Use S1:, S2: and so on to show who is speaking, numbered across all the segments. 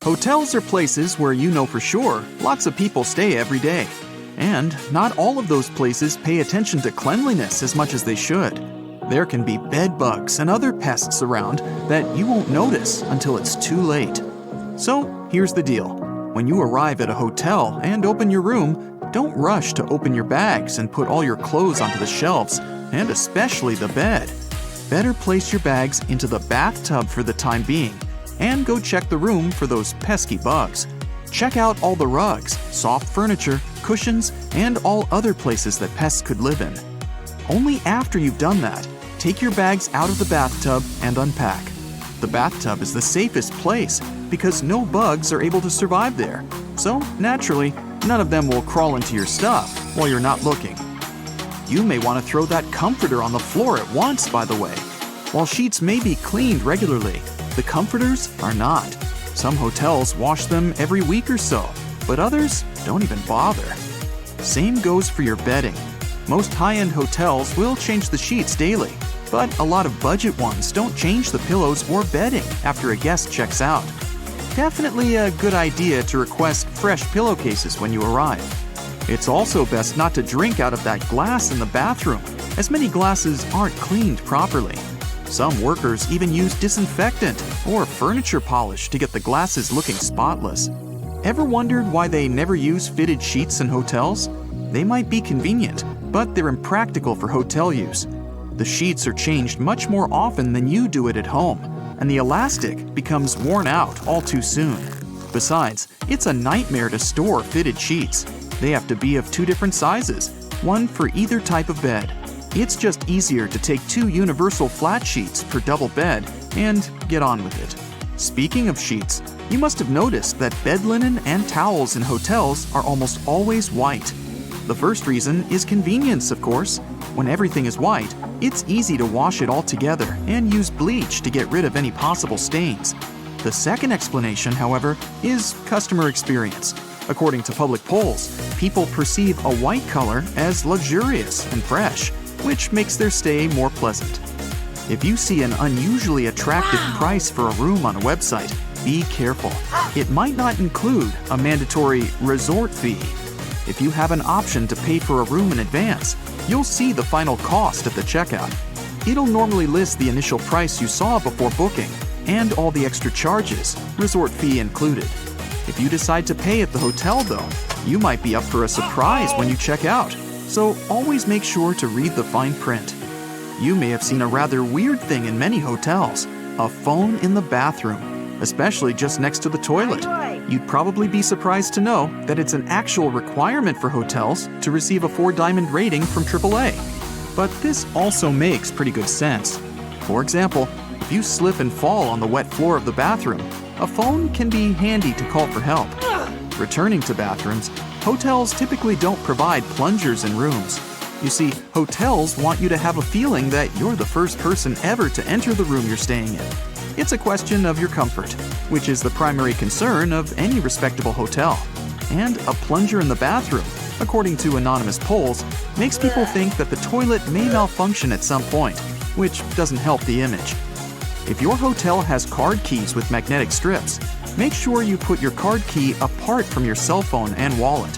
S1: Hotels are places where you know for sure lots of people stay every day. And not all of those places pay attention to cleanliness as much as they should. There can be bed bugs and other pests around that you won't notice until it's too late. So here's the deal. When you arrive at a hotel and open your room, don't rush to open your bags and put all your clothes onto the shelves, and especially the bed. Better place your bags into the bathtub for the time being, and go check the room for those pesky bugs. Check out all the rugs, soft furniture, cushions, and all other places that pests could live in. Only after you've done that, take your bags out of the bathtub and unpack. The bathtub is the safest place because no bugs are able to survive there. So, naturally, none of them will crawl into your stuff while you're not looking. You may want to throw that comforter on the floor at once, by the way. While sheets may be cleaned regularly, the comforters are not. Some hotels wash them every week or so, but others don't even bother. Same goes for your bedding. Most high-end hotels will change the sheets daily, but a lot of budget ones don't change the pillows or bedding after a guest checks out. Definitely a good idea to request fresh pillowcases when you arrive. It's also best not to drink out of that glass in the bathroom, as many glasses aren't cleaned properly. Some workers even use disinfectant or furniture polish to get the glasses looking spotless. Ever wondered why they never use fitted sheets in hotels? They might be convenient, but they're impractical for hotel use. The sheets are changed much more often than you do it at home, and the elastic becomes worn out all too soon. Besides, it's a nightmare to store fitted sheets. They have to be of two different sizes, one for either type of bed. It's just easier to take 2 universal flat sheets per double bed and get on with it. Speaking of sheets, you must have noticed that bed linen and towels in hotels are almost always white. The first reason is convenience, of course. When everything is white, it's easy to wash it all together and use bleach to get rid of any possible stains. The second explanation, however, is customer experience. According to public polls, people perceive a white color as luxurious and fresh, which makes their stay more pleasant. If you see an unusually attractive price for a room on a website, be careful. It might not include a mandatory resort fee. If you have an option to pay for a room in advance, you'll see the final cost at the checkout. It'll normally list the initial price you saw before booking and all the extra charges, resort fee included. If you decide to pay at the hotel, though, you might be up for a surprise when you check out. So always make sure to read the fine print. You may have seen a rather weird thing in many hotels, a phone in the bathroom, especially just next to the toilet. You'd probably be surprised to know that it's an actual requirement for hotels to receive a 4-diamond rating from AAA. But this also makes pretty good sense. For example, if you slip and fall on the wet floor of the bathroom, a phone can be handy to call for help. Returning to bathrooms, hotels typically don't provide plungers in rooms. You see, hotels want you to have a feeling that you're the first person ever to enter the room you're staying in. It's a question of your comfort, which is the primary concern of any respectable hotel. And a plunger in the bathroom, according to anonymous polls, makes people think that the toilet may malfunction at some point, which doesn't help the image. If your hotel has card keys with magnetic strips, make sure you put your card key apart from your cell phone and wallet.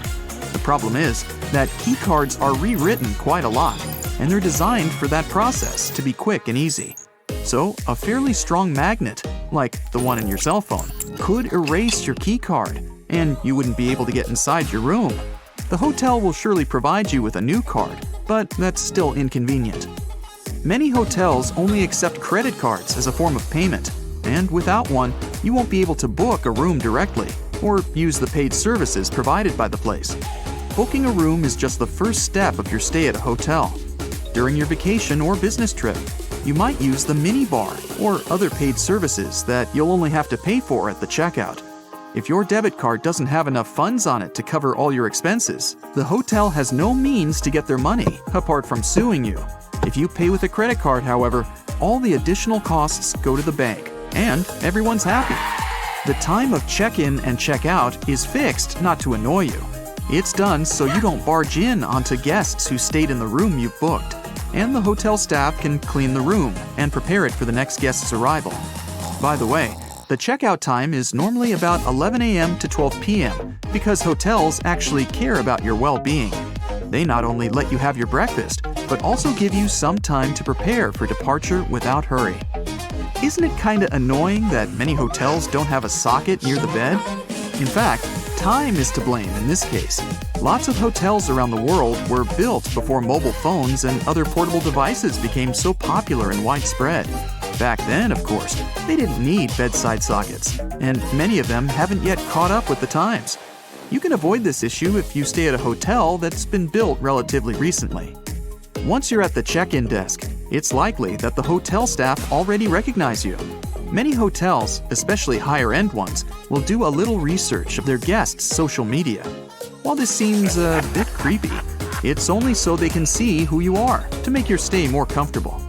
S1: The problem is that key cards are rewritten quite a lot, and they're designed for that process to be quick and easy. So, a fairly strong magnet, like the one in your cell phone, could erase your key card, and you wouldn't be able to get inside your room. The hotel will surely provide you with a new card, but that's still inconvenient. Many hotels only accept credit cards as a form of payment, and without one, you won't be able to book a room directly or use the paid services provided by the place. Booking a room is just the first step of your stay at a hotel. During your vacation or business trip, you might use the minibar or other paid services that you'll only have to pay for at the checkout. If your debit card doesn't have enough funds on it to cover all your expenses, the hotel has no means to get their money apart from suing you. If you pay with a credit card, however, all the additional costs go to the bank, and everyone's happy. The time of check-in and check-out is fixed not to annoy you. It's done so you don't barge in onto guests who stayed in the room you've booked, and the hotel staff can clean the room and prepare it for the next guest's arrival. By the way, The checkout time is normally about 11 a.m. to 12 p.m. because hotels actually care about your well-being. They not only let you have your breakfast, but also give you some time to prepare for departure without hurry. Isn't it kinda annoying that many hotels don't have a socket near the bed? In fact, time is to blame in this case. Lots of hotels around the world were built before mobile phones and other portable devices became so popular and widespread. Back then, of course, they didn't need bedside sockets, and many of them haven't yet caught up with the times. You can avoid this issue if you stay at a hotel that's been built relatively recently. Once you're at the check-in desk, it's likely that the hotel staff already recognize you. Many hotels, especially higher-end ones, will do a little research of their guests' social media. While this seems a bit creepy, it's only so they can see who you are to make your stay more comfortable.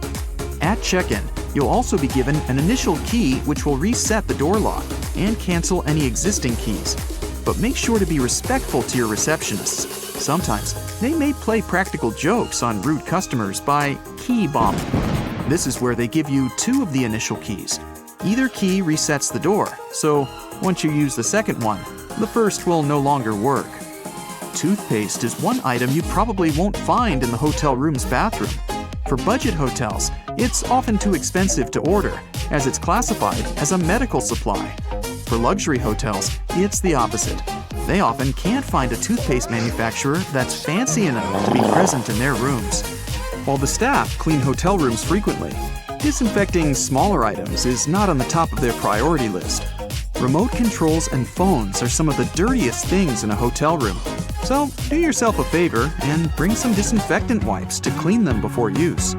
S1: At check-in, you'll also be given an initial key which will reset the door lock and cancel any existing keys. But make sure to be respectful to your receptionists. Sometimes, they may play practical jokes on rude customers by key bombing. This is where they give you 2 of the initial keys. Either key resets the door, so once you use the second one, the first will no longer work. Toothpaste is one item you probably won't find in the hotel room's bathroom. For budget hotels, it's often too expensive to order, as it's classified as a medical supply. For luxury hotels, it's the opposite. They often can't find a toothpaste manufacturer that's fancy enough to be present in their rooms. While the staff clean hotel rooms frequently, disinfecting smaller items is not on the top of their priority list. Remote controls and phones are some of the dirtiest things in a hotel room. So do yourself a favor and bring some disinfectant wipes to clean them before use.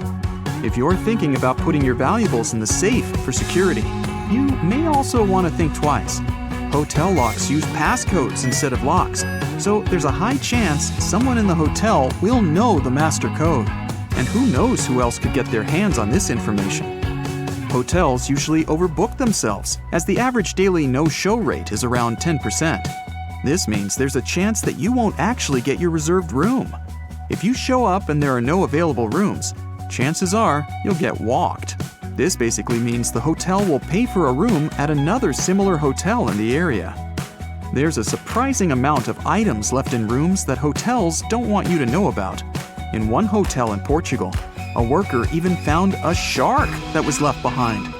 S1: If you're thinking about putting your valuables in the safe for security, you may also want to think twice. Hotel locks use passcodes instead of locks, so there's a high chance someone in the hotel will know the master code. And who knows who else could get their hands on this information? Hotels usually overbook themselves, as the average daily no-show rate is around 10%. This means there's a chance that you won't actually get your reserved room. If you show up and there are no available rooms, chances are you'll get walked. This basically means the hotel will pay for a room at another similar hotel in the area. There's a surprising amount of items left in rooms that hotels don't want you to know about. In one hotel in Portugal, a worker even found a shark that was left behind.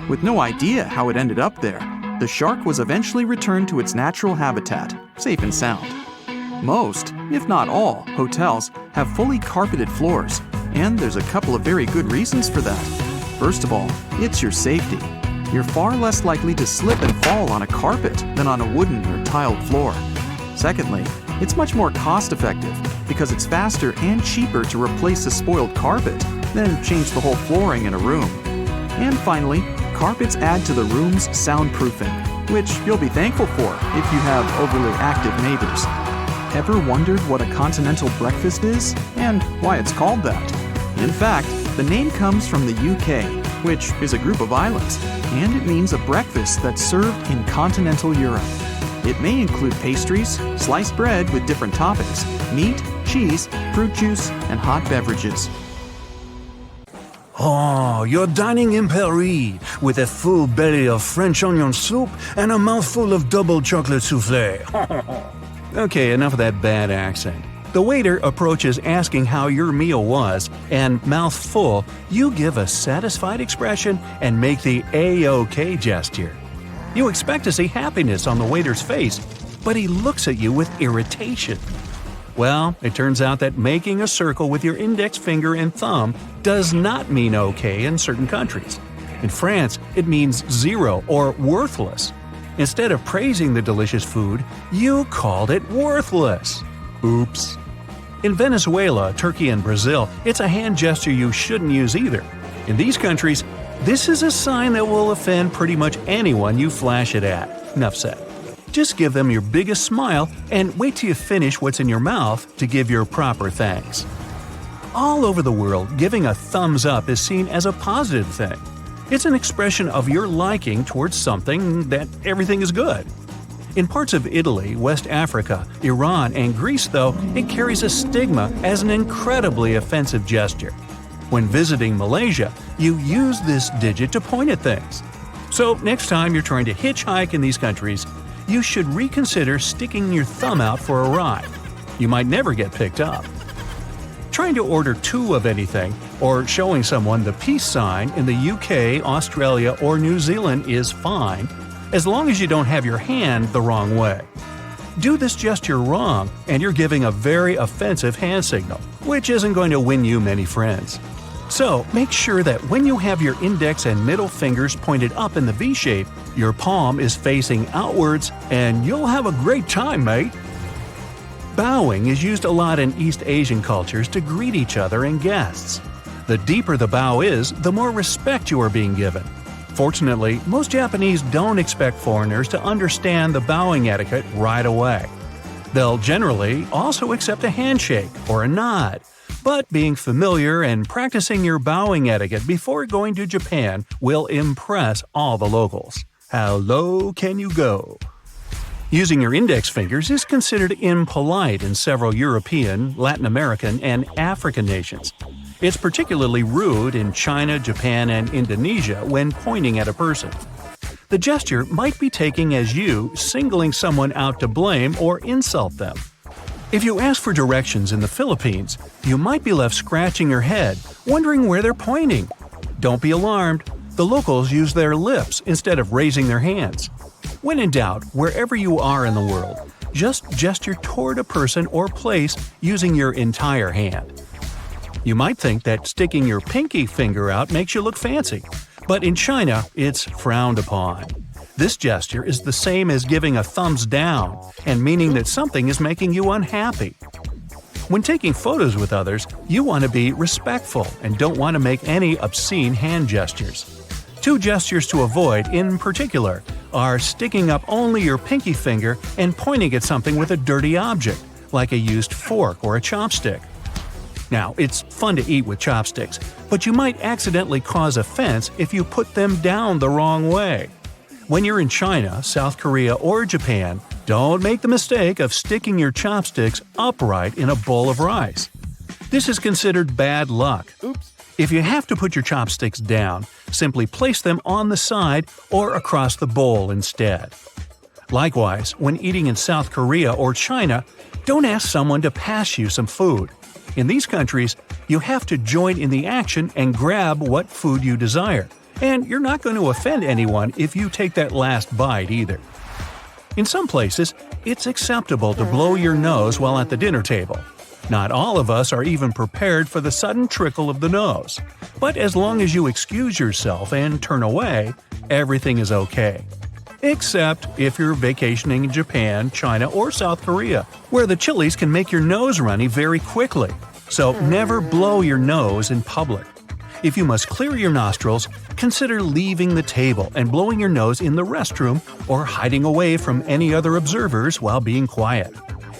S1: With no idea how it ended up there, the shark was eventually returned to its natural habitat, safe and sound. Most, if not all, hotels have fully carpeted floors, and there's a couple of very good reasons for that. First of all, it's your safety. You're far less likely to slip and fall on a carpet than on a wooden or tiled floor. Secondly, it's much more cost-effective because it's faster and cheaper to replace a spoiled carpet than change the whole flooring in a room. And finally, carpets add to the room's soundproofing, which you'll be thankful for if you have overly active neighbors. Ever wondered what a continental breakfast is and why it's called that? In fact, the name comes from the UK, which is a group of islands, and it means a breakfast that's served in continental Europe. It may include pastries, sliced bread with different toppings, meat, cheese, fruit juice, and hot beverages.
S2: Oh, you're dining in Paris with a full belly of French onion soup and a mouthful of double chocolate soufflé. Okay, enough of that bad accent. The waiter approaches asking how your meal was, and mouth full, you give a satisfied expression and make the A-OK gesture. You expect to see happiness on the waiter's face, but he looks at you with irritation. Well, it turns out that making a circle with your index finger and thumb does not mean okay in certain countries. In France, it means zero or worthless. Instead of praising the delicious food, you called it worthless. Oops. In Venezuela, Turkey, and Brazil, it's a hand gesture you shouldn't use either. In these countries, this is a sign that will offend pretty much anyone you flash it at. Enough said. Just give them your biggest smile and wait till you finish what's in your mouth to give your proper thanks. All over the world, giving a thumbs up is seen as a positive thing. It's an expression of your liking towards something that everything is good. In parts of Italy, West Africa, Iran, and Greece, though, it carries a stigma as an incredibly offensive gesture. When visiting Malaysia, you use this digit to point at things. So next time you're trying to hitchhike in these countries, you should reconsider sticking your thumb out for a ride. You might never get picked up. Trying to order two of anything or showing someone the peace sign in the UK, Australia, or New Zealand is fine, as long as you don't have your hand the wrong way. Do this gesture wrong, and you're giving a very offensive hand signal, which isn't going to win you many friends. So, make sure that when you have your index and middle fingers pointed up in the V shape, your palm is facing outwards, and you'll have a great time, mate! Bowing is used a lot in East Asian cultures to greet each other and guests. The deeper the bow is, the more respect you are being given. Fortunately, most Japanese don't expect foreigners to understand the bowing etiquette right away. They'll generally also accept a handshake or a nod, but being familiar and practicing your bowing etiquette before going to Japan will impress all the locals. How low can you go? Using your index fingers is considered impolite in several European, Latin American, and African nations. It's particularly rude in China, Japan, and Indonesia when pointing at a person. The gesture might be taken as you singling someone out to blame or insult them. If you ask for directions in the Philippines, you might be left scratching your head, wondering where they're pointing. Don't be alarmed. The locals use their lips instead of raising their hands. When in doubt, wherever you are in the world, just gesture toward a person or place using your entire hand. You might think that sticking your pinky finger out makes you look fancy, but in China, it's frowned upon. This gesture is the same as giving a thumbs down and meaning that something is making you unhappy. When taking photos with others, you want to be respectful and don't want to make any obscene hand gestures. Two gestures to avoid, in particular, are sticking up only your pinky finger and pointing at something with a dirty object, like a used fork or a chopstick. Now, it's fun to eat with chopsticks, but you might accidentally cause offense if you put them down the wrong way. When you're in China, South Korea, or Japan, don't make the mistake of sticking your chopsticks upright in a bowl of rice. This is considered bad luck. Oops. If you have to put your chopsticks down, simply place them on the side or across the bowl instead. Likewise, when eating in South Korea or China, don't ask someone to pass you some food. In these countries, you have to join in the action and grab what food you desire, and you're not going to offend anyone if you take that last bite either. In some places, it's acceptable to blow your nose while at the dinner table. Not all of us are even prepared for the sudden trickle of the nose, but as long as you excuse yourself and turn away, everything is okay. Except if you're vacationing in Japan, China, or South Korea, where the chilies can make your nose runny very quickly. So never blow your nose in public. If you must clear your nostrils, consider leaving the table and blowing your nose in the restroom or hiding away from any other observers while being quiet.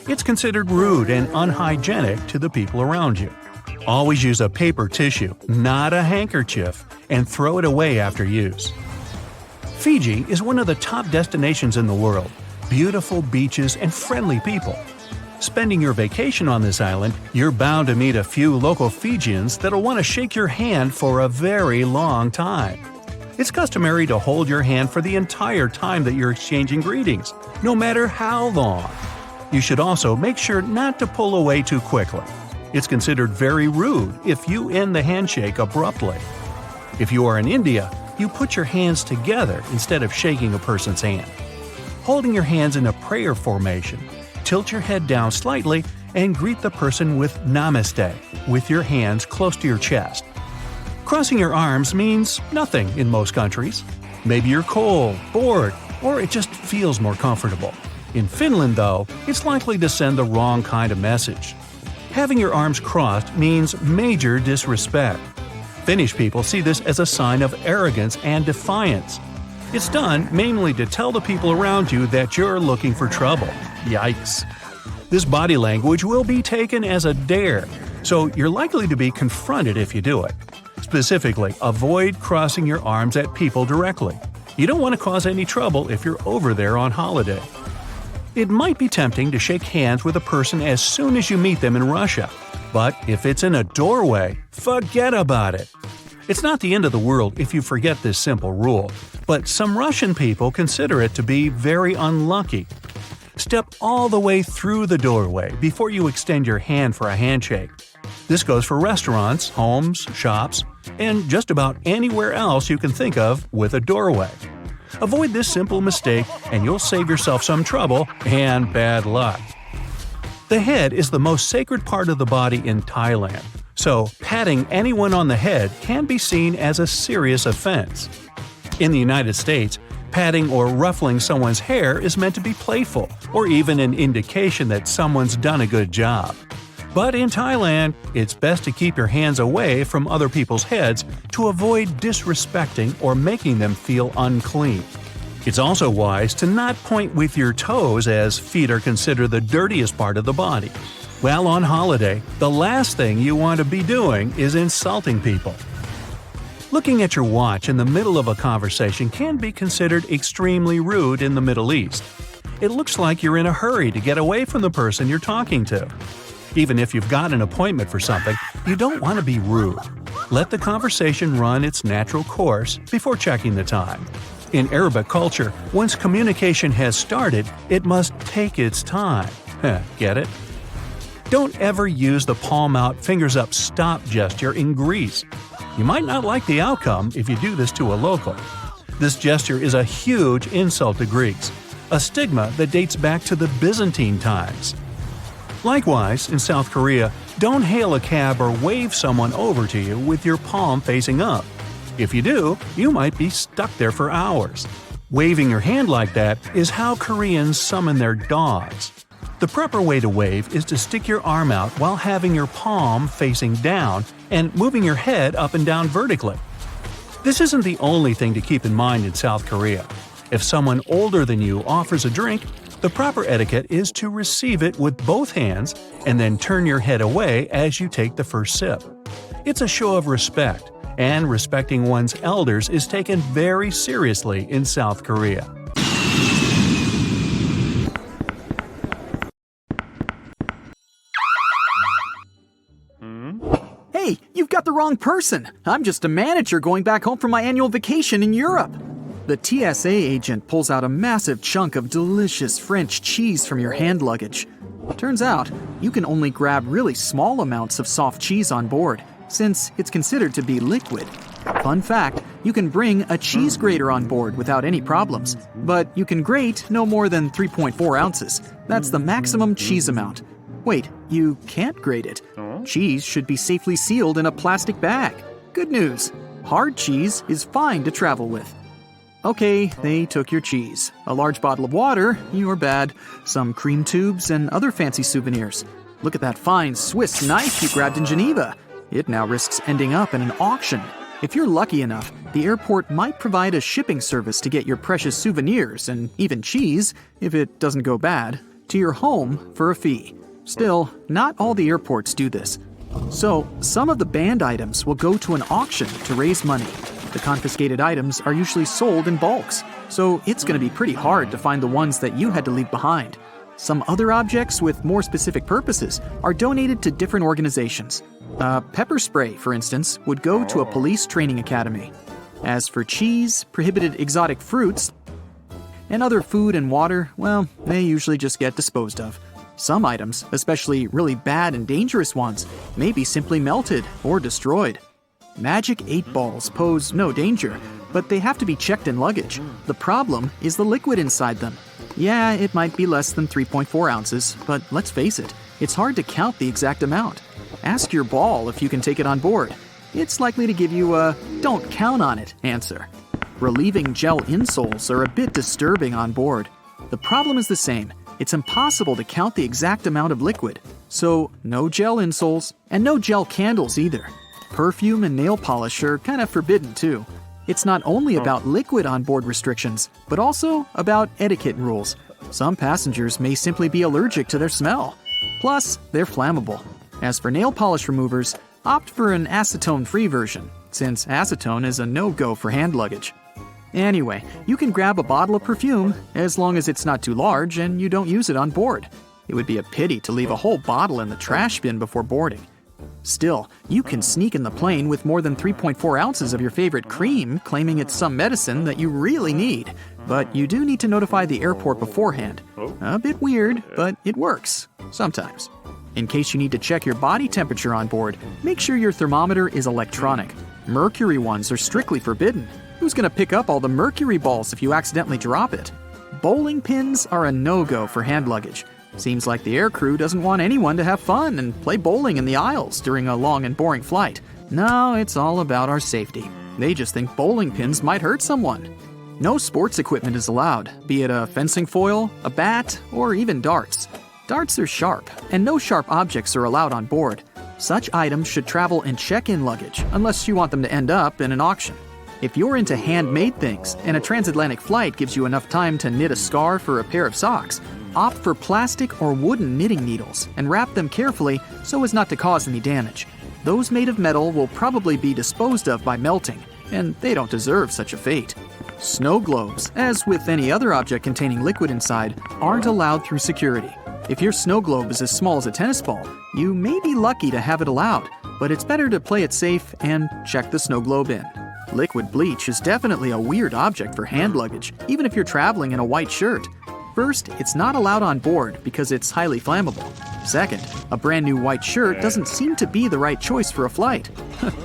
S2: It's considered rude and unhygienic to the people around you. Always use a paper tissue, not a handkerchief, and throw it away after use. Fiji is one of the top destinations in the world. Beautiful beaches and friendly people. Spending your vacation on this island, you're bound to meet a few local Fijians that'll want to shake your hand for a very long time. It's customary to hold your hand for the entire time that you're exchanging greetings, no matter how long. You should also make sure not to pull away too quickly. It's considered very rude if you end the handshake abruptly. If you are in India, you put your hands together instead of shaking a person's hand. Holding your hands in a prayer formation, tilt your head down slightly and greet the person with Namaste with your hands close to your chest. Crossing your arms means nothing in most countries. Maybe you're cold, bored, or it just feels more comfortable. In Finland, though, it's likely to send the wrong kind of message. Having your arms crossed means major disrespect. Finnish people see this as a sign of arrogance and defiance. It's done mainly to tell the people around you that you're looking for trouble. Yikes. This body language will be taken as a dare, so you're likely to be confronted if you do it. Specifically, avoid crossing your arms at people directly. You don't want to cause any trouble if you're over there on holiday. It might be tempting to shake hands with a person as soon as you meet them in Russia, but if it's in a doorway, forget about it. It's not the end of the world if you forget this simple rule, but some Russian people consider it to be very unlucky. Step all the way through the doorway before you extend your hand for a handshake. This goes for restaurants, homes, shops, and just about anywhere else you can think of with a doorway. Avoid this simple mistake and you'll save yourself some trouble and bad luck. The head is the most sacred part of the body in Thailand, so patting anyone on the head can be seen as a serious offense. In the United States, patting or ruffling someone's hair is meant to be playful or even an indication that someone's done a good job. But in Thailand, it's best to keep your hands away from other people's heads to avoid disrespecting or making them feel unclean. It's also wise to not point with your toes, as feet are considered the dirtiest part of the body. While on holiday, the last thing you want to be doing is insulting people. Looking at your watch in the middle of a conversation can be considered extremely rude in the Middle East. It looks like you're in a hurry to get away from the person you're talking to. Even if you've got an appointment for something, you don't want to be rude. Let the conversation run its natural course before checking the time. In Arabic culture, once communication has started, it must take its time. Get it? Don't ever use the palm out, fingers up stop gesture in Greece. You might not like the outcome if you do this to a local. This gesture is a huge insult to Greeks, a stigma that dates back to the Byzantine times. Likewise, in South Korea, don't hail a cab or wave someone over to you with your palm facing up. If you do, you might be stuck there for hours. Waving your hand like that is how Koreans summon their dogs. The proper way to wave is to stick your arm out while having your palm facing down and moving your head up and down vertically. This isn't the only thing to keep in mind in South Korea. If someone older than you offers a drink, the proper etiquette is to receive it with both hands and then turn your head away as you take the first sip. It's a show of respect, and respecting one's elders is taken very seriously in South Korea.
S1: Hey, you've got the wrong person. I'm just a manager going back home from my annual vacation in Europe. The TSA agent pulls out a massive chunk of delicious French cheese from your hand luggage. Turns out, you can only grab really small amounts of soft cheese on board, since it's considered to be liquid. Fun fact, you can bring a cheese grater on board without any problems, but you can grate no more than 3.4 ounces. That's the maximum cheese amount. Wait, you can't grate it. Cheese should be safely sealed in a plastic bag. Good news, hard cheese is fine to travel with. Okay, they took your cheese. A large bottle of water, you're bad. Some cream tubes and other fancy souvenirs. Look at that fine Swiss knife you grabbed in Geneva. It now risks ending up in an auction. If you're lucky enough, the airport might provide a shipping service to get your precious souvenirs and even cheese, if it doesn't go bad, to your home for a fee. Still, not all the airports do this. So, some of the banned items will go to an auction to raise money. The confiscated items are usually sold in bulks, so it's going to be pretty hard to find the ones that you had to leave behind. Some other objects with more specific purposes are donated to different organizations. Pepper spray, for instance, would go to a police training academy. As for cheese, prohibited exotic fruits, and other food and water, well, they usually just get disposed of. Some items, especially really bad and dangerous ones, may be simply melted or destroyed. Magic 8 balls pose no danger, but they have to be checked in luggage. The problem is the liquid inside them. Yeah, it might be less than 3.4 ounces, but let's face it, it's hard to count the exact amount. Ask your ball if you can take it on board. It's likely to give you a "don't count on it" answer. Relieving gel insoles are a bit disturbing on board. The problem is the same. It's impossible to count the exact amount of liquid. So, no gel insoles, and no gel candles either. Perfume and nail polish are kind of forbidden too. It's not only about liquid on-board restrictions, but also about etiquette rules. Some passengers may simply be allergic to their smell. Plus, they're flammable. As for nail polish removers, opt for an acetone-free version, since acetone is a no-go for hand luggage. Anyway, you can grab a bottle of perfume, as long as it's not too large and you don't use it on board. It would be a pity to leave a whole bottle in the trash bin before boarding. Still, you can sneak in the plane with more than 3.4 ounces of your favorite cream, claiming it's some medicine that you really need. But you do need to notify the airport beforehand. A bit weird, but it works. Sometimes. In case you need to check your body temperature on board, make sure your thermometer is electronic. Mercury ones are strictly forbidden. Who's going to pick up all the mercury balls if you accidentally drop it? Bowling pins are a no-go for hand luggage. Seems like the aircrew doesn't want anyone to have fun and play bowling in the aisles during a long and boring flight. No, it's all about our safety. They just think bowling pins might hurt someone. No sports equipment is allowed, be it a fencing foil, a bat, or even darts. Darts are sharp, and no sharp objects are allowed on board. Such items should travel in check-in luggage, unless you want them to end up in an auction. If you're into handmade things, and a transatlantic flight gives you enough time to knit a scarf or a pair of socks, opt for plastic or wooden knitting needles and wrap them carefully so as not to cause any damage. Those made of metal will probably be disposed of by melting, and they don't deserve such a fate. Snow globes, as with any other object containing liquid inside, aren't allowed through security. If your snow globe is as small as a tennis ball, you may be lucky to have it allowed, but it's better to play it safe and check the snow globe in. Liquid bleach is definitely a weird object for hand luggage, even if you're traveling in a white shirt. First, it's not allowed on board because it's highly flammable. Second, a brand new white shirt doesn't seem to be the right choice for a flight.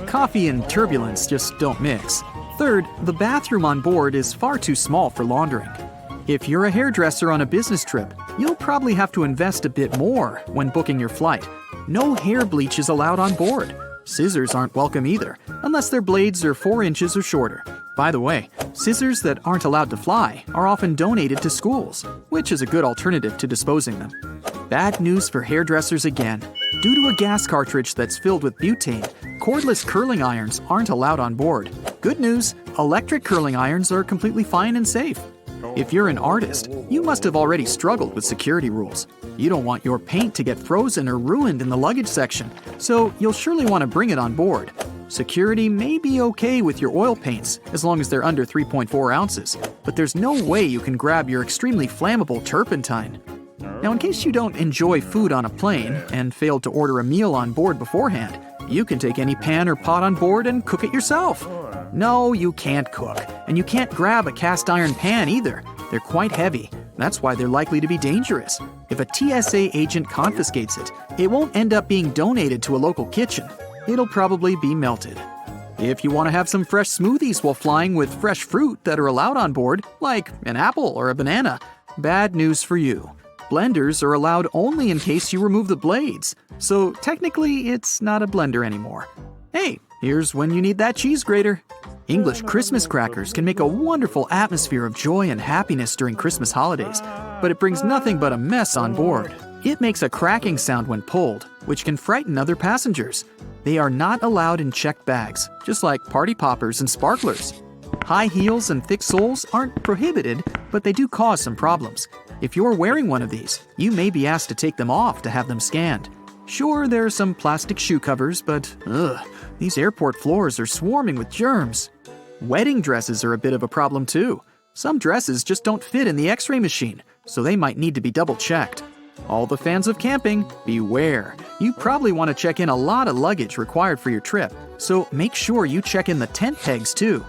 S1: Coffee and turbulence just don't mix. Third, the bathroom on board is far too small for laundering. If you're a hairdresser on a business trip, you'll probably have to invest a bit more when booking your flight. No hair bleach is allowed on board. Scissors aren't welcome either, unless their blades are 4 inches or shorter. By the way, scissors that aren't allowed to fly are often donated to schools, which is a good alternative to disposing them. Bad news for hairdressers again. Due to a gas cartridge that's filled with butane, cordless curling irons aren't allowed on board. Good news, electric curling irons are completely fine and safe. If you're an artist, you must have already struggled with security rules. You don't want your paint to get frozen or ruined in the luggage section, so you'll surely want to bring it on board. Security may be okay with your oil paints as long as they're under 3.4 ounces, but there's no way you can grab your extremely flammable turpentine. Now, in case you don't enjoy food on a plane and failed to order a meal on board beforehand, you can take any pan or pot on board and cook it yourself. No, you can't cook, and you can't grab a cast iron pan either. They're quite heavy. That's why they're likely to be dangerous. If a TSA agent confiscates it, it won't end up being donated to a local kitchen. It'll probably be melted. If you want to have some fresh smoothies while flying with fresh fruit that are allowed on board, like an apple or a banana, bad news for you. Blenders are allowed only in case you remove the blades, so technically it's not a blender anymore. Hey, here's when you need that cheese grater. English Christmas crackers can make a wonderful atmosphere of joy and happiness during Christmas holidays, but it brings nothing but a mess on board. It makes a cracking sound when pulled, which can frighten other passengers. They are not allowed in checked bags, just like party poppers and sparklers. High heels and thick soles aren't prohibited, but they do cause some problems. If you're wearing one of these, you may be asked to take them off to have them scanned. Sure, there are some plastic shoe covers, but these airport floors are swarming with germs. Wedding dresses are a bit of a problem too. Some dresses just don't fit in the X-ray machine, so they might need to be double-checked. All the fans of camping, beware. You probably want to check in a lot of luggage required for your trip, so make sure you check in the tent pegs too.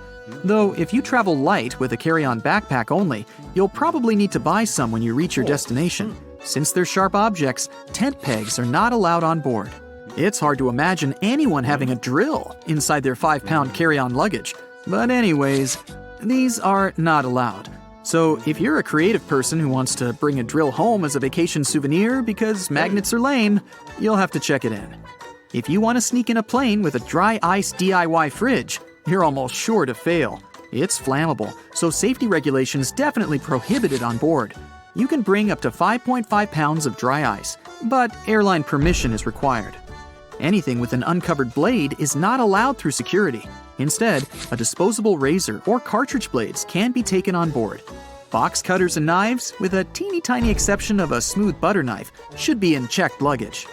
S1: Though, if you travel light with a carry-on backpack only, you'll probably need to buy some when you reach your destination. Since they're sharp objects, tent pegs are not allowed on board. It's hard to imagine anyone having a drill inside their 5-pound carry-on luggage. But anyways, these are not allowed. So if you're a creative person who wants to bring a drill home as a vacation souvenir because magnets are lame, you'll have to check it in. If you want to sneak in a plane with a dry ice DIY fridge, you're almost sure to fail. It's flammable, so safety regulations definitely prohibit it on board. You can bring up to 5.5 pounds of dry ice, but airline permission is required. Anything with an uncovered blade is not allowed through security. Instead, a disposable razor or cartridge blades can be taken on board. Box cutters and knives, with a teeny tiny exception of a smooth butter knife, should be in checked luggage.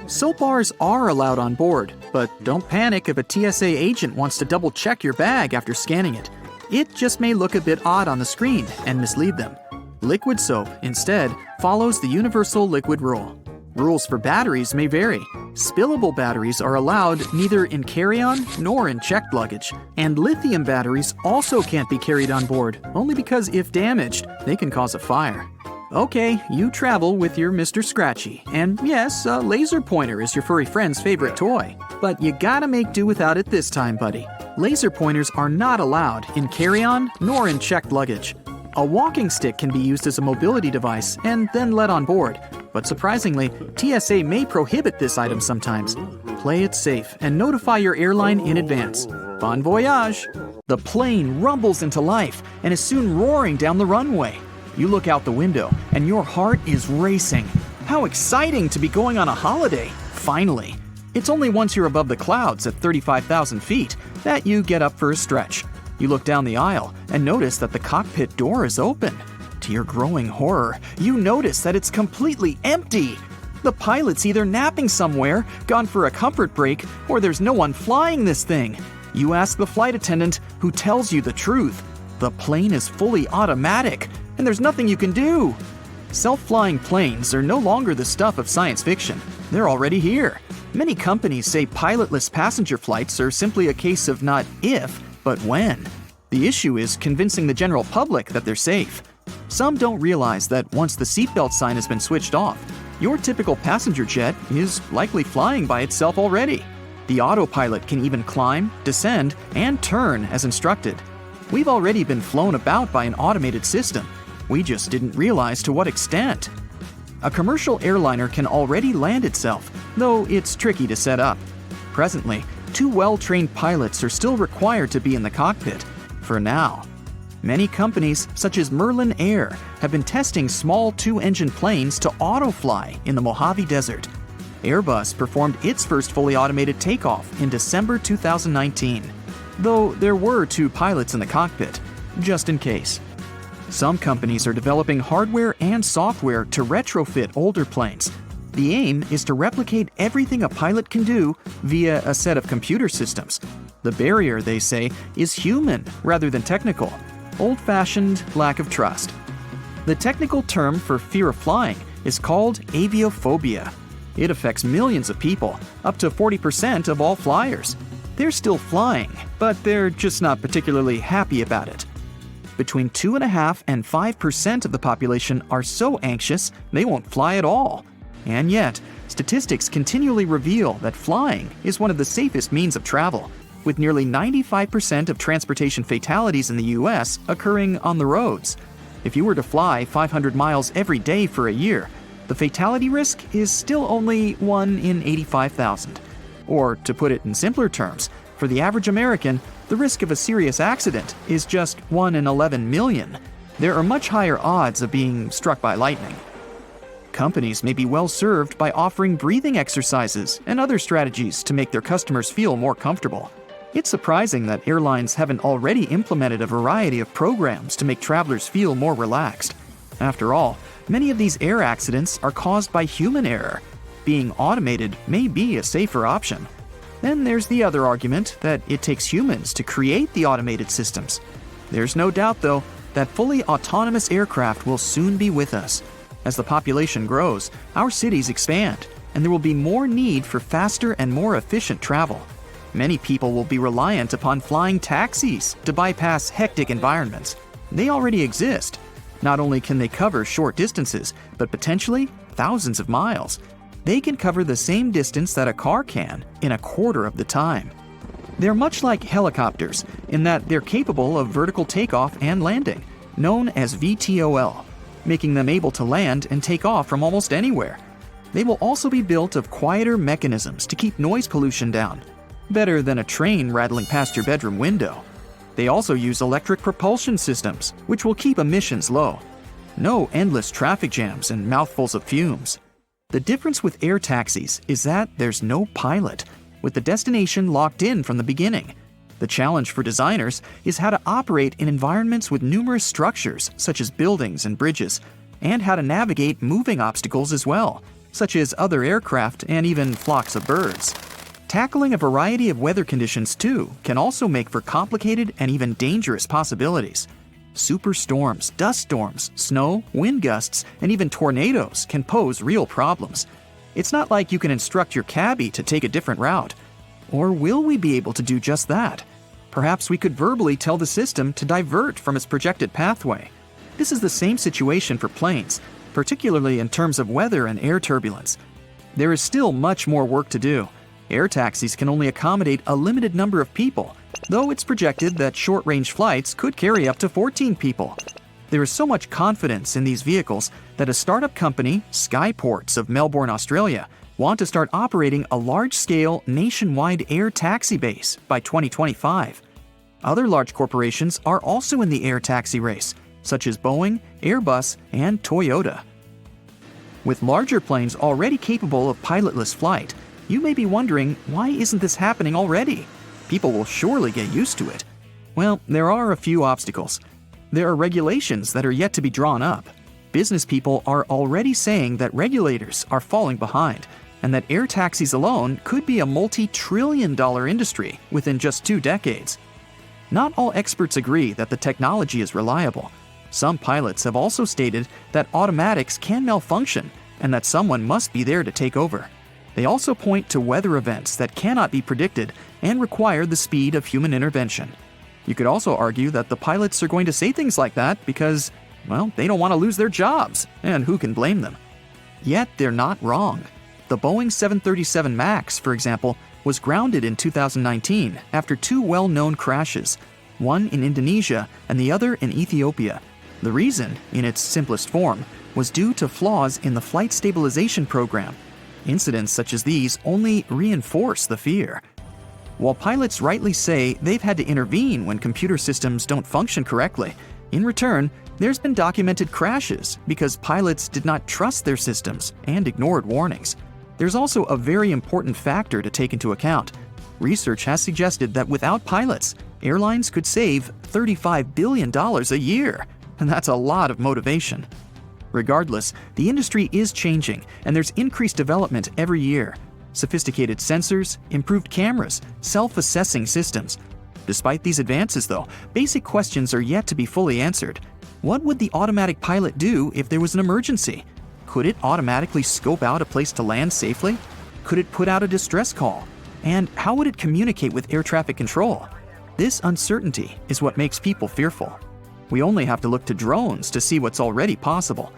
S1: Soap bars are allowed on board, but don't panic if a TSA agent wants to double-check your bag after scanning it. It just may look a bit odd on the screen and mislead them. Liquid soap, instead, follows the universal liquid rule. Rules for batteries may vary. Spillable batteries are allowed neither in carry-on nor in checked luggage, and lithium batteries also can't be carried on board, only because if damaged, they can cause a fire. Okay, you travel with your Mr. Scratchy, and yes, a laser pointer is your furry friend's favorite toy. But you gotta make do without it this time, buddy. Laser pointers are not allowed in carry-on nor in checked luggage. A walking stick can be used as a mobility device and then let on board, but surprisingly, TSA may prohibit this item sometimes. Play it safe and notify your airline in advance. Bon voyage! The plane rumbles into life and is soon roaring down the runway. You look out the window and your heart is racing. How exciting to be going on a holiday, finally. It's only once you're above the clouds at 35,000 feet that you get up for a stretch. You look down the aisle and notice that the cockpit door is open. To your growing horror, you notice that it's completely empty. The pilot's either napping somewhere, gone for a comfort break, or there's no one flying this thing. You ask the flight attendant, who tells you the truth. The plane is fully automatic, and there's nothing you can do. Self-flying planes are no longer the stuff of science fiction. They're already here. Many companies say pilotless passenger flights are simply a case of not if, but when. The issue is convincing the general public that they're safe. Some don't realize that once the seatbelt sign has been switched off, your typical passenger jet is likely flying by itself already. The autopilot can even climb, descend, and turn as instructed. We've already been flown about by an automated system. We just didn't realize to what extent. A commercial airliner can already land itself, though it's tricky to set up. Presently, 2 well-trained pilots are still required to be in the cockpit, for now. Many companies, such as Merlin Air, have been testing small 2-engine planes to auto-fly in the Mojave Desert. Airbus performed its first fully automated takeoff in December 2019, though there were 2 pilots in the cockpit, just in case. Some companies are developing hardware and software to retrofit older planes. The aim is to replicate everything a pilot can do via a set of computer systems. The barrier, they say, is human rather than technical. Old-fashioned lack of trust. The technical term for fear of flying is called aviophobia. It affects millions of people, up to 40% of all flyers. They're still flying, but they're just not particularly happy about it. Between 2.5% and 5% of the population are so anxious they won't fly at all. And yet, statistics continually reveal that flying is one of the safest means of travel, with nearly 95% of transportation fatalities in the US occurring on the roads. If you were to fly 500 miles every day for a year, the fatality risk is still only 1 in 85,000. Or, to put it in simpler terms, for the average American, the risk of a serious accident is just 1 in 11 million. There are much higher odds of being struck by lightning. Companies may be well served by offering breathing exercises and other strategies to make their customers feel more comfortable. It's surprising that airlines haven't already implemented a variety of programs to make travelers feel more relaxed. After all, many of these air accidents are caused by human error. Being automated may be a safer option. Then there's the other argument that it takes humans to create the automated systems. There's no doubt, though, that fully autonomous aircraft will soon be with us. As the population grows, our cities expand, and there will be more need for faster and more efficient travel. Many people will be reliant upon flying taxis to bypass hectic environments. They already exist. Not only can they cover short distances, but potentially thousands of miles. They can cover the same distance that a car can in a quarter of the time. They're much like helicopters in that they're capable of vertical takeoff and landing, known as VTOL, making them able to land and take off from almost anywhere. They will also be built of quieter mechanisms to keep noise pollution down, better than a train rattling past your bedroom window. They also use electric propulsion systems, which will keep emissions low. No endless traffic jams and mouthfuls of fumes. The difference with air taxis is that there's no pilot, with the destination locked in from the beginning. The challenge for designers is how to operate in environments with numerous structures, such as buildings and bridges, and how to navigate moving obstacles as well, such as other aircraft and even flocks of birds. Tackling a variety of weather conditions, too, can also make for complicated and even dangerous possibilities. Superstorms, dust storms, snow, wind gusts, and even tornadoes can pose real problems. It's not like you can instruct your cabbie to take a different route. Or will we be able to do just that? Perhaps we could verbally tell the system to divert from its projected pathway. This is the same situation for planes, particularly in terms of weather and air turbulence. There is still much more work to do. Air taxis can only accommodate a limited number of people, though it's projected that short-range flights could carry up to 14 people. There is so much confidence in these vehicles that a startup company, Skyports of Melbourne, Australia, want to start operating a large-scale nationwide air taxi base by 2025. Other large corporations are also in the air taxi race, such as Boeing, Airbus, and Toyota. With larger planes already capable of pilotless flight, you may be wondering, why isn't this happening already? People will surely get used to it. Well, there are a few obstacles. There are regulations that are yet to be drawn up. Business people are already saying that regulators are falling behind, and that air taxis alone could be a multi-trillion-dollar industry within just 2 decades. Not all experts agree that the technology is reliable. Some pilots have also stated that automatics can malfunction and that someone must be there to take over. They also point to weather events that cannot be predicted and require the speed of human intervention. You could also argue that the pilots are going to say things like that because, well, they don't want to lose their jobs, and who can blame them? Yet they're not wrong. The Boeing 737 MAX, for example, was grounded in 2019 after 2 well-known crashes, one in Indonesia and the other in Ethiopia. The reason, in its simplest form, was due to flaws in the flight stabilization program. Incidents such as these only reinforce the fear. While pilots rightly say they've had to intervene when computer systems don't function correctly, in return, there's been documented crashes because pilots did not trust their systems and ignored warnings. There's also a very important factor to take into account. Research has suggested that without pilots, airlines could save $35 billion a year, and that's a lot of motivation. Regardless, the industry is changing, and there's increased development every year. Sophisticated sensors, improved cameras, self-assessing systems. Despite these advances, though, basic questions are yet to be fully answered. What would the automatic pilot do if there was an emergency? Could it automatically scope out a place to land safely? Could it put out a distress call? And how would it communicate with air traffic control? This uncertainty is what makes people fearful. We only have to look to drones to see what's already possible.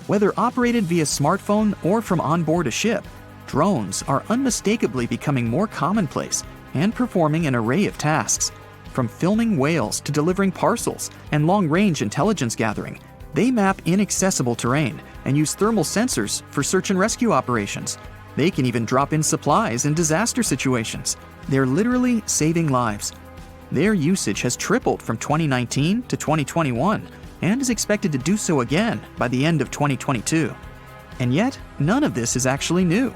S1: Whether operated via smartphone or from onboard a ship, drones are unmistakably becoming more commonplace and performing an array of tasks. From filming whales to delivering parcels and long-range intelligence gathering, they map inaccessible terrain and use thermal sensors for search and rescue operations. They can even drop in supplies in disaster situations. They're literally saving lives. Their usage has tripled from 2019 to 2021 and is expected to do so again by the end of 2022. And yet, none of this is actually new.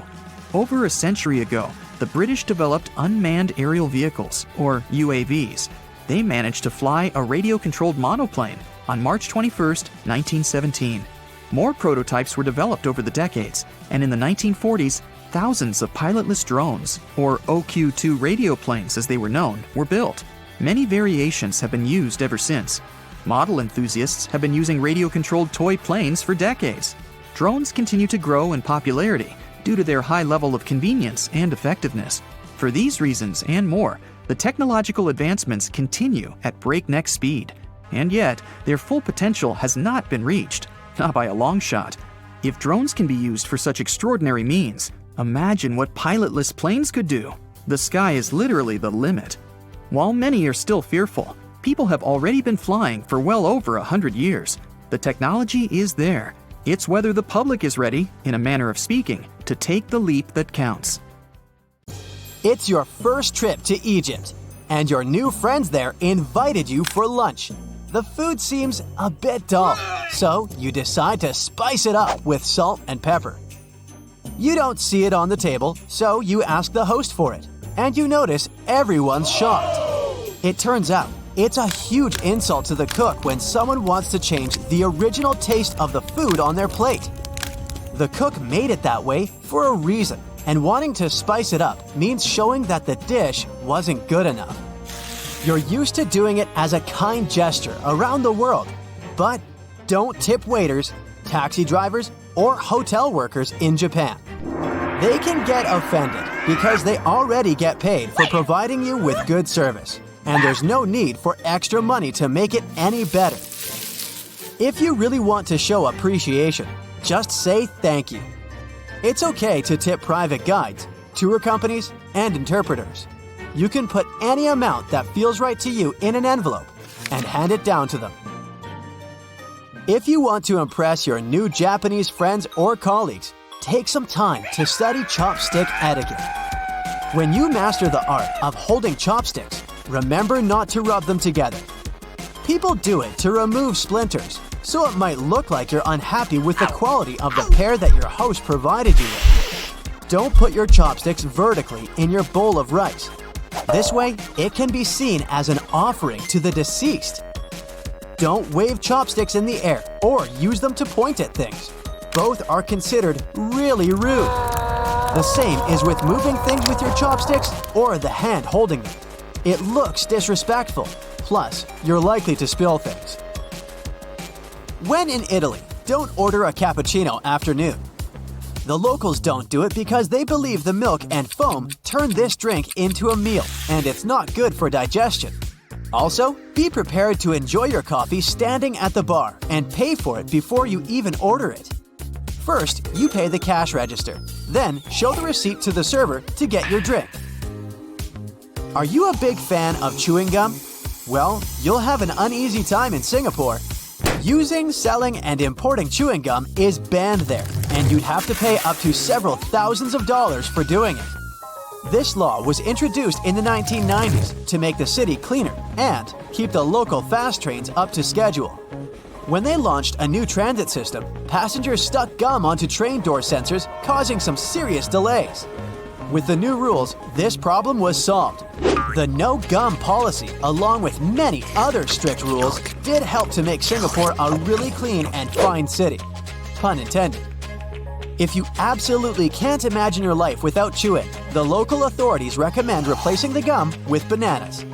S1: Over a century ago, the British developed unmanned aerial vehicles, or UAVs. They managed to fly a radio-controlled monoplane on March 21, 1917. More prototypes were developed over the decades, and in the 1940s, thousands of pilotless drones, or OQ-2 radio planes as they were known, were built. Many variations have been used ever since. Model enthusiasts have been using radio-controlled toy planes for decades. Drones continue to grow in popularity due to their high level of convenience and effectiveness. For these reasons and more, the technological advancements continue at breakneck speed. And yet, their full potential has not been reached, not by a long shot. If drones can be used for such extraordinary means, imagine what pilotless planes could do. The sky is literally the limit. While many are still fearful, people have already been flying for well over 100 years. The technology is there. It's whether the public is ready, in a manner of speaking, to take the leap that counts.
S3: It's your first trip to Egypt, and your new friends there invited you for lunch. The food seems a bit dull, so you decide to spice it up with salt and pepper. You don't see it on the table, so you ask the host for it, and you notice everyone's shocked. It turns out, it's a huge insult to the cook when someone wants to change the original taste of the food on their plate. The cook made it that way for a reason, and wanting to spice it up means showing that the dish wasn't good enough. You're used to doing it as a kind gesture around the world, but don't tip waiters, taxi drivers, or hotel workers in Japan. They can get offended because they already get paid for providing you with good service, and there's no need for extra money to make it any better. If you really want to show appreciation, just say thank you. It's okay to tip private guides, tour companies, and interpreters. You can put any amount that feels right to you in an envelope and hand it down to them. If you want to impress your new Japanese friends or colleagues, take some time to study chopstick etiquette. When you master the art of holding chopsticks, remember not to rub them together. People do it to remove splinters, so it might look like you're unhappy with the quality of the pair that your host provided you with. Don't put your chopsticks vertically in your bowl of rice. This way, it can be seen as an offering to the deceased. Don't wave chopsticks in the air or use them to point at things. Both are considered really rude. The same is with moving things with your chopsticks or the hand holding them. It looks disrespectful. Plus, you're likely to spill things. When in Italy, don't order a cappuccino after noon. The locals don't do it because they believe the milk and foam turn this drink into a meal, and it's not good for digestion. Also, be prepared to enjoy your coffee standing at the bar and pay for it before you even order it. First, you pay the cash register, then show the receipt to the server to get your drink. Are you a big fan of chewing gum? Well, you'll have an uneasy time in Singapore. Using, selling, and importing chewing gum is banned there, and you'd have to pay up to several thousands of dollars for doing it. This law was introduced in the 1990s to make the city cleaner and keep the local fast trains up to schedule. When they launched a new transit system, passengers stuck gum onto train door sensors, causing some serious delays. With the new rules, this problem was solved. The no gum policy, along with many other strict rules, did help to make Singapore a really clean and fine city. Pun intended. If you absolutely can't imagine your life without chewing, the local authorities recommend replacing the gum with bananas.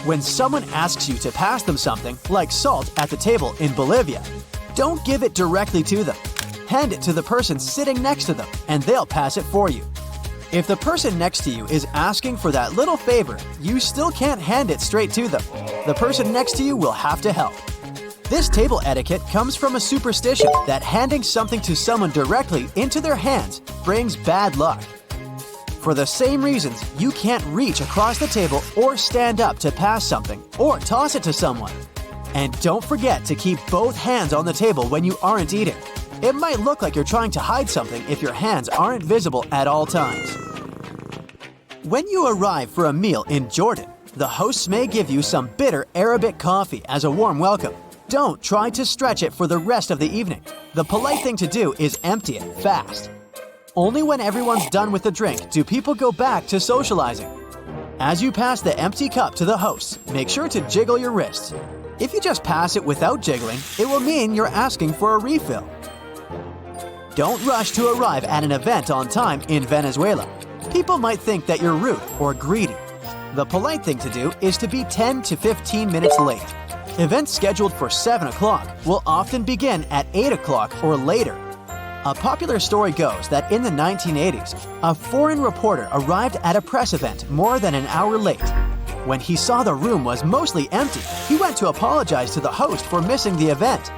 S3: When someone asks you to pass them something, like salt at the table in Bolivia, don't give it directly to them. Hand it to the person sitting next to them, and they'll pass it for you. If the person next to you is asking for that little favor, you still can't hand it straight to them. The person next to you will have to help. This table etiquette comes from a superstition that handing something to someone directly into their hands brings bad luck. For the same reasons, you can't reach across the table or stand up to pass something or toss it to someone. And don't forget to keep both hands on the table when you aren't eating. It might look like you're trying to hide something if your hands aren't visible at all times. When you arrive for a meal in Jordan, the hosts may give you some bitter Arabic coffee as a warm welcome. Don't try to stretch it for the rest of the evening. The polite thing to do is empty it fast. Only when everyone's done with the drink do people go back to socializing. As you pass the empty cup to the hosts, make sure to jiggle your wrists. If you just pass it without jiggling, it will mean you're asking for a refill. Don't rush to arrive at an event on time in Venezuela. People might think that you're rude or greedy. The polite thing to do is to be 10 to 15 minutes late. Events scheduled for 7 o'clock will often begin at 8 o'clock or later. A popular story goes that in the 1980s, a foreign reporter arrived at a press event more than an hour late. When he saw the room was mostly empty, he went to apologize to the host for missing the event.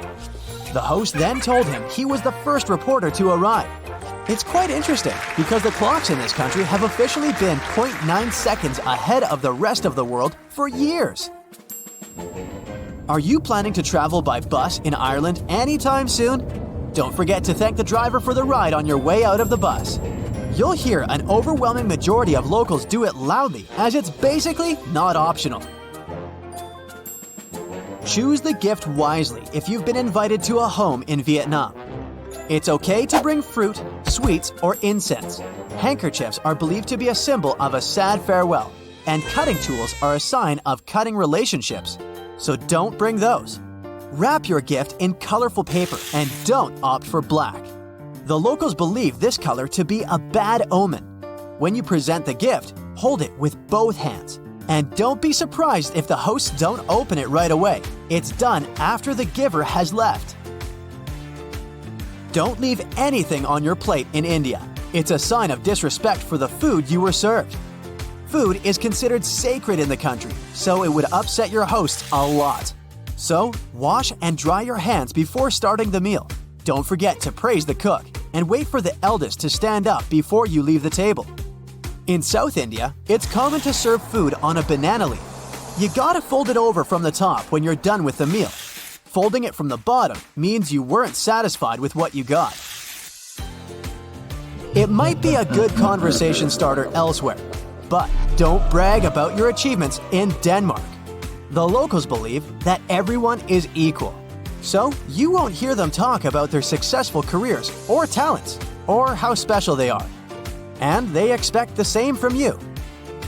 S3: The host then told him he was the first reporter to arrive. It's quite interesting because the clocks in this country have officially been 0.9 seconds ahead of the rest of the world for years. Are you planning to travel by bus in Ireland anytime soon? Don't forget to thank the driver for the ride on your way out of the bus. You'll hear an overwhelming majority of locals do it loudly, as it's basically not optional. Choose the gift wisely if you've been invited to a home in Vietnam. It's okay to bring fruit, sweets, or incense. Handkerchiefs are believed to be a symbol of a sad farewell, and cutting tools are a sign of cutting relationships. So don't bring those. Wrap your gift in colorful paper and don't opt for black. The locals believe this color to be a bad omen. When you present the gift, hold it with both hands. And don't be surprised if the hosts don't open it right away. It's done after the giver has left. Don't leave anything on your plate in India. It's a sign of disrespect for the food you were served. Food is considered sacred in the country, so it would upset your host a lot. So, wash and dry your hands before starting the meal. Don't forget to praise the cook and wait for the eldest to stand up before you leave the table. In South India, it's common to serve food on a banana leaf. You gotta fold it over from the top when you're done with the meal. Folding it from the bottom means you weren't satisfied with what you got. It might be a good conversation starter elsewhere, but don't brag about your achievements in Denmark. The locals believe that everyone is equal, so you won't hear them talk about their successful careers or talents or how special they are. And they expect the same from you.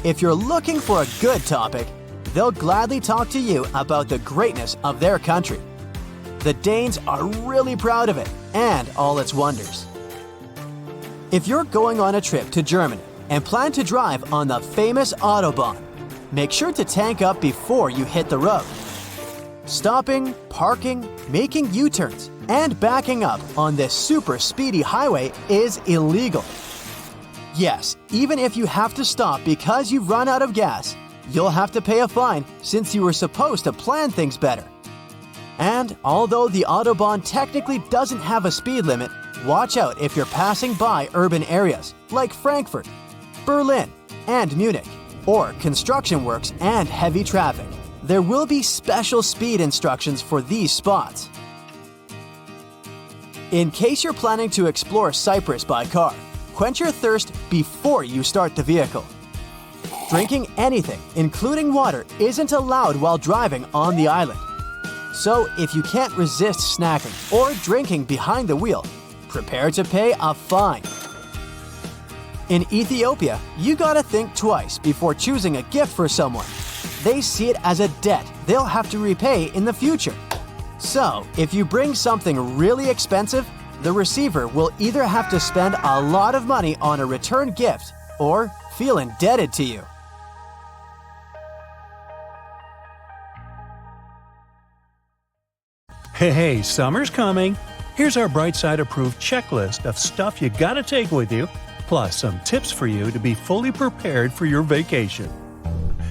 S3: If you're looking for a good topic, they'll gladly talk to you about the greatness of their country. The Danes are really proud of it and all its wonders. If you're going on a trip to Germany and plan to drive on the famous Autobahn, make sure to tank up before you hit the road. Stopping, parking, making U-turns, and backing up on this super speedy highway is illegal. Yes, even if you have to stop because you've run out of gas, you'll have to pay a fine since you were supposed to plan things better. And although the Autobahn technically doesn't have a speed limit, watch out if you're passing by urban areas like Frankfurt, Berlin, and Munich, or construction works and heavy traffic. There will be special speed instructions for these spots. In case you're planning to explore Cyprus by car, quench your thirst before you start the vehicle. Drinking anything, including water, isn't allowed while driving on the island. So if you can't resist snacking or drinking behind the wheel, prepare to pay a fine. In Ethiopia, you gotta think twice before choosing a gift for someone. They see it as a debt they'll have to repay in the future. So, if you bring something really expensive, the receiver will either have to spend a lot of money on a return gift or feel indebted to you.
S2: Hey, summer's coming. Here's our Brightside approved checklist of stuff you gotta take with you, plus some tips for you to be fully prepared for your vacation.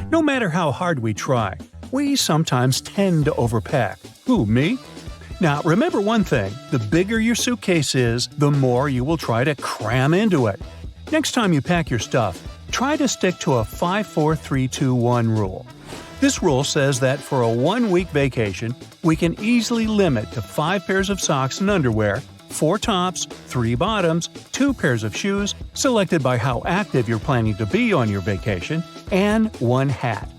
S2: No matter how hard we try, we sometimes tend to overpack. Who, me? Now, remember one thing, the bigger your suitcase is, the more you will try to cram into it. Next time you pack your stuff, try to stick to a 5-4-3-2-1 rule. This rule says that for a 1-week vacation, we can easily limit to 5 pairs of socks and underwear, 4 tops, 3 bottoms, 2 pairs of shoes, selected by how active you're planning to be on your vacation, and 1 hat.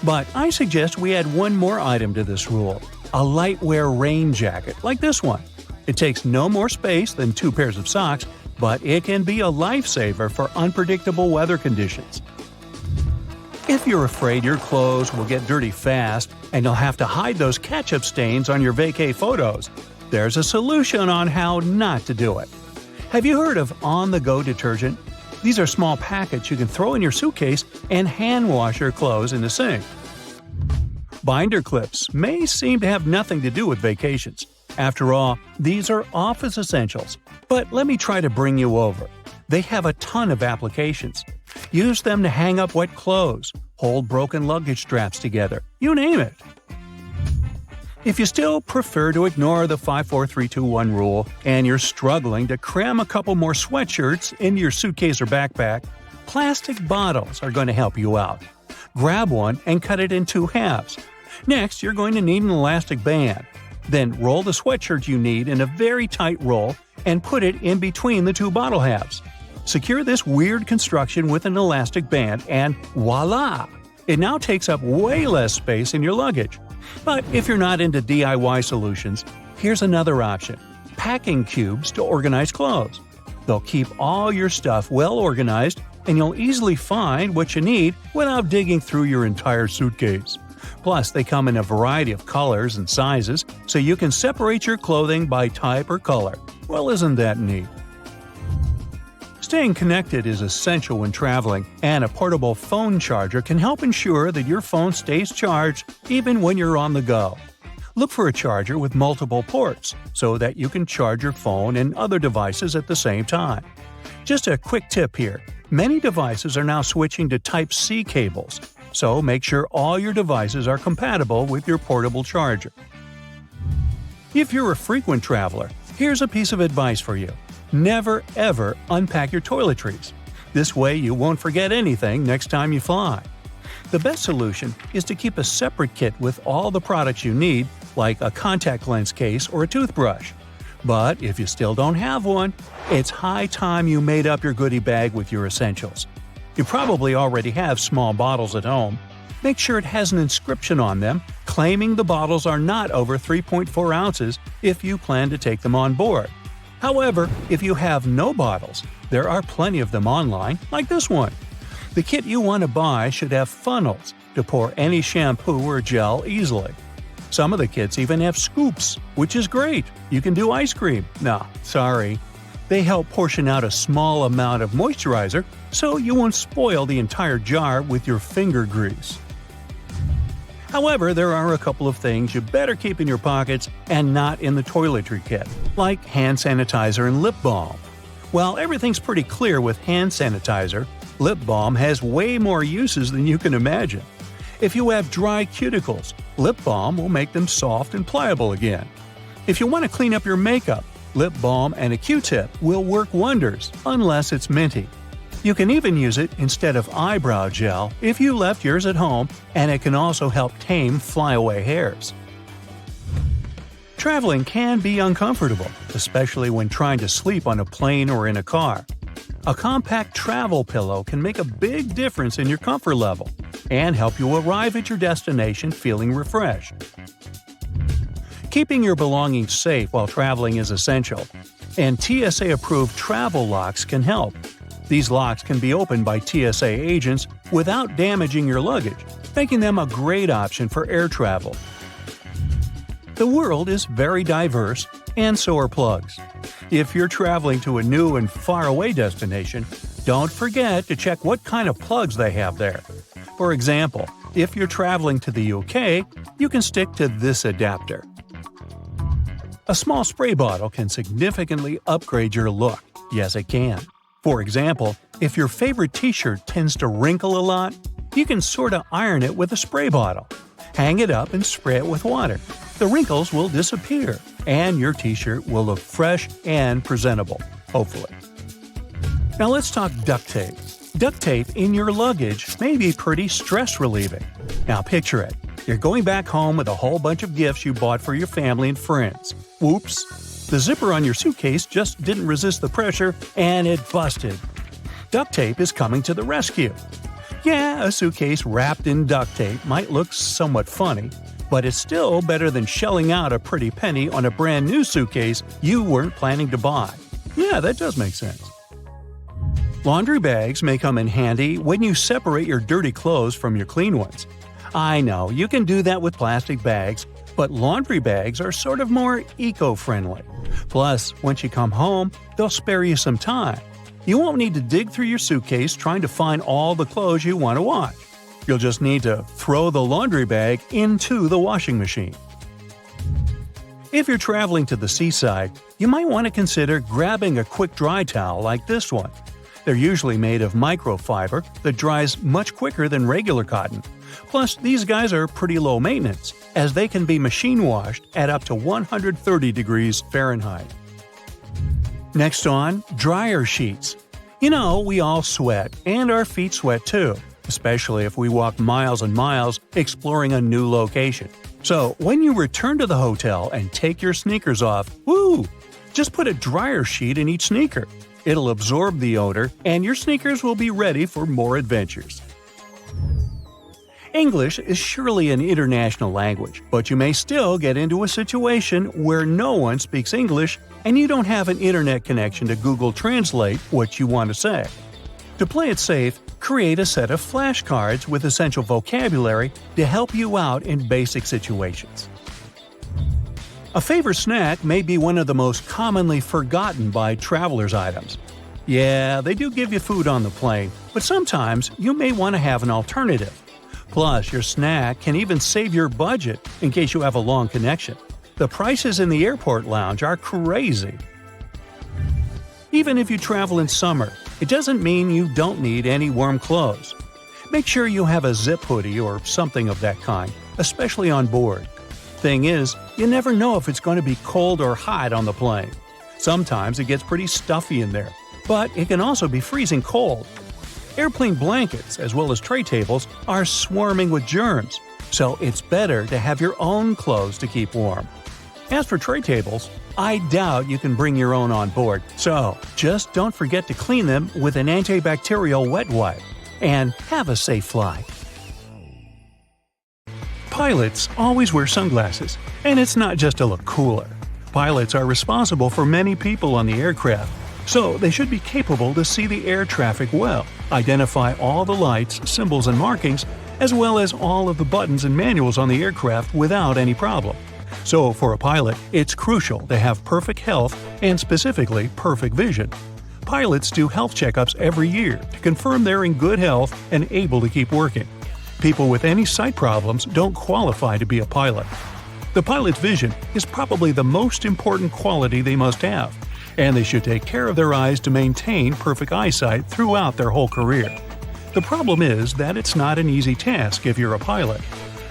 S2: But I suggest we add one more item to this rule, a lightwear rain jacket like this one. It takes no more space than 2 pairs of socks, but it can be a lifesaver for unpredictable weather conditions. If you're afraid your clothes will get dirty fast and you'll have to hide those ketchup stains on your vacay photos, there's a solution on how not to do it. Have you heard of on-the-go detergent? These are small packets you can throw in your suitcase and hand wash your clothes in the sink. Binder clips may seem to have nothing to do with vacations. After all, these are office essentials. But let me try to bring you over. They have a ton of applications. Use them to hang up wet clothes, hold broken luggage straps together, you name it. If you still prefer to ignore the 5-4-3-2-1 rule and you're struggling to cram a couple more sweatshirts into your suitcase or backpack, plastic bottles are going to help you out. Grab one and cut it in 2 halves. Next, you're going to need an elastic band. Then roll the sweatshirt you need in a very tight roll and put it in between the 2 bottle halves. Secure this weird construction with an elastic band and voila! It now takes up way less space in your luggage. But if you're not into DIY solutions, here's another option: packing cubes to organize clothes. They'll keep all your stuff well organized, and you'll easily find what you need without digging through your entire suitcase. Plus, they come in a variety of colors and sizes, so you can separate your clothing by type or color. Well, isn't that neat? Staying connected is essential when traveling, and a portable phone charger can help ensure that your phone stays charged even when you're on the go. Look for a charger with multiple ports so that you can charge your phone and other devices at the same time. Just a quick tip here. Many devices are now switching to Type-C cables, so make sure all your devices are compatible with your portable charger. If you're a frequent traveler, here's a piece of advice for you. Never ever unpack your toiletries. This way you won't forget anything next time you fly. The best solution is to keep a separate kit with all the products you need, like a contact lens case or a toothbrush. But if you still don't have one, it's high time you made up your goodie bag with your essentials. You probably already have small bottles at home. Make sure it has an inscription on them claiming the bottles are not over 3.4 ounces if you plan to take them on board. However, if you have no bottles, there are plenty of them online, like this one. The kit you want to buy should have funnels to pour any shampoo or gel easily. Some of the kits even have scoops, which is great. You can do ice cream. Nah, sorry. They help portion out a small amount of moisturizer so you won't spoil the entire jar with your finger grease. However, there are a couple of things you better keep in your pockets and not in the toiletry kit, like hand sanitizer and lip balm. While everything's pretty clear with hand sanitizer, lip balm has way more uses than you can imagine. If you have dry cuticles, lip balm will make them soft and pliable again. If you want to clean up your makeup, lip balm and a Q-tip will work wonders, unless it's minty. You can even use it instead of eyebrow gel if you left yours at home, and it can also help tame flyaway hairs. Traveling can be uncomfortable, especially when trying to sleep on a plane or in a car. A compact travel pillow can make a big difference in your comfort level and help you arrive at your destination feeling refreshed. Keeping your belongings safe while traveling is essential, and TSA-approved travel locks can help. These locks can be opened by TSA agents without damaging your luggage, making them a great option for air travel. The world is very diverse, and so are plugs. If you're traveling to a new and faraway destination, don't forget to check what kind of plugs they have there. For example, if you're traveling to the UK, you can stick to this adapter. A small spray bottle can significantly upgrade your look. Yes, it can. For example, if your favorite t-shirt tends to wrinkle a lot, you can sort of iron it with a spray bottle. Hang it up and spray it with water. The wrinkles will disappear, and your t-shirt will look fresh and presentable, hopefully. Now let's talk duct tape. Duct tape in your luggage may be pretty stress-relieving. Now picture it. You're going back home with a whole bunch of gifts you bought for your family and friends. Whoops! The zipper on your suitcase just didn't resist the pressure, and it busted. Duct tape is coming to the rescue. Yeah, a suitcase wrapped in duct tape might look somewhat funny, but it's still better than shelling out a pretty penny on a brand new suitcase you weren't planning to buy. Yeah, that does make sense. Laundry bags may come in handy when you separate your dirty clothes from your clean ones. I know, you can do that with plastic bags, but laundry bags are sort of more eco-friendly. Plus, once you come home, they'll spare you some time. You won't need to dig through your suitcase trying to find all the clothes you want to wash. You'll just need to throw the laundry bag into the washing machine. If you're traveling to the seaside, you might want to consider grabbing a quick dry towel like this one. They're usually made of microfiber that dries much quicker than regular cotton. Plus, these guys are pretty low maintenance, as they can be machine washed at up to 130 degrees Fahrenheit. Next on, dryer sheets. You know, we all sweat, and our feet sweat too, especially if we walk miles and miles exploring a new location. So, when you return to the hotel and take your sneakers off, woo! Just put a dryer sheet in each sneaker. It'll absorb the odor, and your sneakers will be ready for more adventures. English is surely an international language, but you may still get into a situation where no one speaks English and you don't have an internet connection to Google Translate what you want to say. To play it safe, create a set of flashcards with essential vocabulary to help you out in basic situations. A favorite snack may be one of the most commonly forgotten by travelers' items. Yeah, they do give you food on the plane, but sometimes you may want to have an alternative. Plus, your snack can even save your budget in case you have a long connection. The prices in the airport lounge are crazy. Even if you travel in summer, it doesn't mean you don't need any warm clothes. Make sure you have a zip hoodie or something of that kind, especially on board. Thing is, you never know if it's going to be cold or hot on the plane. Sometimes it gets pretty stuffy in there, but it can also be freezing cold. Airplane blankets, as well as tray tables, are swarming with germs, so it's better to have your own clothes to keep warm. As for tray tables, I doubt you can bring your own on board, so just don't forget to clean them with an antibacterial wet wipe. And have a safe flight. Pilots always wear sunglasses, and it's not just to look cooler. Pilots are responsible for many people on the aircraft, so they should be capable to see the air traffic well, identify all the lights, symbols, and markings, as well as all of the buttons and manuals on the aircraft without any problem. So for a pilot, it's crucial to have perfect health and specifically perfect vision. Pilots do health checkups every year to confirm they're in good health and able to keep working. People with any sight problems don't qualify to be a pilot. The pilot's vision is probably the most important quality they must have, and they should take care of their eyes to maintain perfect eyesight throughout their whole career. The problem is that it's not an easy task if you're a pilot.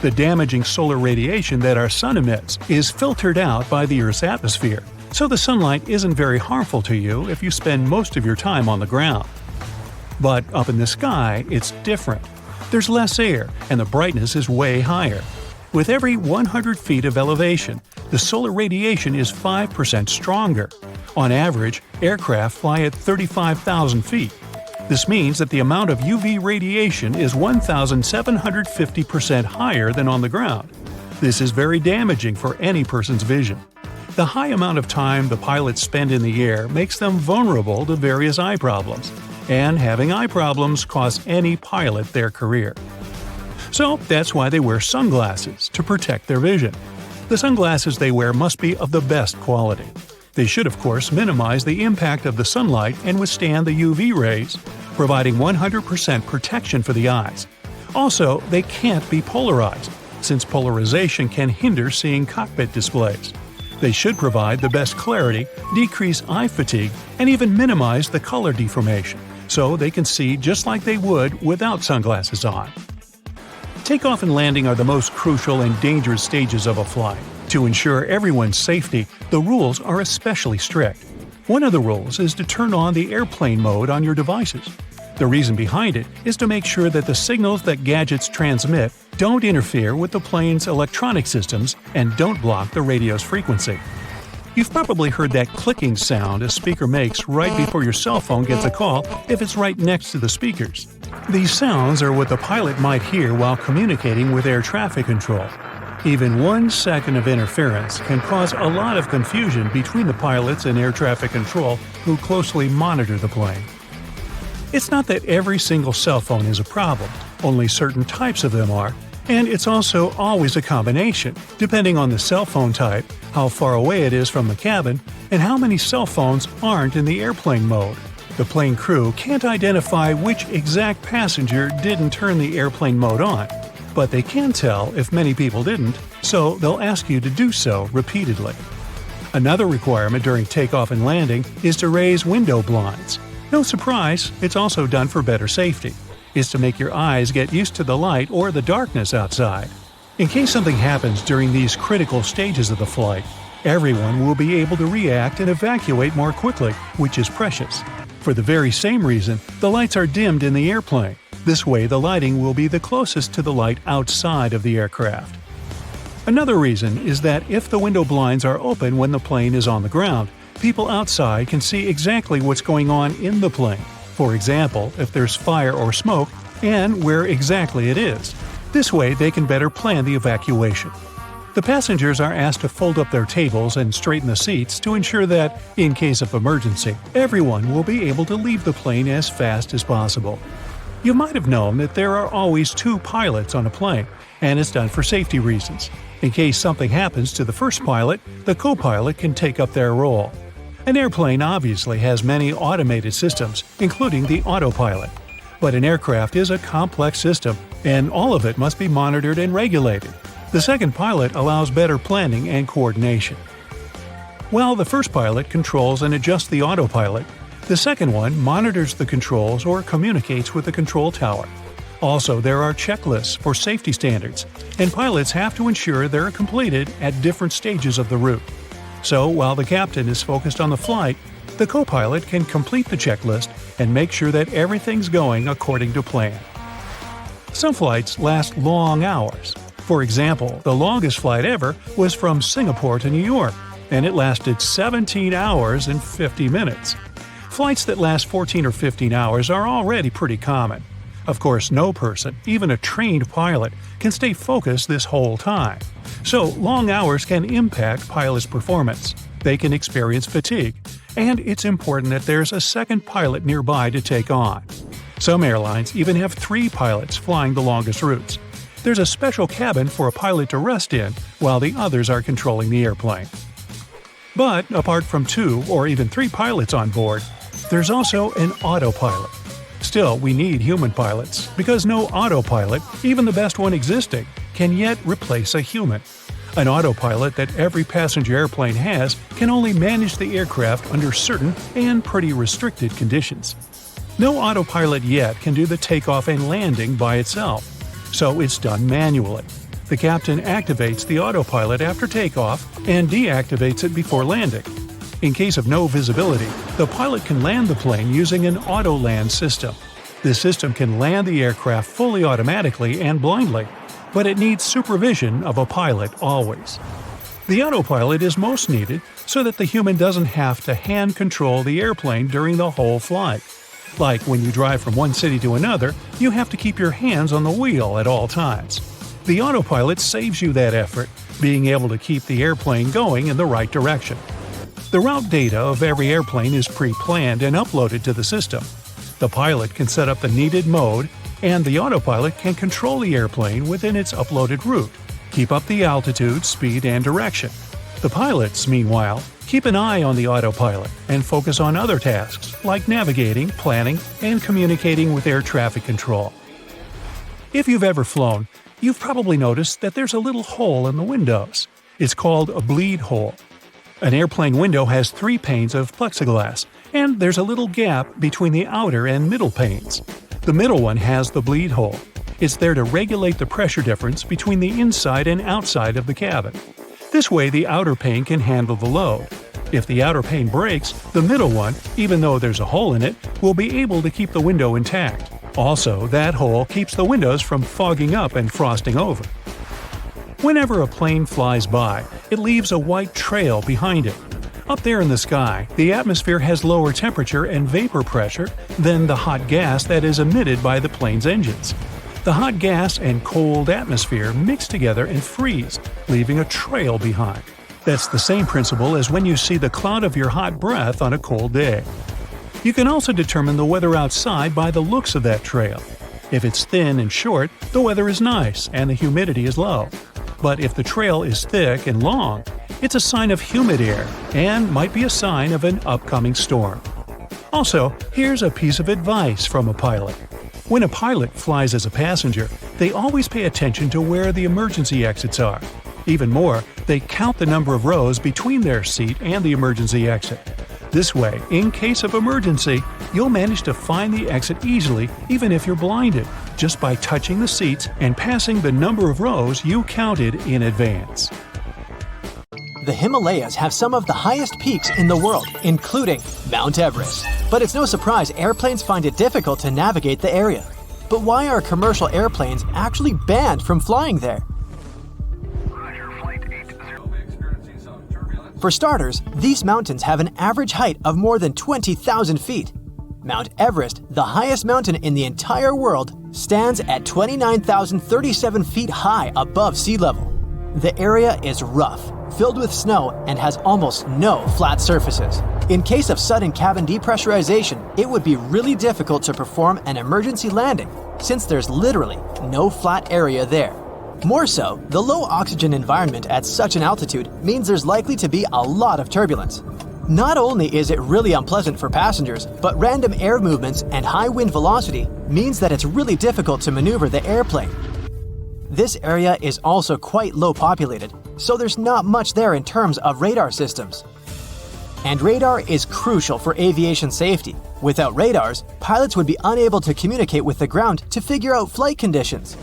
S2: The damaging solar radiation that our sun emits is filtered out by the Earth's atmosphere, so the sunlight isn't very harmful to you if you spend most of your time on the ground. But up in the sky, it's different. There's less air, and the brightness is way higher. With every 100 feet of elevation, the solar radiation is 5% stronger. On average, aircraft fly at 35,000 feet. This means that the amount of UV radiation is 1,750% higher than on the ground. This is very damaging for any person's vision. The high amount of time the pilots spend in the air makes them vulnerable to various eye problems, and having eye problems costs any pilot their career. So that's why they wear sunglasses, to protect their vision. The sunglasses they wear must be of the best quality. They should, of course, minimize the impact of the sunlight and withstand the UV rays, providing 100% protection for the eyes. Also, they can't be polarized, since polarization can hinder seeing cockpit displays. They should provide the best clarity, decrease eye fatigue, and even minimize the color deformation, so they can see just like they would without sunglasses on. Takeoff and landing are the most crucial and dangerous stages of a flight. To ensure everyone's safety, the rules are especially strict. One of the rules is to turn on the airplane mode on your devices. The reason behind it is to make sure that the signals that gadgets transmit don't interfere with the plane's electronic systems and don't block the radio's frequency. You've probably heard that clicking sound a speaker makes right before your cell phone gets a call if it's right next to the speakers. These sounds are what the pilot might hear while communicating with air traffic control. Even 1 second of interference can cause a lot of confusion between the pilots and air traffic control who closely monitor the plane. It's not that every single cell phone is a problem, only certain types of them are, and it's also always a combination, depending on the cell phone type, how far away it is from the cabin, and how many cell phones aren't in the airplane mode. The plane crew can't identify which exact passenger didn't turn the airplane mode on, but they can tell if many people didn't, so they'll ask you to do so repeatedly. Another requirement during takeoff and landing is to raise window blinds. No surprise, it's also done for better safety. It's to make your eyes get used to the light or the darkness outside. In case something happens during these critical stages of the flight, everyone will be able to react and evacuate more quickly, which is precious. For the very same reason, the lights are dimmed in the airplane. This way, the lighting will be the closest to the light outside of the aircraft. Another reason is that if the window blinds are open when the plane is on the ground, people outside can see exactly what's going on in the plane. For example, if there's fire or smoke, and where exactly it is. This way, they can better plan the evacuation. The passengers are asked to fold up their tables and straighten the seats to ensure that, in case of emergency, everyone will be able to leave the plane as fast as possible. You might have known that there are always 2 pilots on a plane, and it's done for safety reasons. In case something happens to the first pilot, the co-pilot can take up their role. An airplane obviously has many automated systems, including the autopilot. But an aircraft is a complex system, and all of it must be monitored and regulated. The second pilot allows better planning and coordination. While the first pilot controls and adjusts the autopilot, the second one monitors the controls or communicates with the control tower. Also, there are checklists for safety standards, and pilots have to ensure they're completed at different stages of the route. So, while the captain is focused on the flight, the co-pilot can complete the checklist and make sure that everything's going according to plan. Some flights last long hours. For example, the longest flight ever was from Singapore to New York, and it lasted 17 hours and 50 minutes. Flights that last 14 or 15 hours are already pretty common. Of course, no person, even a trained pilot, can stay focused this whole time. So, long hours can impact pilots' performance. They can experience fatigue, and it's important that there's a second pilot nearby to take on. Some airlines even have 3 pilots flying the longest routes. There's a special cabin for a pilot to rest in while the others are controlling the airplane. But apart from 2 or even 3 pilots on board, there's also an autopilot. Still, we need human pilots, because no autopilot, even the best one existing, can yet replace a human. An autopilot that every passenger airplane has can only manage the aircraft under certain and pretty restricted conditions. No autopilot yet can do the takeoff and landing by itself, so it's done manually. The captain activates the autopilot after takeoff and deactivates it before landing. In case of no visibility, the pilot can land the plane using an auto-land system. This system can land the aircraft fully automatically and blindly, but it needs supervision of a pilot always. The autopilot is most needed so that the human doesn't have to hand control the airplane during the whole flight. Like when you drive from one city to another, you have to keep your hands on the wheel at all times. The autopilot saves you that effort, being able to keep the airplane going in the right direction. The route data of every airplane is pre-planned and uploaded to the system. The pilot can set up the needed mode, and the autopilot can control the airplane within its uploaded route, keep up the altitude, speed, and direction. The pilots, meanwhile, keep an eye on the autopilot and focus on other tasks like navigating, planning, and communicating with air traffic control. If you've ever flown, you've probably noticed that there's a little hole in the windows. It's called a bleed hole. An airplane window has 3 panes of plexiglass, and there's a little gap between the outer and middle panes. The middle one has the bleed hole. It's there to regulate the pressure difference between the inside and outside of the cabin. This way, the outer pane can handle the load. If the outer pane breaks, the middle one, even though there's a hole in it, will be able to keep the window intact. Also, that hole keeps the windows from fogging up and frosting over. Whenever a plane flies by, it leaves a white trail behind it. Up there in the sky, the atmosphere has lower temperature and vapor pressure than the hot gas that is emitted by the plane's engines. The hot gas and cold atmosphere mix together and freeze, leaving a trail behind. That's the same principle as when you see the cloud of your hot breath on a cold day. You can also determine the weather outside by the looks of that trail. If it's thin and short, the weather is nice and the humidity is low. But if the trail is thick and long, it's a sign of humid air and might be a sign of an upcoming storm. Also, here's a piece of advice from a pilot. When a pilot flies as a passenger, they always pay attention to where the emergency exits are. Even more, they count the number of rows between their seat and the emergency exit. This way, in case of emergency, you'll manage to find the exit easily even if you're blinded, just by touching the seats and passing the number of rows you counted in advance.
S3: The Himalayas have some of the highest peaks in the world, including Mount Everest. But it's no surprise airplanes find it difficult to navigate the area. But why are commercial airplanes actually banned from flying there? For starters, these mountains have an average height of more than 20,000 feet. Mount Everest, the highest mountain in the entire world, stands at 29,037 feet high above sea level. The area is rough, filled with snow, and has almost no flat surfaces. In case of sudden cabin depressurization, it would be really difficult to perform an emergency landing, since there's literally no flat area there. More so, the low oxygen environment at such an altitude means there's likely to be a lot of turbulence. Not only is it really unpleasant for passengers, but random air movements and high wind velocity means that it's really difficult to maneuver the airplane. This area is also quite low populated, so there's not much there in terms of radar systems. And radar is crucial for aviation safety. Without radars, pilots would be unable to communicate with the ground to figure out flight conditions.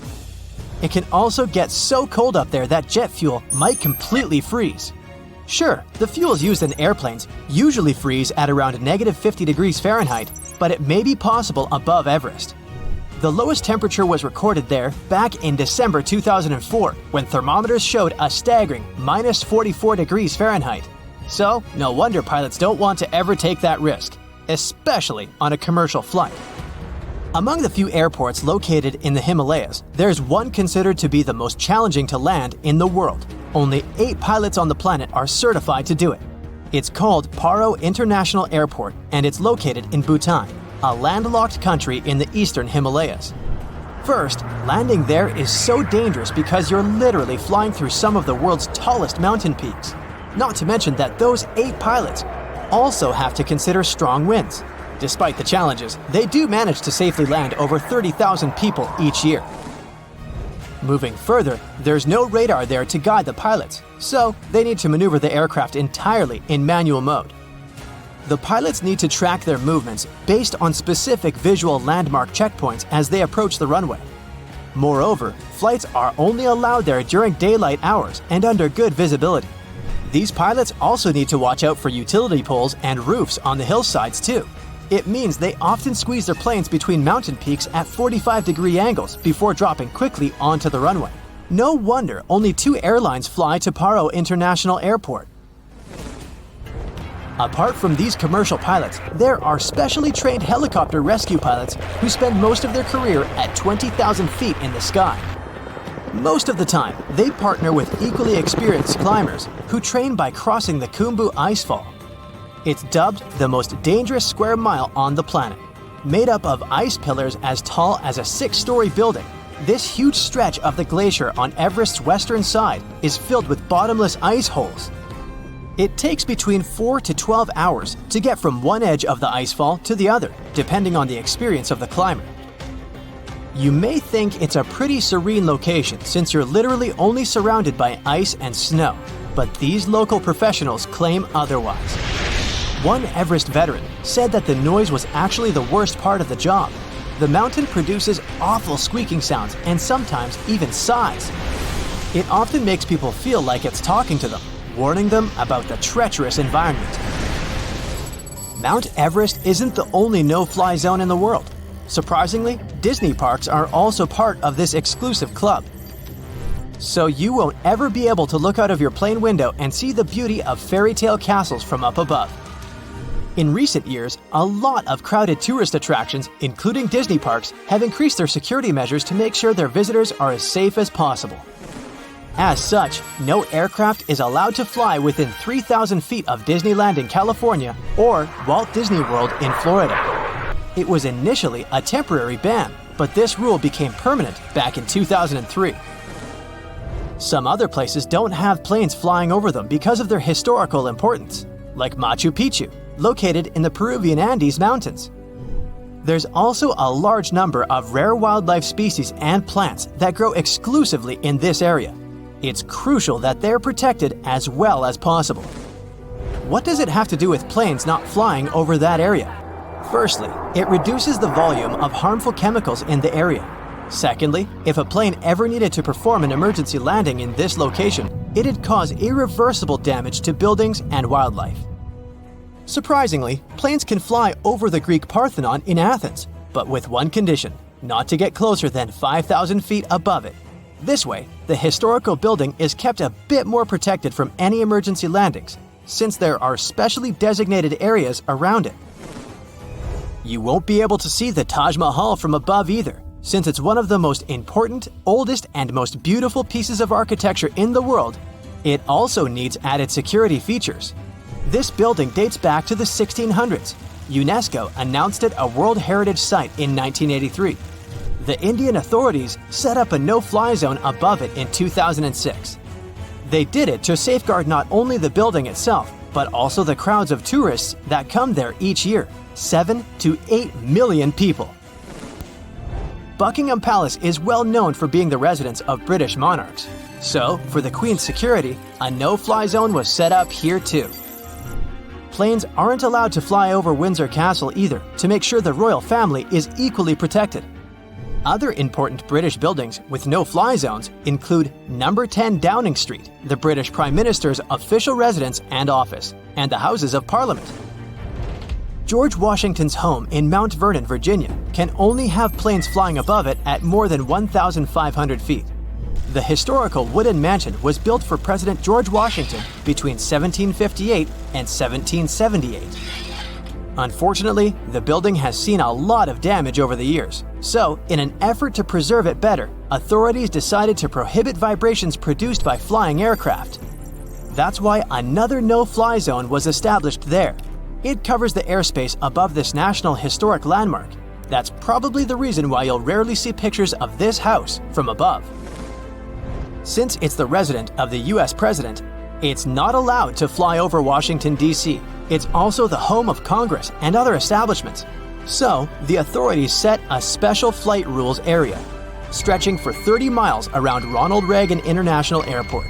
S3: It can also get so cold up there that jet fuel might completely freeze. Sure, the fuels used in airplanes usually freeze at around -50 degrees Fahrenheit, but it may be possible above Everest. The lowest temperature was recorded there back in December 2004, when thermometers showed a staggering -44 degrees Fahrenheit. So, no wonder pilots don't want to ever take that risk, especially on a commercial flight. Among the few airports located in the Himalayas, there's one considered to be the most challenging to land in the world. Only 8 pilots on the planet are certified to do it. It's called Paro International Airport, and it's located in Bhutan, a landlocked country in the eastern Himalayas. First, landing there is so dangerous because you're literally flying through some of the world's tallest mountain peaks. Not to mention that those 8 pilots also have to consider strong winds. Despite the challenges, they do manage to safely land over 30,000 people each year. Moving further, there's no radar there to guide the pilots, so they need to maneuver the aircraft entirely in manual mode. The pilots need to track their movements based on specific visual landmark checkpoints as they approach the runway. Moreover, flights are only allowed there during daylight hours and under good visibility. These pilots also need to watch out for utility poles and roofs on the hillsides too. It means they often squeeze their planes between mountain peaks at 45-degree angles before dropping quickly onto the runway. No wonder only 2 airlines fly to Paro International Airport. Apart from these commercial pilots, there are specially trained helicopter rescue pilots who spend most of their career at 20,000 feet in the sky. Most of the time, they partner with equally experienced climbers who train by crossing the Khumbu Icefall. It's dubbed the most dangerous square mile on the planet. Made up of ice pillars as tall as a 6-story building, this huge stretch of the glacier on Everest's western side is filled with bottomless ice holes. It takes between 4 to 12 hours to get from one edge of the icefall to the other, depending on the experience of the climber. You may think it's a pretty serene location since you're literally only surrounded by ice and snow, but these local professionals claim otherwise. One Everest veteran said that the noise was actually the worst part of the job. The mountain produces awful squeaking sounds and sometimes even sighs. It often makes people feel like it's talking to them, warning them about the treacherous environment. Mount Everest isn't the only no-fly zone in the world. Surprisingly, Disney parks are also part of this exclusive club. So you won't ever be able to look out of your plane window and see the beauty of fairy tale castles from up above. In recent years, a lot of crowded tourist attractions, including Disney parks, have increased their security measures to make sure their visitors are as safe as possible. As such, no aircraft is allowed to fly within 3,000 feet of Disneyland in California or Walt Disney World in Florida. It was initially a temporary ban, but this rule became permanent back in 2003. Some other places don't have planes flying over them because of their historical importance, like Machu Picchu, located in the Peruvian Andes Mountains. There's also a large number of rare wildlife species and plants that grow exclusively in this area. It's crucial that they're protected as well as possible. What does it have to do with planes not flying over that area? Firstly, it reduces the volume of harmful chemicals in the area. Secondly, if a plane ever needed to perform an emergency landing in this location, it'd cause irreversible damage to buildings and wildlife. Surprisingly, planes can fly over the Greek Parthenon in Athens, but with one condition: not to get closer than 5,000 feet above it. This way, the historical building is kept a bit more protected from any emergency landings, since there are specially designated areas around it. You won't be able to see the Taj Mahal from above either, since it's one of the most important, oldest, and most beautiful pieces of architecture in the world. It also needs added security features. This building dates back to the 1600s. UNESCO announced it a World Heritage Site in 1983. The Indian authorities set up a no-fly zone above it in 2006. They did it to safeguard not only the building itself, but also the crowds of tourists that come there each year, 7 to 8 million people. Buckingham Palace is well known for being the residence of British monarchs. So, for the Queen's security, a no-fly zone was set up here too. Planes aren't allowed to fly over Windsor Castle either, to make sure the royal family is equally protected. Other important British buildings with no-fly zones include Number 10 Downing Street, the British Prime Minister's official residence and office, and the Houses of Parliament. George Washington's home in Mount Vernon, Virginia, can only have planes flying above it at more than 1,500 feet. The historical wooden mansion was built for President George Washington between 1758 and 1778. Unfortunately, the building has seen a lot of damage over the years, so in an effort to preserve it better, authorities decided to prohibit vibrations produced by flying aircraft. That's why another no-fly zone was established there. It covers the airspace above this National Historic Landmark. That's probably the reason why you'll rarely see pictures of this house from above. Since it's the residence of the US President, it's not allowed to fly over Washington, D.C. It's also the home of Congress and other establishments. So, the authorities set a special flight rules area, stretching for 30 miles around Ronald Reagan International Airport.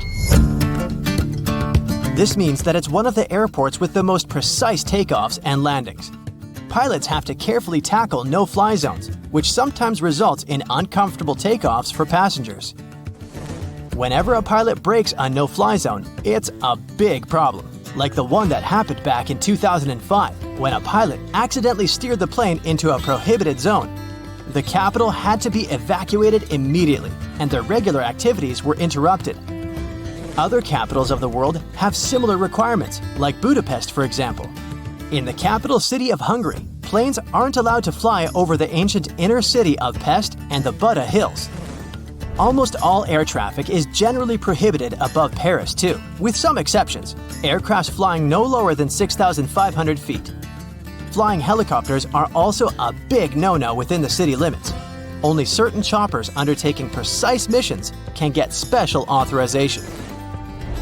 S3: This means that it's one of the airports with the most precise takeoffs and landings. Pilots have to carefully tackle no-fly zones, which sometimes results in uncomfortable takeoffs for passengers. Whenever a pilot breaks a no-fly zone, it's a big problem, like the one that happened back in 2005 when a pilot accidentally steered the plane into a prohibited zone. The capital had to be evacuated immediately, and their regular activities were interrupted. Other capitals of the world have similar requirements, like Budapest, for example. In the capital city of Hungary, planes aren't allowed to fly over the ancient inner city of Pest and the Buda Hills. Almost all air traffic is generally prohibited above Paris too, with some exceptions. Aircraft flying no lower than 6,500 feet. Flying helicopters are also a big no-no within the city limits. Only certain choppers undertaking precise missions can get special authorization.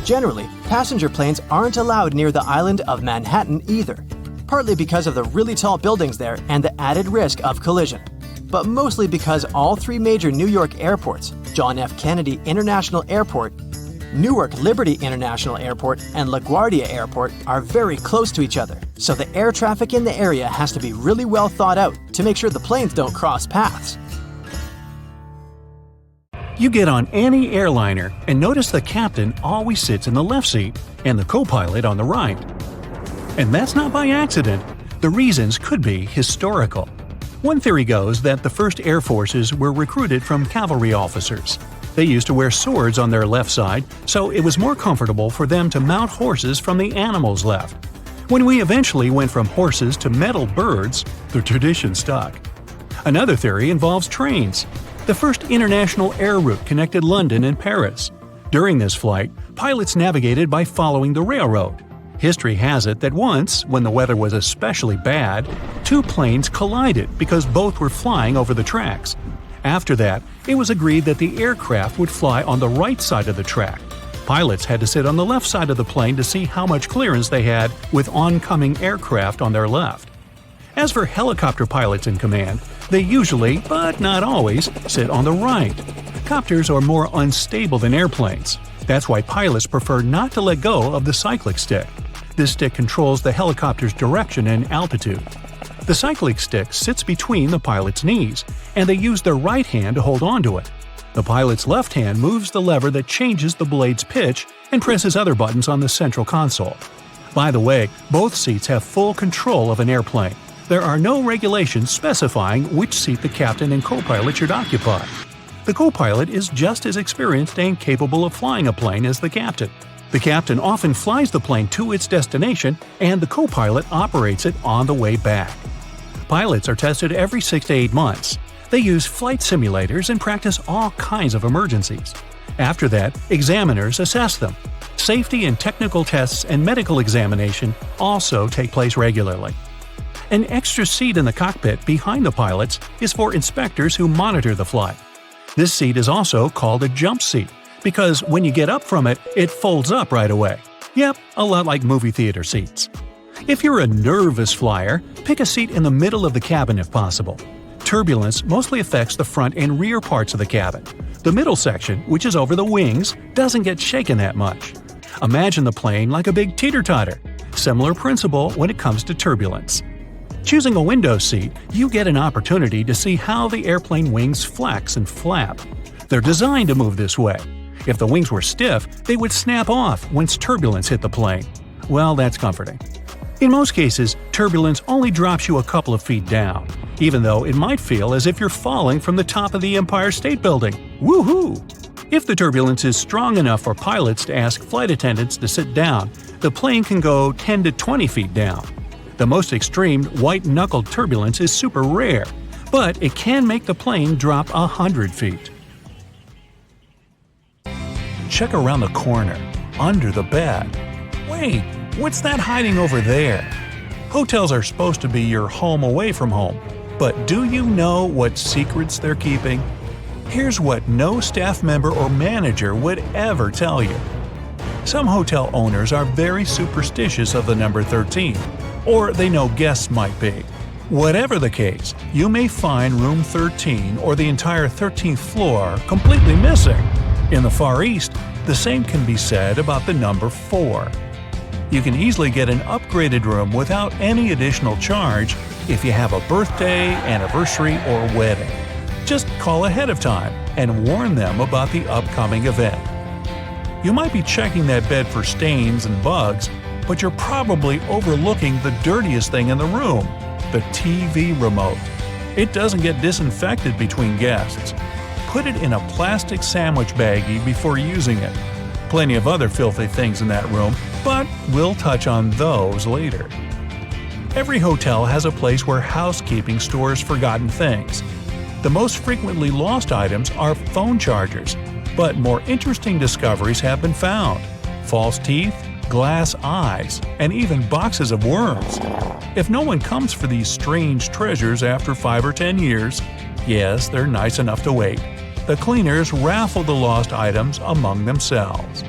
S3: Generally, passenger planes aren't allowed near the island of Manhattan either, partly because of the really tall buildings there and the added risk of collision, but mostly because all three major New York airports, John F. Kennedy International Airport, Newark Liberty International Airport, and LaGuardia Airport are very close to each other, so the air traffic in the area has to be really well thought out to make sure the planes don't cross paths.
S2: You get on any airliner and notice the captain always sits in the left seat and the co-pilot on the right. And that's not by accident. The reasons could be historical. One theory goes that the first air forces were recruited from cavalry officers. They used to wear swords on their left side, so it was more comfortable for them to mount horses from the animal's left. When we eventually went from horses to metal birds, the tradition stuck. Another theory involves trains. The first international air route connected London and Paris. During this flight, pilots navigated by following the railroad. History has it that once, when the weather was especially bad, two planes collided because both were flying over the tracks. After that, it was agreed that the aircraft would fly on the right side of the track. Pilots had to sit on the left side of the plane to see how much clearance they had with oncoming aircraft on their left. As for helicopter pilots in command, they usually, but not always, sit on the right. Copters are more unstable than airplanes. That's why pilots prefer not to let go of the cyclic stick. This stick controls the helicopter's direction and altitude. The cyclic stick sits between the pilot's knees, and they use their right hand to hold onto it. The pilot's left hand moves the lever that changes the blade's pitch and presses other buttons on the central console. By the way, both seats have full control of an airplane. There are no regulations specifying which seat the captain and co-pilot should occupy. The co-pilot is just as experienced and capable of flying a plane as the captain. The captain often flies the plane to its destination, and the co-pilot operates it on the way back. Pilots are tested every 6 to 8 months. They use flight simulators and practice all kinds of emergencies. After that, examiners assess them. Safety and technical tests and medical examination also take place regularly. An extra seat in the cockpit behind the pilots is for inspectors who monitor the flight. This seat is also called a jump seat because when you get up from it, it folds up right away. Yep, a lot like movie theater seats. If you're a nervous flyer, pick a seat in the middle of the cabin if possible. Turbulence mostly affects the front and rear parts of the cabin. The middle section, which is over the wings, doesn't get shaken that much. Imagine the plane like a big teeter-totter. Similar principle when it comes to turbulence. Choosing a window seat, you get an opportunity to see how the airplane wings flex and flap. They're designed to move this way. If the wings were stiff, they would snap off once turbulence hit the plane. Well, that's comforting. In most cases, turbulence only drops you a couple of feet down, even though it might feel as if you're falling from the top of the Empire State Building. Woohoo! If the turbulence is strong enough for pilots to ask flight attendants to sit down, the plane can go 10 to 20 feet down. The most extreme white-knuckled turbulence is super rare, but it can make the plane drop 100 feet. Check around the corner, under the bed. Wait, what's that hiding over there? Hotels are supposed to be your home away from home, but do you know what secrets they're keeping? Here's what no staff member or manager would ever tell you. Some hotel owners are very superstitious of the number 13, or they know guests might be. Whatever the case, you may find room 13 or the entire 13th floor completely missing. In the Far East, the same can be said about the number 4. You can easily get an upgraded room without any additional charge if you have a birthday, anniversary, or wedding. Just call ahead of time and warn them about the upcoming event. You might be checking that bed for stains and bugs, but you're probably overlooking the dirtiest thing in the room, the TV remote. It doesn't get disinfected between guests. Put it in a plastic sandwich baggie before using it. Plenty of other filthy things in that room, but we'll touch on those later. Every hotel has a place where housekeeping stores forgotten things. The most frequently lost items are phone chargers, but more interesting discoveries have been found. False teeth, glass eyes, and even boxes of worms. If no one comes for these strange treasures after 5 or 10 years, yes, they're nice enough to wait. The cleaners raffle the lost items among themselves.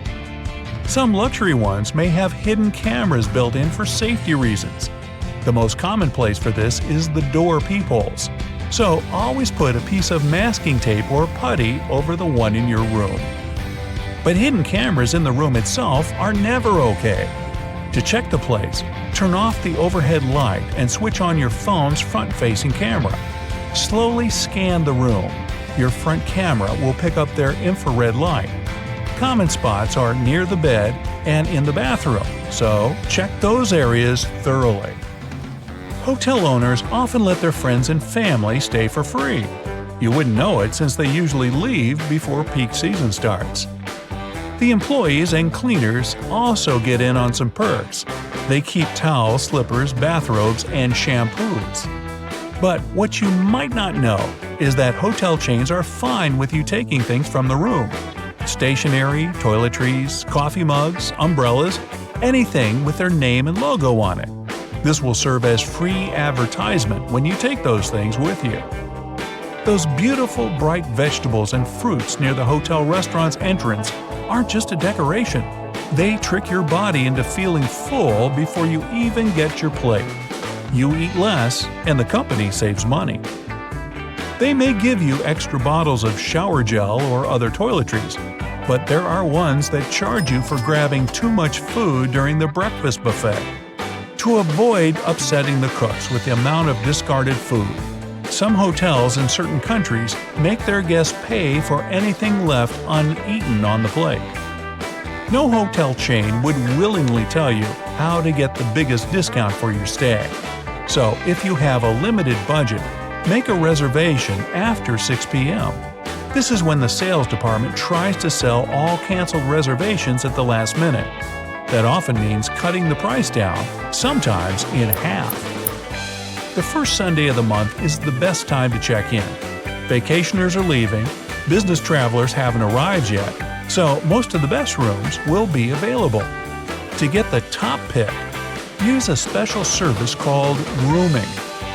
S2: Some luxury ones may have hidden cameras built in for safety reasons. The most common place for this is the door peepholes. So always put a piece of masking tape or putty over the one in your room. But hidden cameras in the room itself are never okay. To check the place, turn off the overhead light and switch on your phone's front-facing camera. Slowly scan the room. Your front camera will pick up their infrared light. Common spots are near the bed and in the bathroom, so check those areas thoroughly. Hotel owners often let their friends and family stay for free. You wouldn't know it since they usually leave before peak season starts. The employees and cleaners also get in on some perks. They keep towels, slippers, bathrobes, and shampoos. But what you might not know is that hotel chains are fine with you taking things from the room. Stationery, toiletries, coffee mugs, umbrellas, anything with their name and logo on it. This will serve as free advertisement when you take those things with you. Those beautiful bright vegetables and fruits near the hotel restaurant's entrance aren't just a decoration. They trick your body into feeling full before you even get your plate. You eat less, and the company saves money. They may give you extra bottles of shower gel or other toiletries, but there are ones that charge you for grabbing too much food during the breakfast buffet. To avoid upsetting the cooks with the amount of discarded food, some hotels in certain countries make their guests pay for anything left uneaten on the plate. No hotel chain would willingly tell you how to get the biggest discount for your stay. So if you have a limited budget, make a reservation after 6 p.m. This is when the sales department tries to sell all canceled reservations at the last minute. That often means cutting the price down, sometimes in half. The first Sunday of the month is the best time to check in. Vacationers are leaving, business travelers haven't arrived yet, so most of the best rooms will be available. To get the top pick, use a special service called rooming.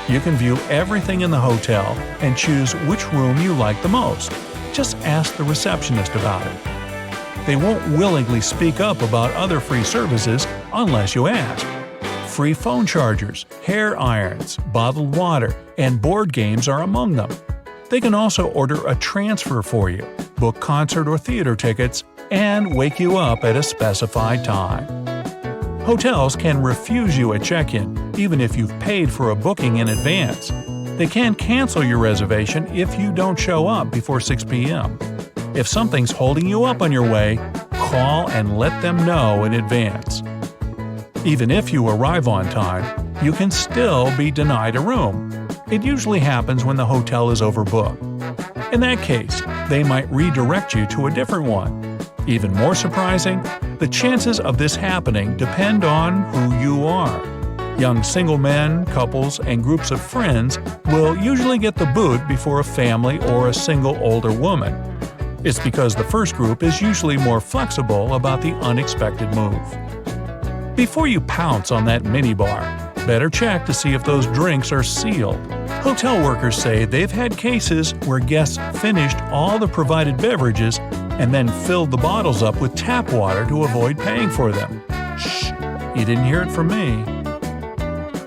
S2: You can view everything in the hotel and choose which room you like the most. Just ask the receptionist about it. They won't willingly speak up about other free services unless you ask. Free phone chargers, hair irons, bottled water, and board games are among them. They can also order a transfer for you, book concert or theater tickets, and wake you up at a specified time. Hotels can refuse you a check-in, even if you've paid for a booking in advance. They can cancel your reservation if you don't show up before 6 p.m. If something's holding you up on your way, call and let them know in advance. Even if you arrive on time, you can still be denied a room. It usually happens when the hotel is overbooked. In that case, they might redirect you to a different one. Even more surprising, the chances of this happening depend on who you are. Young single men, couples, and groups of friends will usually get the boot before a family or a single older woman. It's because the first group is usually more flexible about the unexpected move. Before you pounce on that minibar, better check to see if those drinks are sealed. Hotel workers say they've had cases where guests finished all the provided beverages and then filled the bottles up with tap water to avoid paying for them. Shh, you didn't hear it from me.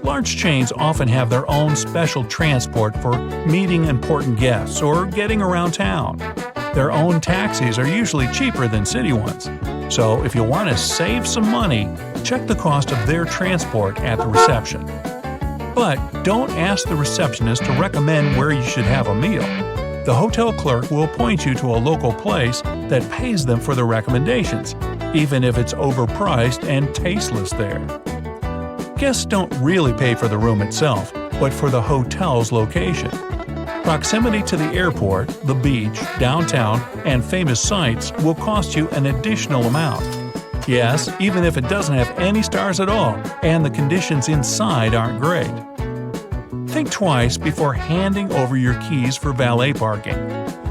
S2: Large chains often have their own special transport for meeting important guests or getting around town. Their own taxis are usually cheaper than city ones. So if you want to save some money, check the cost of their transport at the reception. But don't ask the receptionist to recommend where you should have a meal. The hotel clerk will point you to a local place that pays them for the recommendations, even if it's overpriced and tasteless there. Guests don't really pay for the room itself, but for the hotel's location. Proximity to the airport, the beach, downtown, and famous sites will cost you an additional amount. Yes, even if it doesn't have any stars at all and the conditions inside aren't great. Think twice before handing over your keys for valet parking.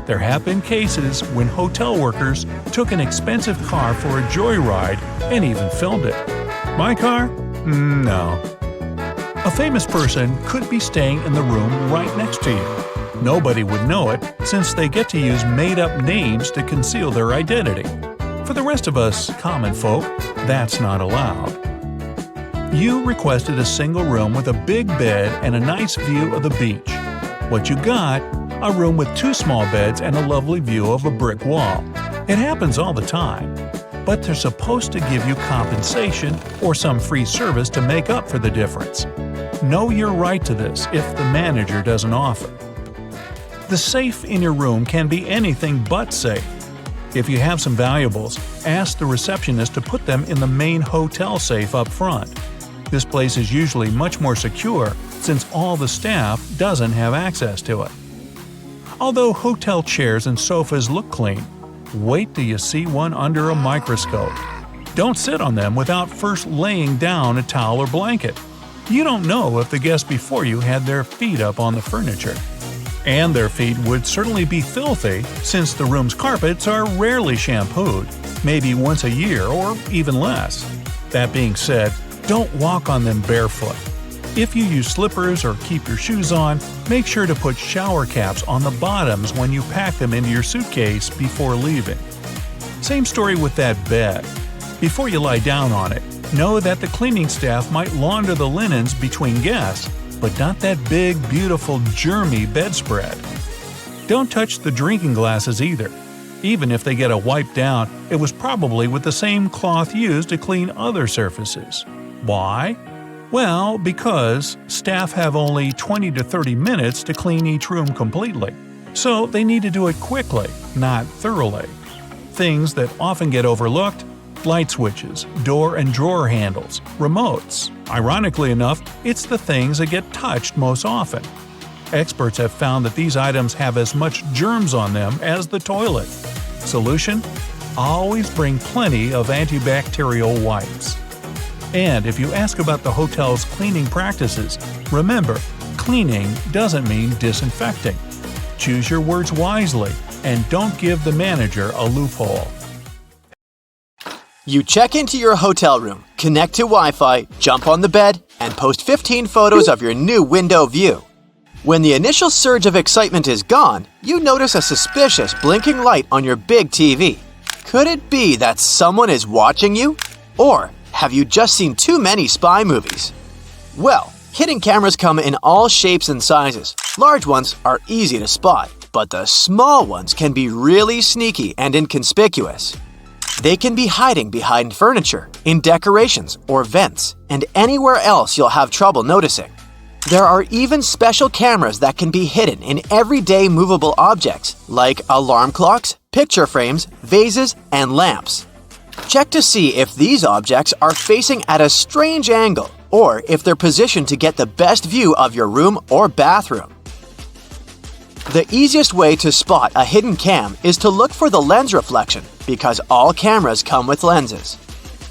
S2: There have been cases when hotel workers took an expensive car for a joyride and even filmed it. My car? No. A famous person could be staying in the room right next to you. Nobody would know it since they get to use made-up names to conceal their identity. For the rest of us common folk, that's not allowed. You requested a single room with a big bed and a nice view of the beach. What you got? A room with 2 small beds and a lovely view of a brick wall. It happens all the time. But they're supposed to give you compensation or some free service to make up for the difference. Know your right to this if the manager doesn't offer. The safe in your room can be anything but safe. If you have some valuables, ask the receptionist to put them in the main hotel safe up front. This place is usually much more secure since all the staff doesn't have access to it. Although hotel chairs and sofas look clean, wait till you see one under a microscope. Don't sit on them without first laying down a towel or blanket. You don't know if the guest before you had their feet up on the furniture. And their feet would certainly be filthy since the room's carpets are rarely shampooed, maybe once a year or even less. That being said, don't walk on them barefoot. If you use slippers or keep your shoes on, make sure to put shower caps on the bottoms when you pack them into your suitcase before leaving. Same story with that bed. Before you lie down on it, know that the cleaning staff might launder the linens between guests, but not that big, beautiful, germy bedspread. Don't touch the drinking glasses either. Even if they get a wipe down, it was probably with the same cloth used to clean other surfaces. Why? Well, because staff have only 20 to 30 minutes to clean each room completely. So they need to do it quickly, not thoroughly. Things that often get overlooked: light switches, door and drawer handles, remotes. Ironically enough, it's the things that get touched most often. Experts have found that these items have as much germs on them as the toilet. Solution? Always bring plenty of antibacterial wipes. And if you ask about the hotel's cleaning practices, remember, cleaning doesn't mean disinfecting. Choose your words wisely and don't give the manager a loophole.
S3: You check into your hotel room, connect to Wi-Fi, jump on the bed, and post 15 photos of your new window view. When the initial surge of excitement is gone, you notice a suspicious blinking light on your big TV. Could it be that someone is watching you? Or have you just seen too many spy movies? Well, hidden cameras come in all shapes and sizes. Large ones are easy to spot, but the small ones can be really sneaky and inconspicuous. They can be hiding behind furniture, in decorations or vents, and anywhere else you'll have trouble noticing. There are even special cameras that can be hidden in everyday movable objects like alarm clocks, picture frames, vases, and lamps. Check to see if these objects are facing at a strange angle or if they're positioned to get the best view of your room or bathroom. The easiest way to spot a hidden cam is to look for the lens reflection because all cameras come with lenses.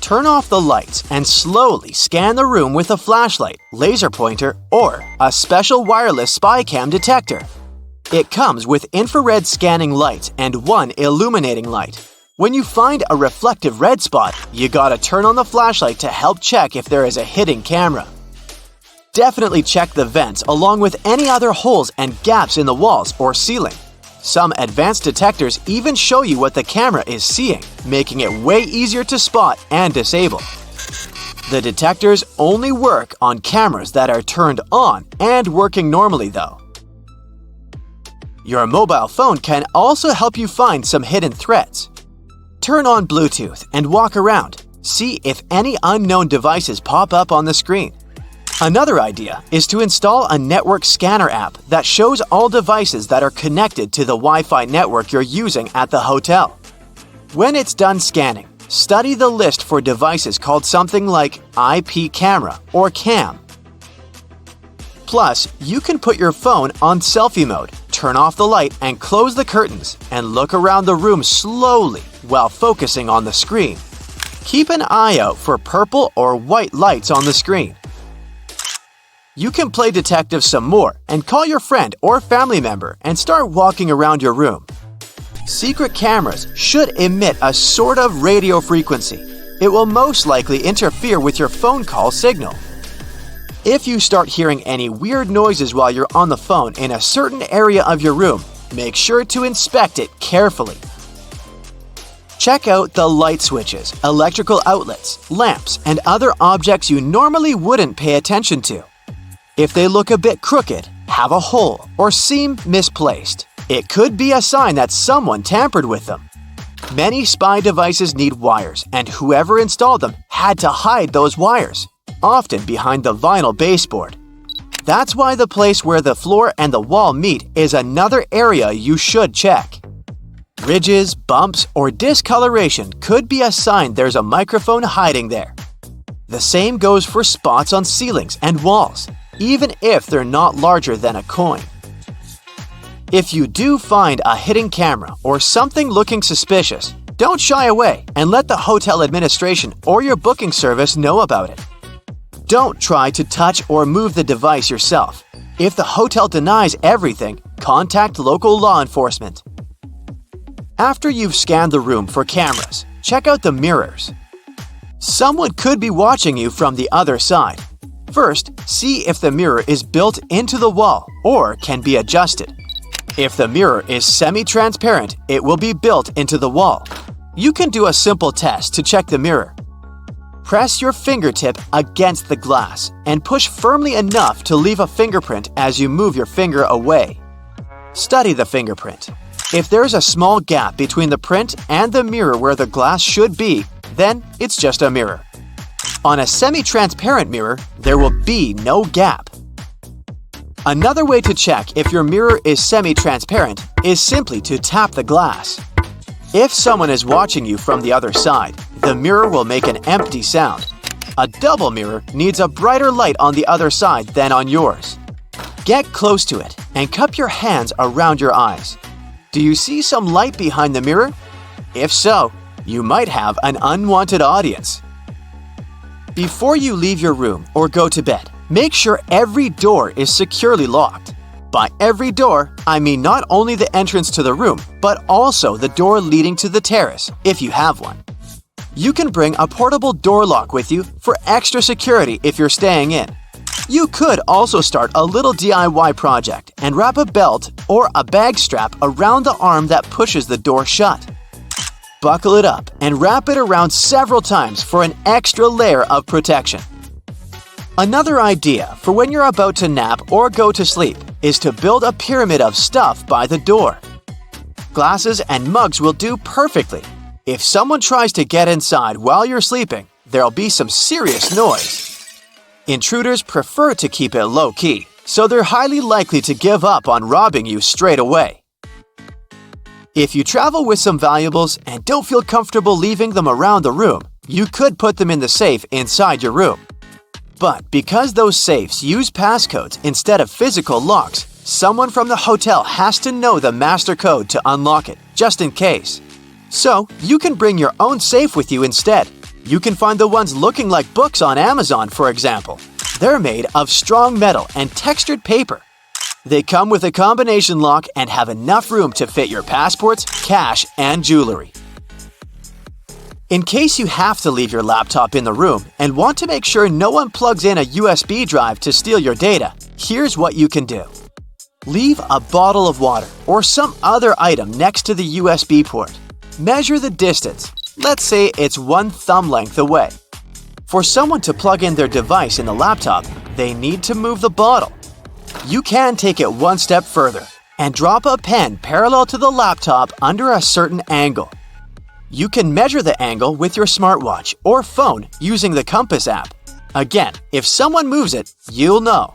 S3: Turn off the lights and slowly scan the room with a flashlight, laser pointer, or a special wireless spy cam detector. It comes with infrared scanning lights and one illuminating light. When you find a reflective red spot, you gotta turn on the flashlight to help check if there is a hidden camera. Definitely check the vents along with any other holes and gaps in the walls or ceiling. Some advanced detectors even show you what the camera is seeing, making it way easier to spot and disable. The detectors only work on cameras that are turned on and working normally though. Your mobile phone can also help you find some hidden threats. Turn on Bluetooth and walk around. See if any unknown devices pop up on the screen. Another idea is to install a network scanner app that shows all devices that are connected to the Wi-Fi network you're using at the hotel. When it's done scanning, study the list for devices called something like IP camera or CAM. Plus, you can put your phone on selfie mode, turn off the light and close the curtains, and look around the room slowly while focusing on the screen. Keep an eye out for purple or white lights on the screen. You can play detective some more and call your friend or family member and start walking around your room. Secret cameras should emit a sort of radio frequency. It will most likely interfere with your phone call signal. If you start hearing any weird noises while you're on the phone in a certain area of your room, make sure to inspect it carefully. Check out the light switches, electrical outlets, lamps, and other objects you normally wouldn't pay attention to. If they look a bit crooked, have a hole, or seem misplaced, it could be a sign that someone tampered with them. Many spy devices need wires, and whoever installed them had to hide those wires, often behind the vinyl baseboard. That's why the place where the floor and the wall meet is another area you should check. Ridges, bumps, or discoloration could be a sign there's a microphone hiding there. The same goes for spots on ceilings and walls, even if they're not larger than a coin. If you do find a hidden camera or something looking suspicious, don't shy away and let the hotel administration or your booking service know about it. Don't try to touch or move the device yourself. If the hotel denies everything, contact local law enforcement. After you've scanned the room for cameras, check out the mirrors. Someone could be watching you from the other side. First, see if the mirror is built into the wall or can be adjusted. If the mirror is semi-transparent, it will be built into the wall. You can do a simple test to check the mirror. Press your fingertip against the glass and push firmly enough to leave a fingerprint as you move your finger away. Study the fingerprint. If there's a small gap between the print and the mirror where the glass should be, then it's just a mirror. On a semi-transparent mirror, there will be no gap. Another way to check if your mirror is semi-transparent is simply to tap the glass. If someone is watching you from the other side, the mirror will make an empty sound. A double mirror needs a brighter light on the other side than on yours. Get close to it and cup your hands around your eyes. Do you see some light behind the mirror? If so, you might have an unwanted audience. Before you leave your room or go to bed, make sure every door is securely locked. By every door, I mean not only the entrance to the room, but also the door leading to the terrace, if you have one. You can bring a portable door lock with you for extra security if you're staying in. You could also start a little DIY project and wrap a belt or a bag strap around the arm that pushes the door shut. buckle it up and wrap it around several times for an extra layer of protection. Another idea for when you're about to nap or go to sleep is to build a pyramid of stuff by the door. Glasses and mugs will do perfectly. If someone tries to get inside while you're sleeping, there'll be some serious noise. Intruders prefer to keep it low-key, so they're highly likely to give up on robbing you straight away. If you travel with some valuables and don't feel comfortable leaving them around the room, you could put them in the safe inside your room. But because those safes use passcodes instead of physical locks, someone from the hotel has to know the master code to unlock it, just in case. So, you can bring your own safe with you instead. You can find the ones looking like books on Amazon, for example. They're made of strong metal and textured paper. They come with a combination lock and have enough room to fit your passports, cash, and jewelry. In case you have to leave your laptop in the room and want to make sure no one plugs in a USB drive to steal your data, here's what you can do. Leave a bottle of water or some other item next to the USB port. Measure the distance. Let's say it's 1 thumb length away. For someone to plug in their device in the laptop, they need to move the bottle. You can take it one step further and drop a pen parallel to the laptop under a certain angle. You can measure the angle with your smartwatch or phone using the Compass app. Again, if someone moves it, you'll know.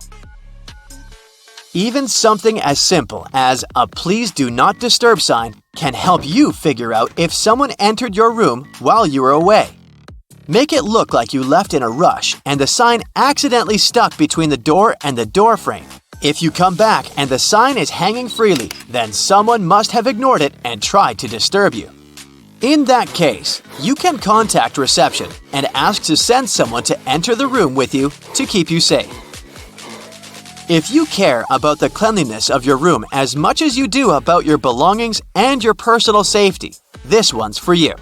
S3: Even something as simple as a "Please do not disturb" sign can help you figure out if someone entered your room while you were away. Make it look like you left in a rush and the sign accidentally stuck between the door and the door frame. If you come back and the sign is hanging freely, then someone must have ignored it and tried to disturb you. In that case, you can contact reception and ask to send someone to enter the room with you to keep you safe. If you care about the cleanliness of your room as much as you do about your belongings and your personal safety, this one's for you.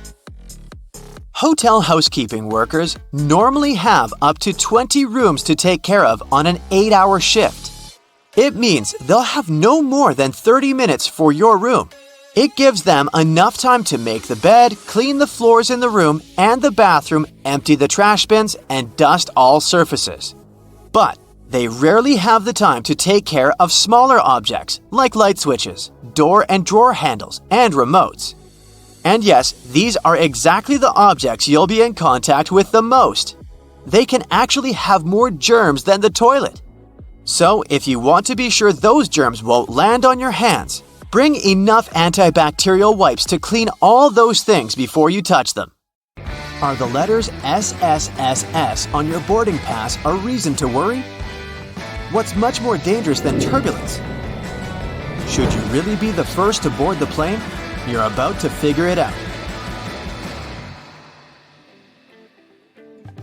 S3: Hotel housekeeping workers normally have up to 20 rooms to take care of on an 8-hour shift. It means they'll have no more than 30 minutes for your room. It gives them enough time to make the bed, clean the floors in the room and the bathroom, empty the trash bins, and dust all surfaces. But they rarely have the time to take care of smaller objects like light switches, door and drawer handles, and remotes. And yes, these are exactly the objects you'll be in contact with the most. They can actually have more germs than the toilet. So if you want to be sure those germs won't land on your hands, bring enough antibacterial wipes to clean all those things before you touch them. Are the letters SSSS on your boarding pass a reason to worry? What's much more dangerous than turbulence? Should you really be the first to board the plane? You're about to figure it out.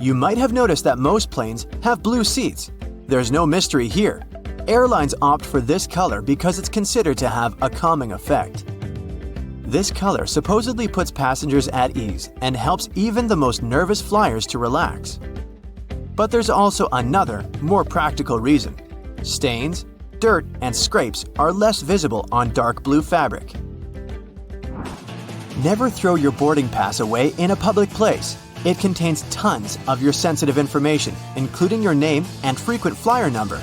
S3: You might have noticed that most planes have blue seats. There's no mystery here. Airlines opt for this color because it's considered to have a calming effect. This color supposedly puts passengers at ease and helps even the most nervous flyers to relax. But there's also another, more practical reason. Stains, dirt, and scrapes are less visible on dark blue fabric. Never throw your boarding pass away in a public place. It contains tons of your sensitive information, including your name and frequent flyer number.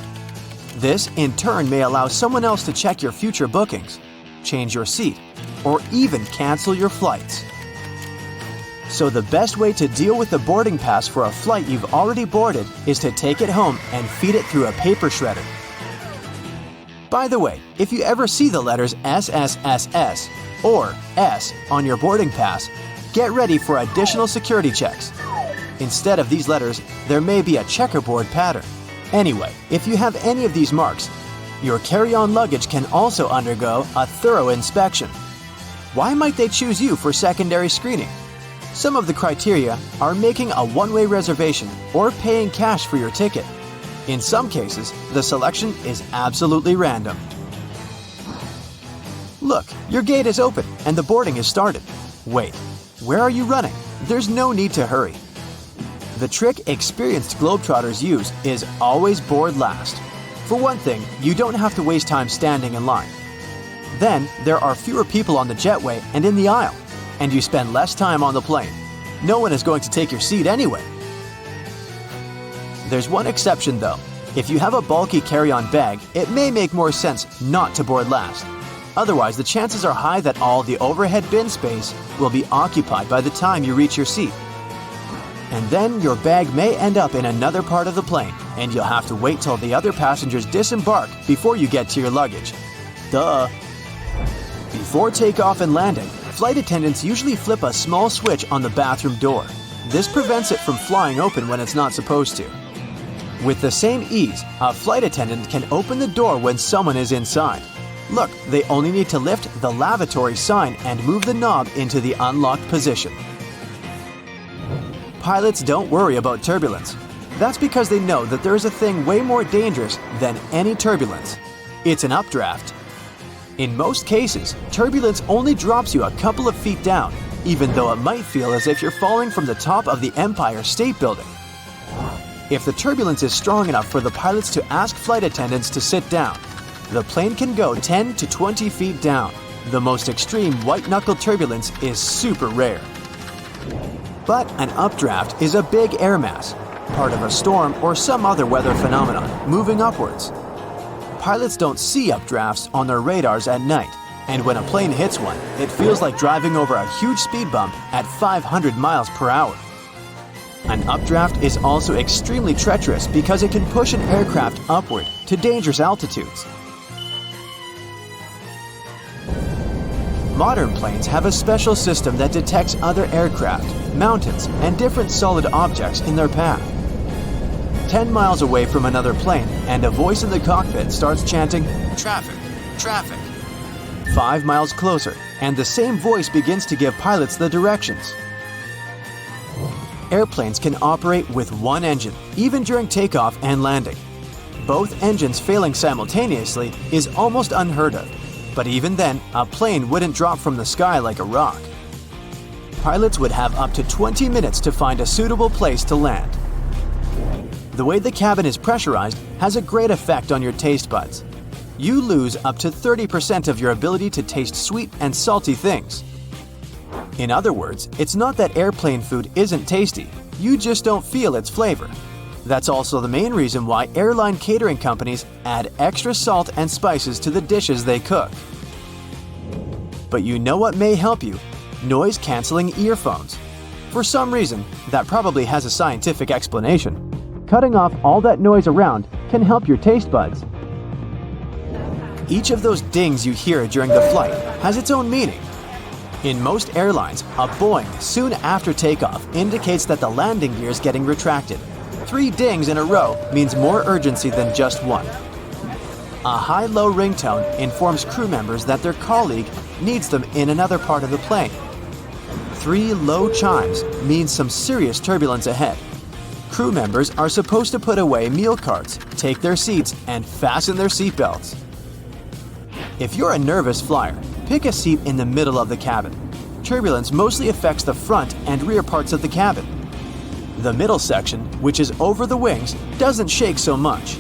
S3: This, in turn, may allow someone else to check your future bookings, change your seat, or even cancel your flights. So the best way to deal with the boarding pass for a flight you've already boarded is to take it home and feed it through a paper shredder. By the way, if you ever see the letters SSSS or S on your boarding pass, get ready for additional security checks. Instead of these letters, there may be a checkerboard pattern. Anyway, if you have any of these marks, your carry-on luggage can also undergo a thorough inspection. Why might they choose you for secondary screening? Some of the criteria are making a one-way reservation or paying cash for your ticket. In some cases, the selection is absolutely random. Look, your gate is open and the boarding has started. Wait, where are you running? There's no need to hurry. The trick experienced Globetrotters use is always board last. For one thing, you don't have to waste time standing in line. Then, there are fewer people on the jetway and in the aisle. and you spend less time on the plane. No one is going to take your seat anyway. There's one exception though. If you have a bulky carry-on bag, it may make more sense not to board last. Otherwise, the chances are high that all the overhead bin space will be occupied by the time you reach your seat. And then your bag may end up in another part of the plane, and you'll have to wait till the other passengers disembark before you get to your luggage. Duh! Before takeoff and landing, flight attendants usually flip a small switch on the bathroom door. This prevents it from flying open when it's not supposed to. With the same ease, a flight attendant can open the door when someone is inside. Look, they only need to lift the lavatory sign and move the knob into the unlocked position. Pilots don't worry about turbulence. That's because they know that there is a thing way more dangerous than any turbulence. It's an updraft. In most cases, turbulence only drops you a couple of feet down, even though it might feel as if you're falling from the top of the Empire State Building. If the turbulence is strong enough for the pilots to ask flight attendants to sit down, the plane can go 10 to 20 feet down. The most extreme white-knuckle turbulence is super rare. But an updraft is a big air mass, part of a storm or some other weather phenomenon, moving upwards. Pilots don't see updrafts on their radars at night, and when a plane hits one, it feels like driving over a huge speed bump at 500 miles per hour. An updraft is also extremely treacherous because it can push an aircraft upward to dangerous altitudes. Modern planes have a special system that detects other aircraft, mountains, and different solid objects in their path. 10 miles away from another plane, and a voice in the cockpit starts chanting, "Traffic, traffic." 5 miles closer, and the same voice begins to give pilots the directions. Airplanes can operate with one engine, even during takeoff and landing. Both engines failing simultaneously is almost unheard of, but even then, a plane wouldn't drop from the sky like a rock. Pilots would have up to 20 minutes to find a suitable place to land. The way the cabin is pressurized has a great effect on your taste buds. You lose up to 30% of your ability to taste sweet and salty things. In other words, it's not that airplane food isn't tasty, you just don't feel its flavor. That's also the main reason why airline catering companies add extra salt and spices to the dishes they cook. But you know what may help you? Noise-canceling earphones. For some reason, that probably has a scientific explanation. Cutting off all that noise around can help your taste buds. Each of those dings you hear during the flight has its own meaning. In most airlines, a boing soon after takeoff indicates that the landing gear is getting retracted. 3 dings in a row means more urgency than just one. A high-low ringtone informs crew members that their colleague needs them in another part of the plane. 3 low chimes means some serious turbulence ahead. Crew members are supposed to put away meal carts, take their seats, and fasten their seatbelts. If you're a nervous flyer, pick a seat in the middle of the cabin. Turbulence mostly affects the front and rear parts of the cabin. The middle section, which is over the wings, doesn't shake so much.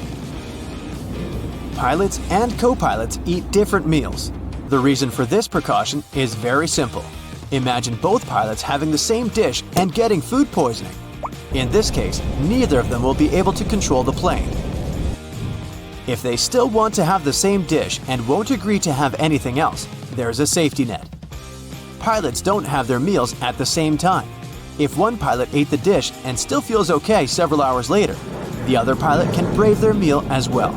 S3: Pilots and co-pilots eat different meals. The reason for this precaution is very simple. Imagine both pilots having the same dish and getting food poisoning. In this case, neither of them will be able to control the plane. If they still want to have the same dish and won't agree to have anything else, there's a safety net. Pilots don't have their meals at the same time. If one pilot ate the dish and still feels okay several hours later, the other pilot can brave their meal as well.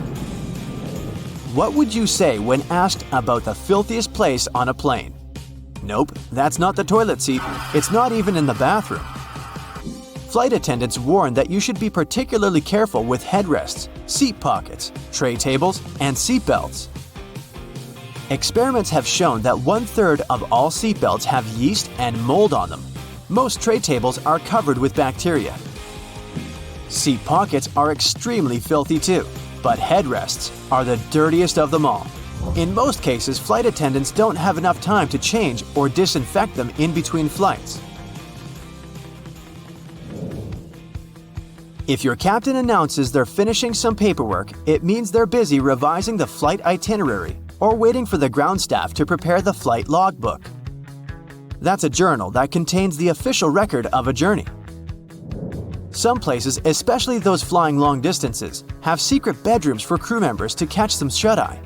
S3: What would you say when asked about the filthiest place on a plane? Nope, that's not the toilet seat. It's not even in the bathroom. Flight attendants warn that you should be particularly careful with headrests, seat pockets, tray tables, and seat belts. Experiments have shown that 1/3 of all seat belts have yeast and mold on them. Most tray tables are covered with bacteria. Seat pockets are extremely filthy too, but headrests are the dirtiest of them all. In most cases, flight attendants don't have enough time to change or disinfect them in between flights. If your captain announces they're finishing some paperwork, it means they're busy revising the flight itinerary or waiting for the ground staff to prepare the flight logbook. That's a journal that contains the official record of a journey. Some places, especially those flying long distances, have secret bedrooms for crew members to catch some shut-eye.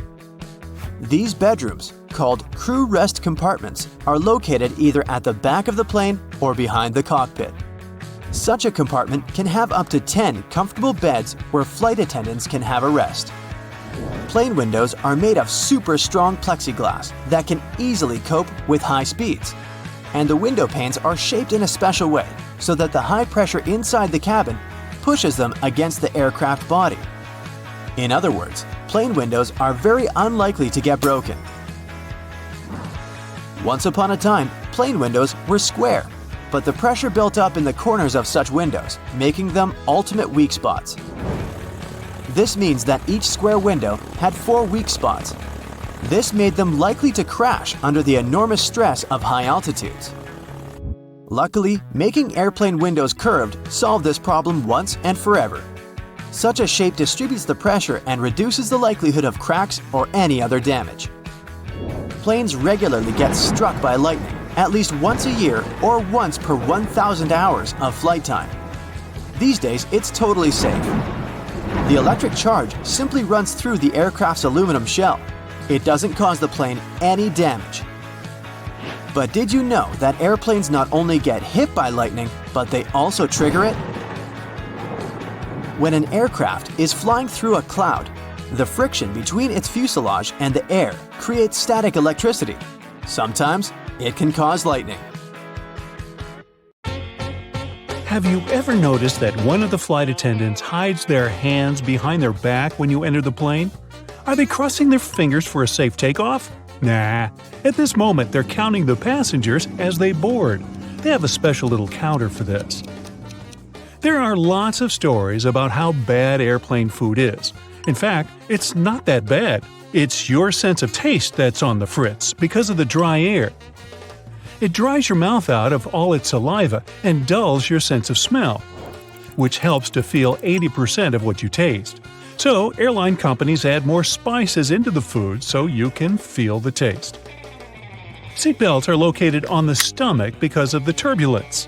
S3: These bedrooms, called crew rest compartments, are located either at the back of the plane or behind the cockpit. Such a compartment can have up to 10 comfortable beds where flight attendants can have a rest. Plane windows are made of super strong plexiglass that can easily cope with high speeds. And the window panes are shaped in a special way so that the high pressure inside the cabin pushes them against the aircraft body. In other words, plane windows are very unlikely to get broken. Once upon a time, plane windows were square, but the pressure built up in the corners of such windows, making them ultimate weak spots. This means that each square window had 4 weak spots. This made them likely to crash under the enormous stress of high altitudes. Luckily, making airplane windows curved solved this problem once and forever. Such a shape distributes the pressure and reduces the likelihood of cracks or any other damage. Planes regularly get struck by lightning, at least once a year or once per 1,000 hours of flight time. These days, it's totally safe. The electric charge simply runs through the aircraft's aluminum shell. It doesn't cause the plane any damage. But did you know that airplanes not only get hit by lightning, but they also trigger it? When an aircraft is flying through a cloud, the friction between its fuselage and the air creates static electricity. Sometimes it can cause lightning.
S2: Have you ever noticed that one of the flight attendants hides their hands behind their back when you enter the plane? Are they crossing their fingers for a safe takeoff? Nah. At this moment, they're counting the passengers as they board. They have a special little counter for this. There are lots of stories about how bad airplane food is. In fact, it's not that bad. It's your sense of taste that's on the fritz because of the dry air. It dries your mouth out of all its saliva and dulls your sense of smell, which helps to feel 80% of what you taste. So, airline companies add more spices into the food so you can feel the taste. Seatbelts are located on the stomach because of the turbulence.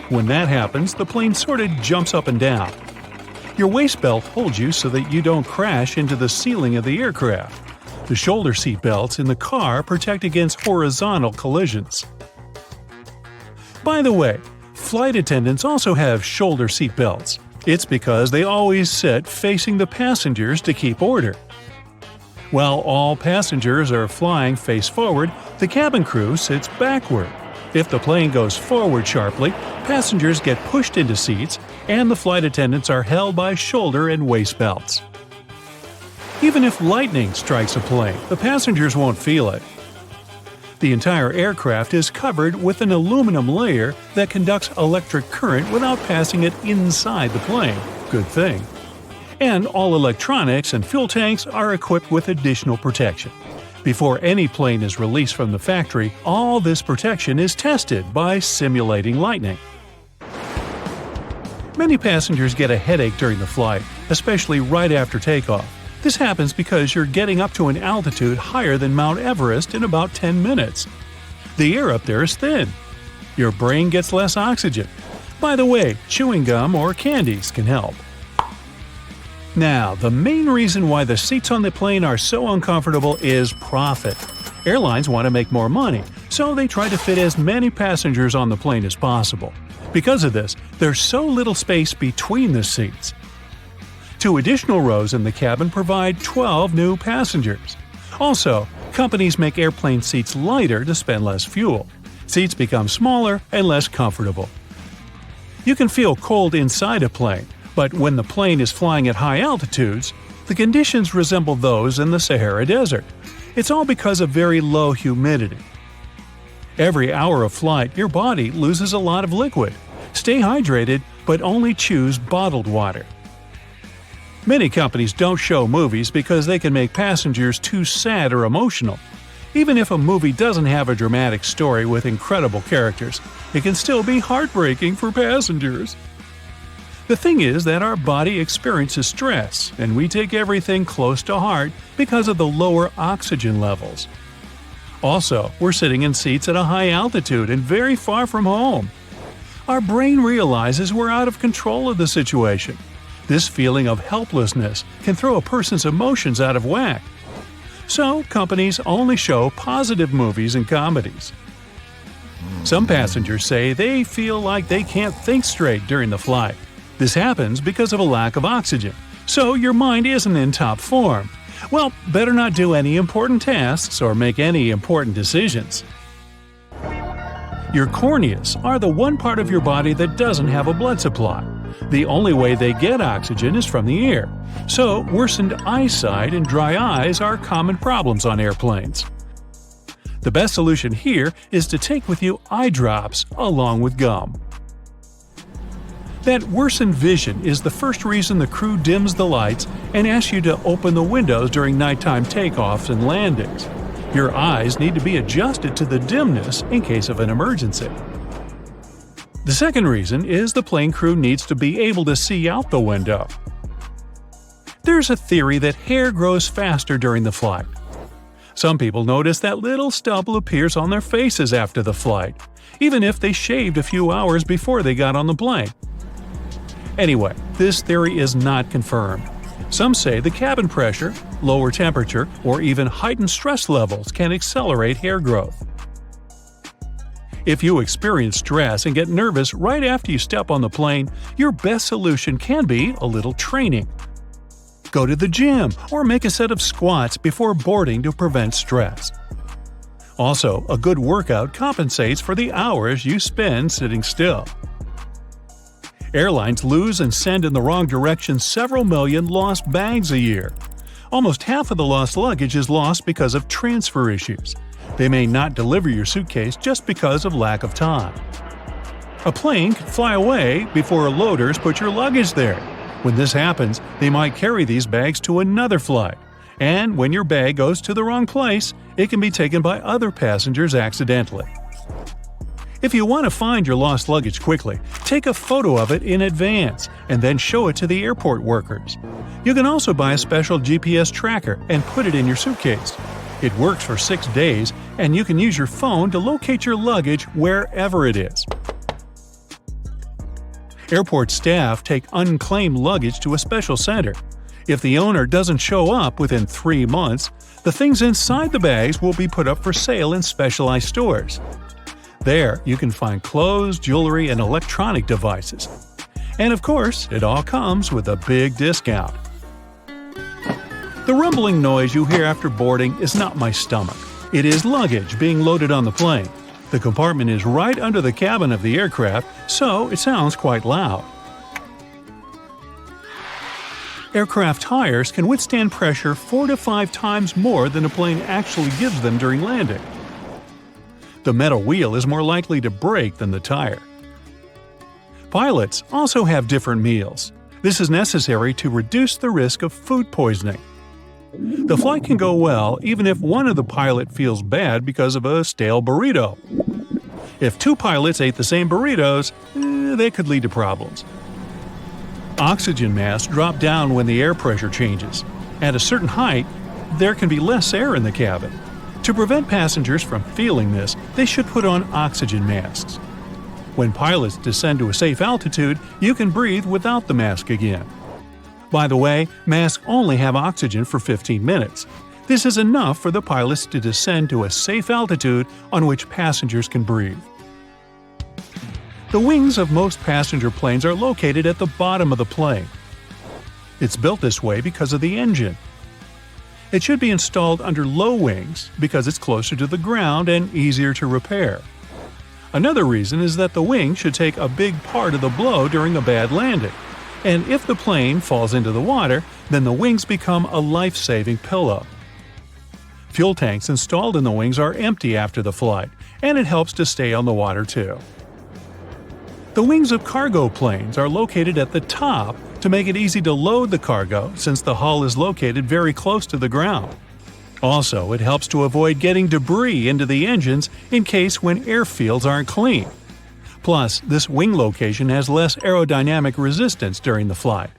S2: When that happens, the plane sort of jumps up and down. Your waist belt holds you so that you don't crash into the ceiling of the aircraft. The shoulder seat belts in the car protect against horizontal collisions. By the way, flight attendants also have shoulder seat belts. It's because they always sit facing the passengers to keep order. While all passengers are flying face forward, the cabin crew sits backward. If the plane goes forward sharply, passengers get pushed into seats, and the flight attendants are held by shoulder and waist belts. Even if lightning strikes a plane, the passengers won't feel it. The entire aircraft is covered with an aluminum layer that conducts electric current without passing it inside the plane. Good thing. And all electronics and fuel tanks are equipped with additional protection. Before any plane is released from the factory, all this protection is tested by simulating lightning. Many passengers get a headache during the flight, especially right after takeoff. This happens because you're getting up to an altitude higher than Mount Everest in about 10 minutes. The air up there is thin. Your brain gets less oxygen. By the way, chewing gum or candies can help. Now, the main reason why the seats on the plane are so uncomfortable is profit. Airlines want to make more money, so they try to fit as many passengers on the plane as possible. Because of this, there's so little space between the seats. 2 additional rows in the cabin provide 12 new passengers. Also, companies make airplane seats lighter to spend less fuel. Seats become smaller and less comfortable. You can feel cold inside a plane, but when the plane is flying at high altitudes, the conditions resemble those in the Sahara Desert. It's all because of very low humidity. Every hour of flight, your body loses a lot of liquid. Stay hydrated, but only choose bottled water. Many companies don't show movies because they can make passengers too sad or emotional. Even if a movie doesn't have a dramatic story with incredible characters, it can still be heartbreaking for passengers. The thing is that our body experiences stress, and we take everything close to heart because of the lower oxygen levels. Also, we're sitting in seats at a high altitude and very far from home. Our brain realizes we're out of control of the situation. This feeling of helplessness can throw a person's emotions out of whack. So, companies only show positive movies and comedies. Some passengers say they feel like they can't think straight during the flight. This happens because of a lack of oxygen, so your mind isn't in top form. Well, better not do any important tasks or make any important decisions. Your corneas are the one part of your body that doesn't have a blood supply. The only way they get oxygen is from the air. So, worsened eyesight and dry eyes are common problems on airplanes. The best solution here is to take with you eye drops along with gum. That worsened vision is the first reason the crew dims the lights and asks you to open the windows during nighttime takeoffs and landings. Your eyes need to be adjusted to the dimness in case of an emergency. The second reason is the plane crew needs to be able to see out the window. There's a theory that hair grows faster during the flight. Some people notice that little stubble appears on their faces after the flight, even if they shaved a few hours before they got on the plane. Anyway, this theory is not confirmed. Some say the cabin pressure, lower temperature, or even heightened stress levels can accelerate hair growth. If you experience stress and get nervous right after you step on the plane, your best solution can be a little training. Go to the gym or make a set of squats before boarding to prevent stress. Also, a good workout compensates for the hours you spend sitting still. Airlines lose and send in the wrong direction several million lost bags a year. Almost half of the lost luggage is lost because of transfer issues. They may not deliver your suitcase just because of lack of time. A plane can fly away before loaders put your luggage there. When this happens, they might carry these bags to another flight. And when your bag goes to the wrong place, it can be taken by other passengers accidentally. If you want to find your lost luggage quickly, take a photo of it in advance and then show it to the airport workers. You can also buy a special GPS tracker and put it in your suitcase. It works for 6 days, and you can use your phone to locate your luggage wherever it is. Airport staff take unclaimed luggage to a special center. If the owner doesn't show up within 3 months, the things inside the bags will be put up for sale in specialized stores. There, you can find clothes, jewelry, and electronic devices. And of course, it all comes with a big discount. The rumbling noise you hear after boarding is not my stomach. It is luggage being loaded on the plane. The compartment is right under the cabin of the aircraft, so it sounds quite loud. Aircraft tires can withstand pressure 4 to 5 times more than a plane actually gives them during landing. The metal wheel is more likely to break than the tire. Pilots also have different meals. This is necessary to reduce the risk of food poisoning. The flight can go well even if one of the pilot feels bad because of a stale burrito. If 2 pilots ate the same burritos, they could lead to problems. Oxygen masks drop down when the air pressure changes. At a certain height, there can be less air in the cabin. To prevent passengers from feeling this, they should put on oxygen masks. When pilots descend to a safe altitude, you can breathe without the mask again. By the way, masks only have oxygen for 15 minutes. This is enough for the pilots to descend to a safe altitude on which passengers can breathe. The wings of most passenger planes are located at the bottom of the plane. It's built this way because of the engine. It should be installed under low wings because it's closer to the ground and easier to repair. Another reason is that the wing should take a big part of the blow during a bad landing. And if the plane falls into the water, then the wings become a life-saving pillow. Fuel tanks installed in the wings are empty after the flight, and it helps to stay on the water too. The wings of cargo planes are located at the top to make it easy to load the cargo since the hull is located very close to the ground. Also, it helps to avoid getting debris into the engines in case when airfields aren't clean. Plus, this wing location has less aerodynamic resistance during the flight.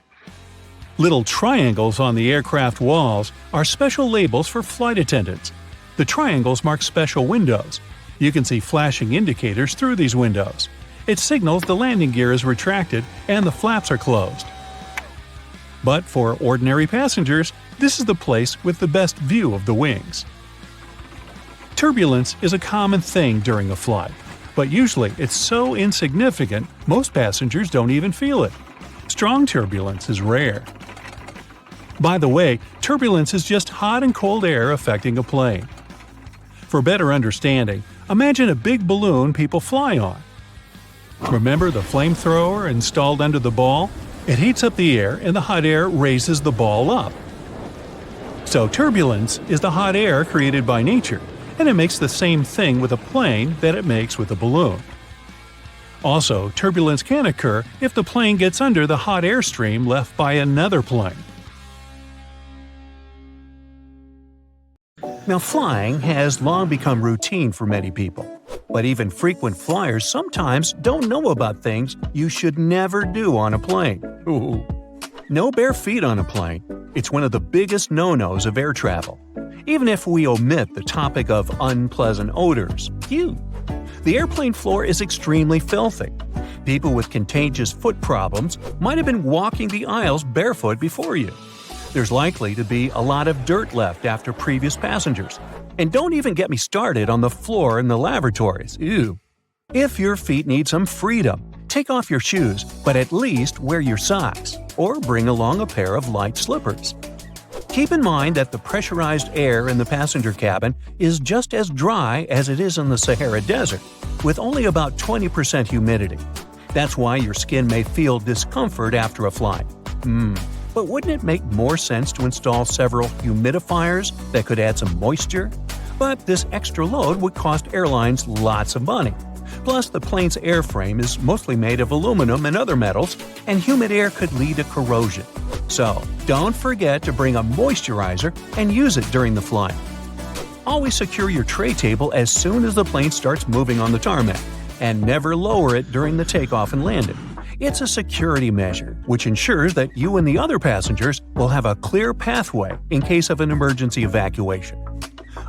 S2: Little triangles on the aircraft walls are special labels for flight attendants. The triangles mark special windows. You can see flashing indicators through these windows. It signals the landing gear is retracted and the flaps are closed. But for ordinary passengers, this is the place with the best view of the wings. Turbulence is a common thing during a flight, but usually it's so insignificant most passengers don't even feel it. Strong turbulence is rare. By the way, turbulence is just hot and cold air affecting a plane. For better understanding, imagine a big balloon people fly on. Remember the flamethrower installed under the ball? It heats up the air and the hot air raises the ball up. So turbulence is the hot air created by nature, and it makes the same thing with a plane that it makes with a balloon. Also, turbulence can occur if the plane gets under the hot air stream left by another plane. Now, flying has long become routine for many people, but even frequent flyers sometimes don't know about things you should never do on a plane. Ooh. No bare feet on a plane. It's one of the biggest no-nos of air travel. Even if we omit the topic of unpleasant odors. Phew. The airplane floor is extremely filthy. People with contagious foot problems might have been walking the aisles barefoot before you. There's likely to be a lot of dirt left after previous passengers. And don't even get me started on the floor in the lavatories. Ew. If your feet need some freedom, take off your shoes, but at least wear your socks, or bring along a pair of light slippers. Keep in mind that the pressurized air in the passenger cabin is just as dry as it is in the Sahara Desert, with only about 20% humidity. That's why your skin may feel discomfort after a flight. But wouldn't it make more sense to install several humidifiers that could add some moisture? But this extra load would cost airlines lots of money. Plus, the plane's airframe is mostly made of aluminum and other metals, and humid air could lead to corrosion. So, don't forget to bring a moisturizer and use it during the flight. Always secure your tray table as soon as the plane starts moving on the tarmac, and never lower it during the takeoff and landing. It's a security measure, which ensures that you and the other passengers will have a clear pathway in case of an emergency evacuation.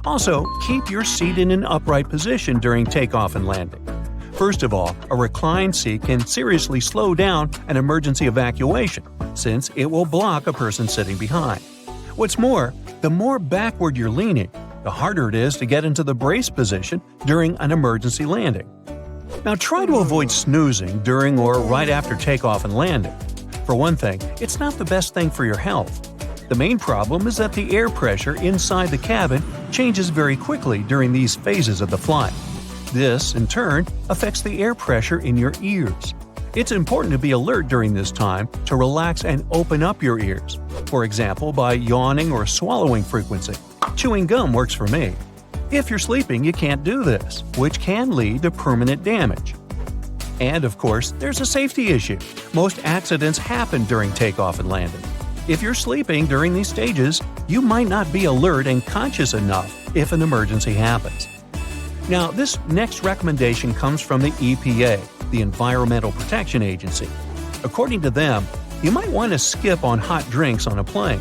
S2: Also, keep your seat in an upright position during takeoff and landing. First of all, a reclined seat can seriously slow down an emergency evacuation, since it will block a person sitting behind. What's more, the more backward you're leaning, the harder it is to get into the brace position during an emergency landing. Now try to avoid snoozing during or right after takeoff and landing. For one thing, it's not the best thing for your health. The main problem is that the air pressure inside the cabin changes very quickly during these phases of the flight. This, in turn, affects the air pressure in your ears. It's important to be alert during this time to relax and open up your ears, for example by yawning or swallowing frequency. Chewing gum works for me. If you're sleeping, you can't do this, which can lead to permanent damage. And of course, there's a safety issue. Most accidents happen during takeoff and landing. If you're sleeping during these stages, you might not be alert and conscious enough if an emergency happens. Now, this next recommendation comes from the EPA, the Environmental Protection Agency. According to them, you might want to skip on hot drinks on a plane.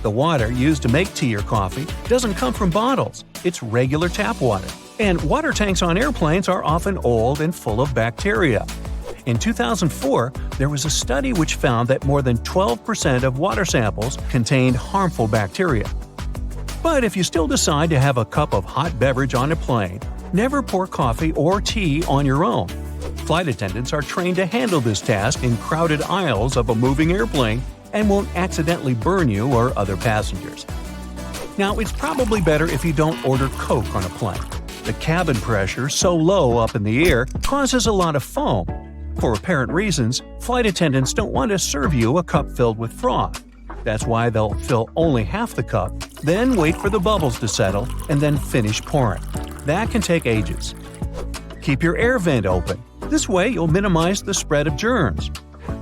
S2: The water used to make tea or coffee doesn't come from bottles, it's regular tap water. And water tanks on airplanes are often old and full of bacteria. In 2004, there was a study which found that more than 12% of water samples contained harmful bacteria. But if you still decide to have a cup of hot beverage on a plane, never pour coffee or tea on your own. Flight attendants are trained to handle this task in crowded aisles of a moving airplane and won't accidentally burn you or other passengers. Now, it's probably better if you don't order Coke on a plane. The cabin pressure, so low up in the air, causes a lot of foam. For apparent reasons, flight attendants don't want to serve you a cup filled with froth. That's why they'll fill only half the cup, then wait for the bubbles to settle, and then finish pouring. That can take ages. Keep your air vent open. This way you'll minimize the spread of germs.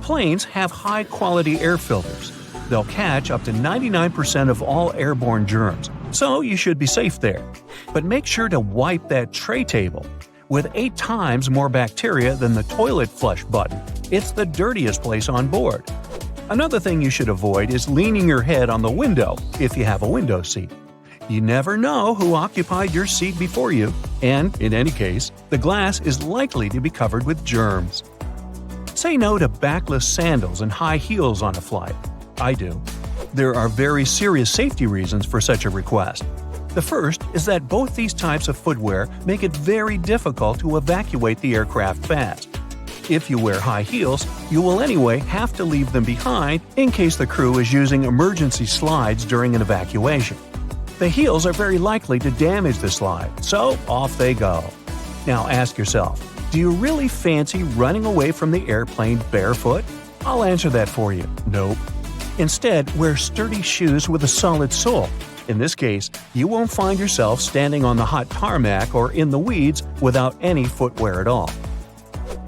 S2: Planes have high-quality air filters. They'll catch up to 99% of all airborne germs, so you should be safe there. But make sure to wipe that tray table. With 8 times more bacteria than the toilet flush button, it's the dirtiest place on board. Another thing you should avoid is leaning your head on the window if you have a window seat. You never know who occupied your seat before you, and, in any case, the glass is likely to be covered with germs. Say no to backless sandals and high heels on a flight. I do. There are very serious safety reasons for such a request. The first is that both these types of footwear make it very difficult to evacuate the aircraft fast. If you wear high heels, you will anyway have to leave them behind in case the crew is using emergency slides during an evacuation. The heels are very likely to damage the slide, so off they go. Now ask yourself, do you really fancy running away from the airplane barefoot? I'll answer that for you. Nope. Instead, wear sturdy shoes with a solid sole. In this case, you won't find yourself standing on the hot tarmac or in the weeds without any footwear at all.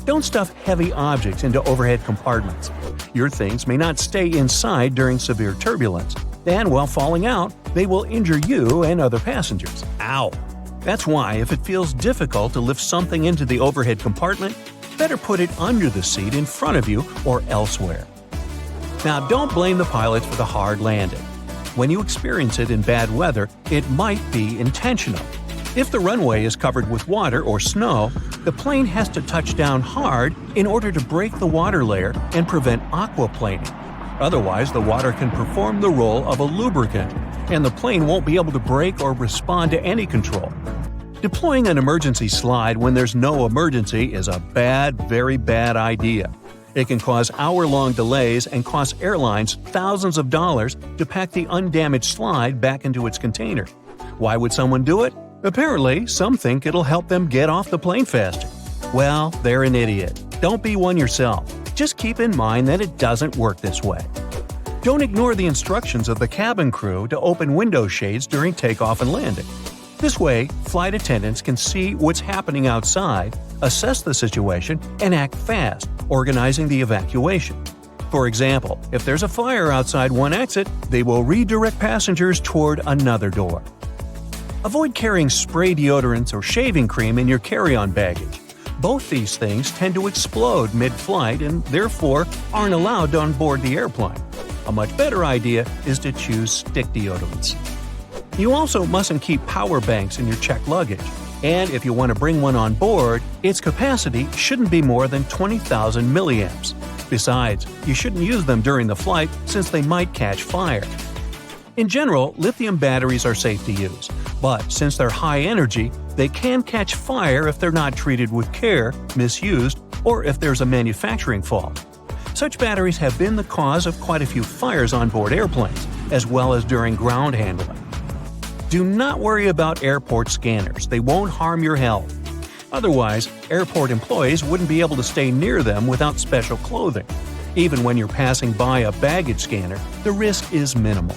S2: Don't stuff heavy objects into overhead compartments. Your things may not stay inside during severe turbulence, and while falling out, they will injure you and other passengers. Ow! That's why, if it feels difficult to lift something into the overhead compartment, better put it under the seat in front of you or elsewhere. Now, don't blame the pilots for the hard landing. When you experience it in bad weather, it might be intentional. If the runway is covered with water or snow, the plane has to touch down hard in order to break the water layer and prevent aquaplaning. Otherwise, the water can perform the role of a lubricant, and the plane won't be able to brake or respond to any control. Deploying an emergency slide when there's no emergency is a very bad idea. It can cause hour-long delays and cost airlines thousands of dollars to pack the undamaged slide back into its container. Why would someone do it? Apparently, some think it'll help them get off the plane faster. Well, they're an idiot. Don't be one yourself. Just keep in mind that it doesn't work this way. Don't ignore the instructions of the cabin crew to open window shades during takeoff and landing. This way, flight attendants can see what's happening outside, assess the situation, and act fast, organizing the evacuation. For example, if there's a fire outside one exit, they will redirect passengers toward another door. Avoid carrying spray deodorants or shaving cream in your carry-on baggage. Both these things tend to explode mid-flight and therefore aren't allowed on board the airplane. A much better idea is to choose stick deodorants. You also mustn't keep power banks in your checked luggage, and if you want to bring one on board, its capacity shouldn't be more than 20,000 milliamps. Besides, you shouldn't use them during the flight since they might catch fire. In general, lithium batteries are safe to use, but since they're high energy, they can catch fire if they're not treated with care, misused, or if there's a manufacturing fault. Such batteries have been the cause of quite a few fires on board airplanes, as well as during ground handling. Do not worry about airport scanners, they won't harm your health. Otherwise, airport employees wouldn't be able to stay near them without special clothing. Even when you're passing by a baggage scanner, the risk is minimal.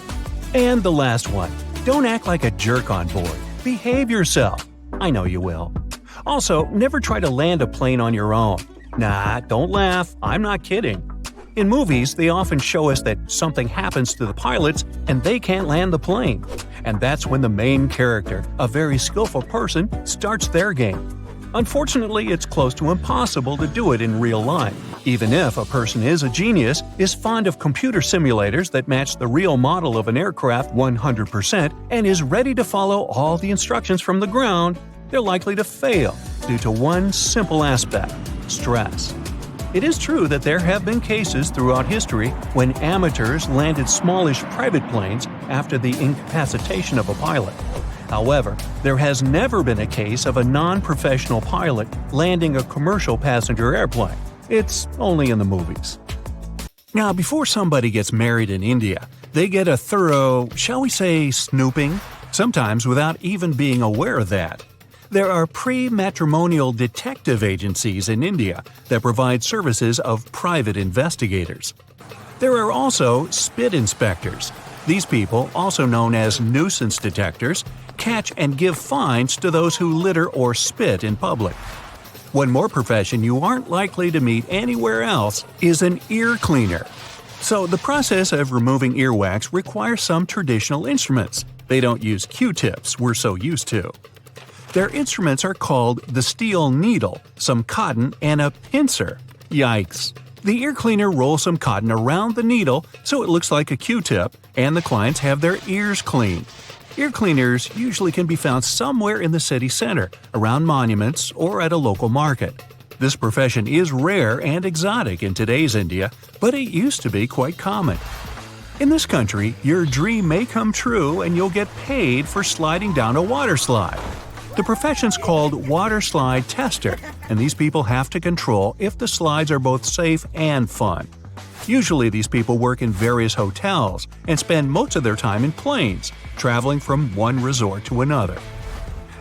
S2: And the last one, don't act like a jerk on board. Behave yourself. I know you will. Also, never try to land a plane on your own. Nah, don't laugh, I'm not kidding. In movies, they often show us that something happens to the pilots and they can't land the plane. And that's when the main character, a very skillful person, starts their game. Unfortunately, it's close to impossible to do it in real life. Even if a person is a genius, is fond of computer simulators that match the real model of an aircraft 100%, and is ready to follow all the instructions from the ground, they're likely to fail due to one simple aspect: stress. It is true that there have been cases throughout history when amateurs landed smallish private planes after the incapacitation of a pilot. However, there has never been a case of a non-professional pilot landing a commercial passenger airplane. It's only in the movies. Now, before somebody gets married in India, they get a thorough, shall we say, snooping, sometimes without even being aware of that. There are pre-matrimonial detective agencies in India that provide services of private investigators. There are also spit inspectors. These people, also known as nuisance detectors, catch and give fines to those who litter or spit in public. One more profession you aren't likely to meet anywhere else is an ear cleaner. So the process of removing earwax requires some traditional instruments. They don't use Q-tips we're so used to. Their instruments are called the steel needle, some cotton, and a pincer. Yikes. The ear cleaner rolls some cotton around the needle so it looks like a Q-tip, and the clients have their ears cleaned. Ear cleaners usually can be found somewhere in the city center, around monuments, or at a local market. This profession is rare and exotic in today's India, but it used to be quite common. In this country, your dream may come true and you'll get paid for sliding down a water slide. The profession's called water slide tester, and these people have to control if the slides are both safe and fun. Usually these people work in various hotels and spend most of their time in planes, traveling from one resort to another.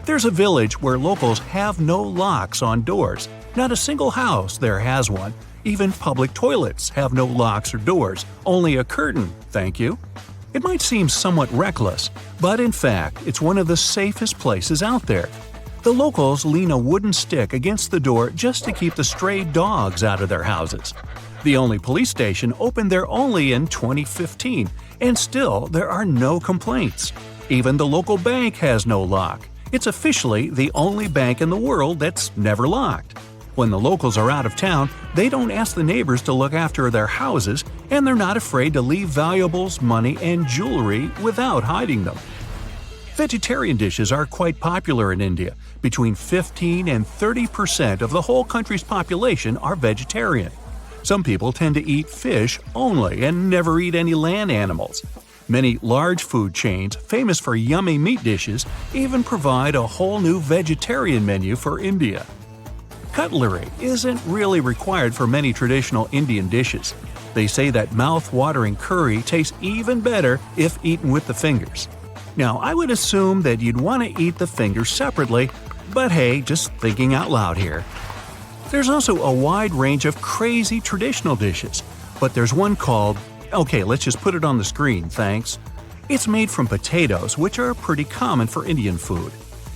S2: There's a village where locals have no locks on doors. Not a single house there has one. Even public toilets have no locks or doors, only a curtain, thank you. It might seem somewhat reckless, but in fact, it's one of the safest places out there. The locals lean a wooden stick against the door just to keep the stray dogs out of their houses. The only police station opened there only in 2015, and still there are no complaints. Even the local bank has no lock. It's officially the only bank in the world that's never locked. When the locals are out of town, they don't ask the neighbors to look after their houses, and they're not afraid to leave valuables, money, and jewelry without hiding them. Vegetarian dishes are quite popular in India. Between 15 and 30% of the whole country's population are vegetarian. Some people tend to eat fish only and never eat any land animals. Many large food chains, famous for yummy meat dishes, even provide a whole new vegetarian menu for India. Cutlery isn't really required for many traditional Indian dishes. They say that mouth-watering curry tastes even better if eaten with the fingers. Now, I would assume that you'd want to eat the fingers separately, but hey, just thinking out loud here. There's also a wide range of crazy traditional dishes, but there's one called… okay, let's just put it on the screen, thanks. It's made from potatoes, which are pretty common for Indian food.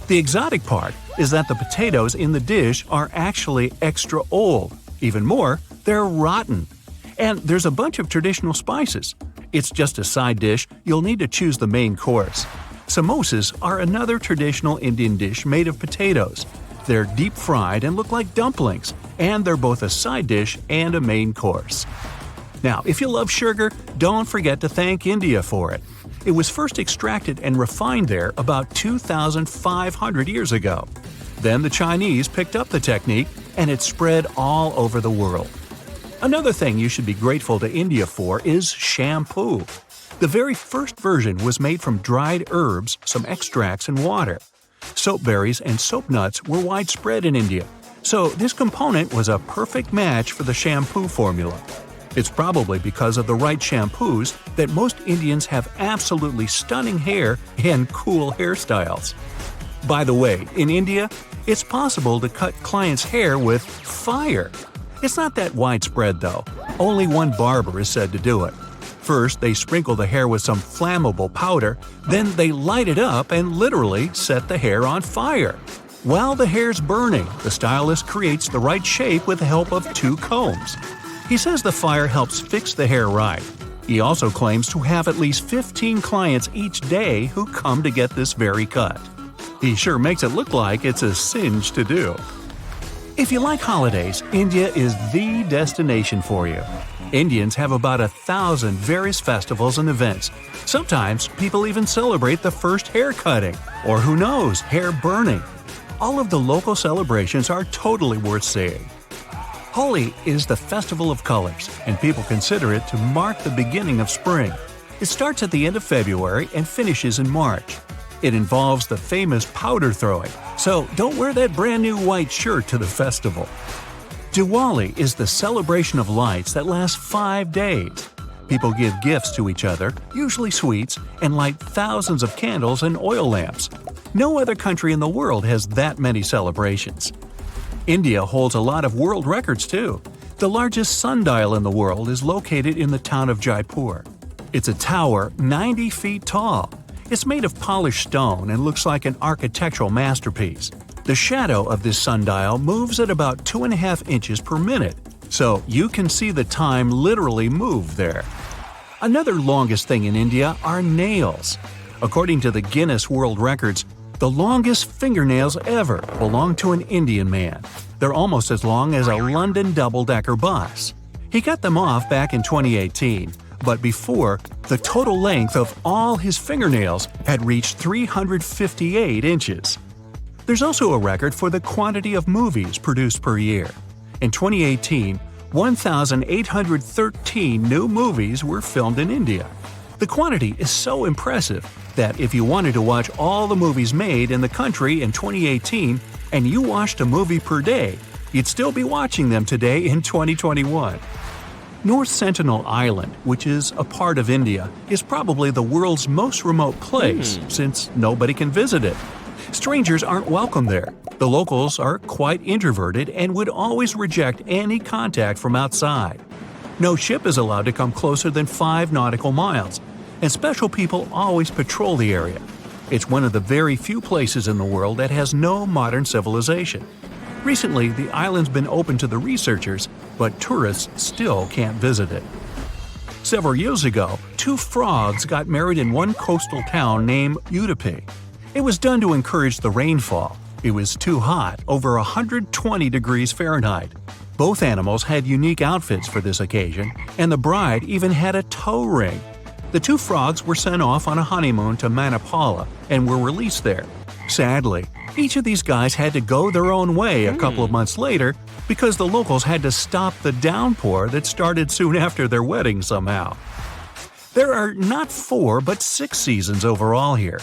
S2: The exotic part is that the potatoes in the dish are actually extra old. Even more, they're rotten. And there's a bunch of traditional spices. It's just a side dish, you'll need to choose the main course. Samosas are another traditional Indian dish made of potatoes. They're deep-fried and look like dumplings, and they're both a side dish and a main course. Now, if you love sugar, don't forget to thank India for it. It was first extracted and refined there about 2,500 years ago. Then the Chinese picked up the technique, and it spread all over the world. Another thing you should be grateful to India for is shampoo. The very first version was made from dried herbs, some extracts, and water. Soap berries and soap nuts were widespread in India, so this component was a perfect match for the shampoo formula. It's probably because of the right shampoos that most Indians have absolutely stunning hair and cool hairstyles. By the way, in India, it's possible to cut clients' hair with fire. It's not that widespread though. Only one barber is said to do it. First, they sprinkle the hair with some flammable powder, then they light it up and literally set the hair on fire. While the hair's burning, the stylist creates the right shape with the help of 2 combs. He says the fire helps fix the hair right. He also claims to have at least 15 clients each day who come to get this very cut. He sure makes it look like it's a cinch to do. If you like holidays, India is the destination for you. Indians have about 1,000 various festivals and events. Sometimes people even celebrate the first hair cutting, or who knows, hair burning. All of the local celebrations are totally worth seeing. Holi is the festival of colors, and people consider it to mark the beginning of spring. It starts at the end of February and finishes in March. It involves the famous powder throwing, so don't wear that brand new white shirt to the festival. Diwali is the celebration of lights that lasts 5 days. People give gifts to each other, usually sweets, and light thousands of candles and oil lamps. No other country in the world has that many celebrations. India holds a lot of world records too. The largest sundial in the world is located in the town of Jaipur. It's a tower 90 feet tall. It's made of polished stone and looks like an architectural masterpiece. The shadow of this sundial moves at about 2.5 inches per minute, so you can see the time literally move there. Another longest thing in India are nails. According to the Guinness World Records, the longest fingernails ever belong to an Indian man. They're almost as long as a London double-decker bus. He cut them off back in 2018, but before, the total length of all his fingernails had reached 358 inches. There's also a record for the quantity of movies produced per year. In 2018, 1,813 new movies were filmed in India. The quantity is so impressive that if you wanted to watch all the movies made in the country in 2018 and you watched a movie per day, you'd still be watching them today in 2021. North Sentinel Island, which is a part of India, is probably the world's most remote place since nobody can visit it. Strangers aren't welcome there. The locals are quite introverted and would always reject any contact from outside. No ship is allowed to come closer than 5 nautical miles, and special people always patrol the area. It's one of the very few places in the world that has no modern civilization. Recently, the island's been open to the researchers, but tourists still can't visit it. Several years ago, 2 frogs got married in one coastal town named Udupi. It was done to encourage the rainfall. It was too hot, over 120 degrees Fahrenheit. Both animals had unique outfits for this occasion, and the bride even had a toe ring. The 2 frogs were sent off on a honeymoon to Manipala and were released there. Sadly, each of these guys had to go their own way a couple of months later because the locals had to stop the downpour that started soon after their wedding somehow. There are not 4 but 6 seasons overall here.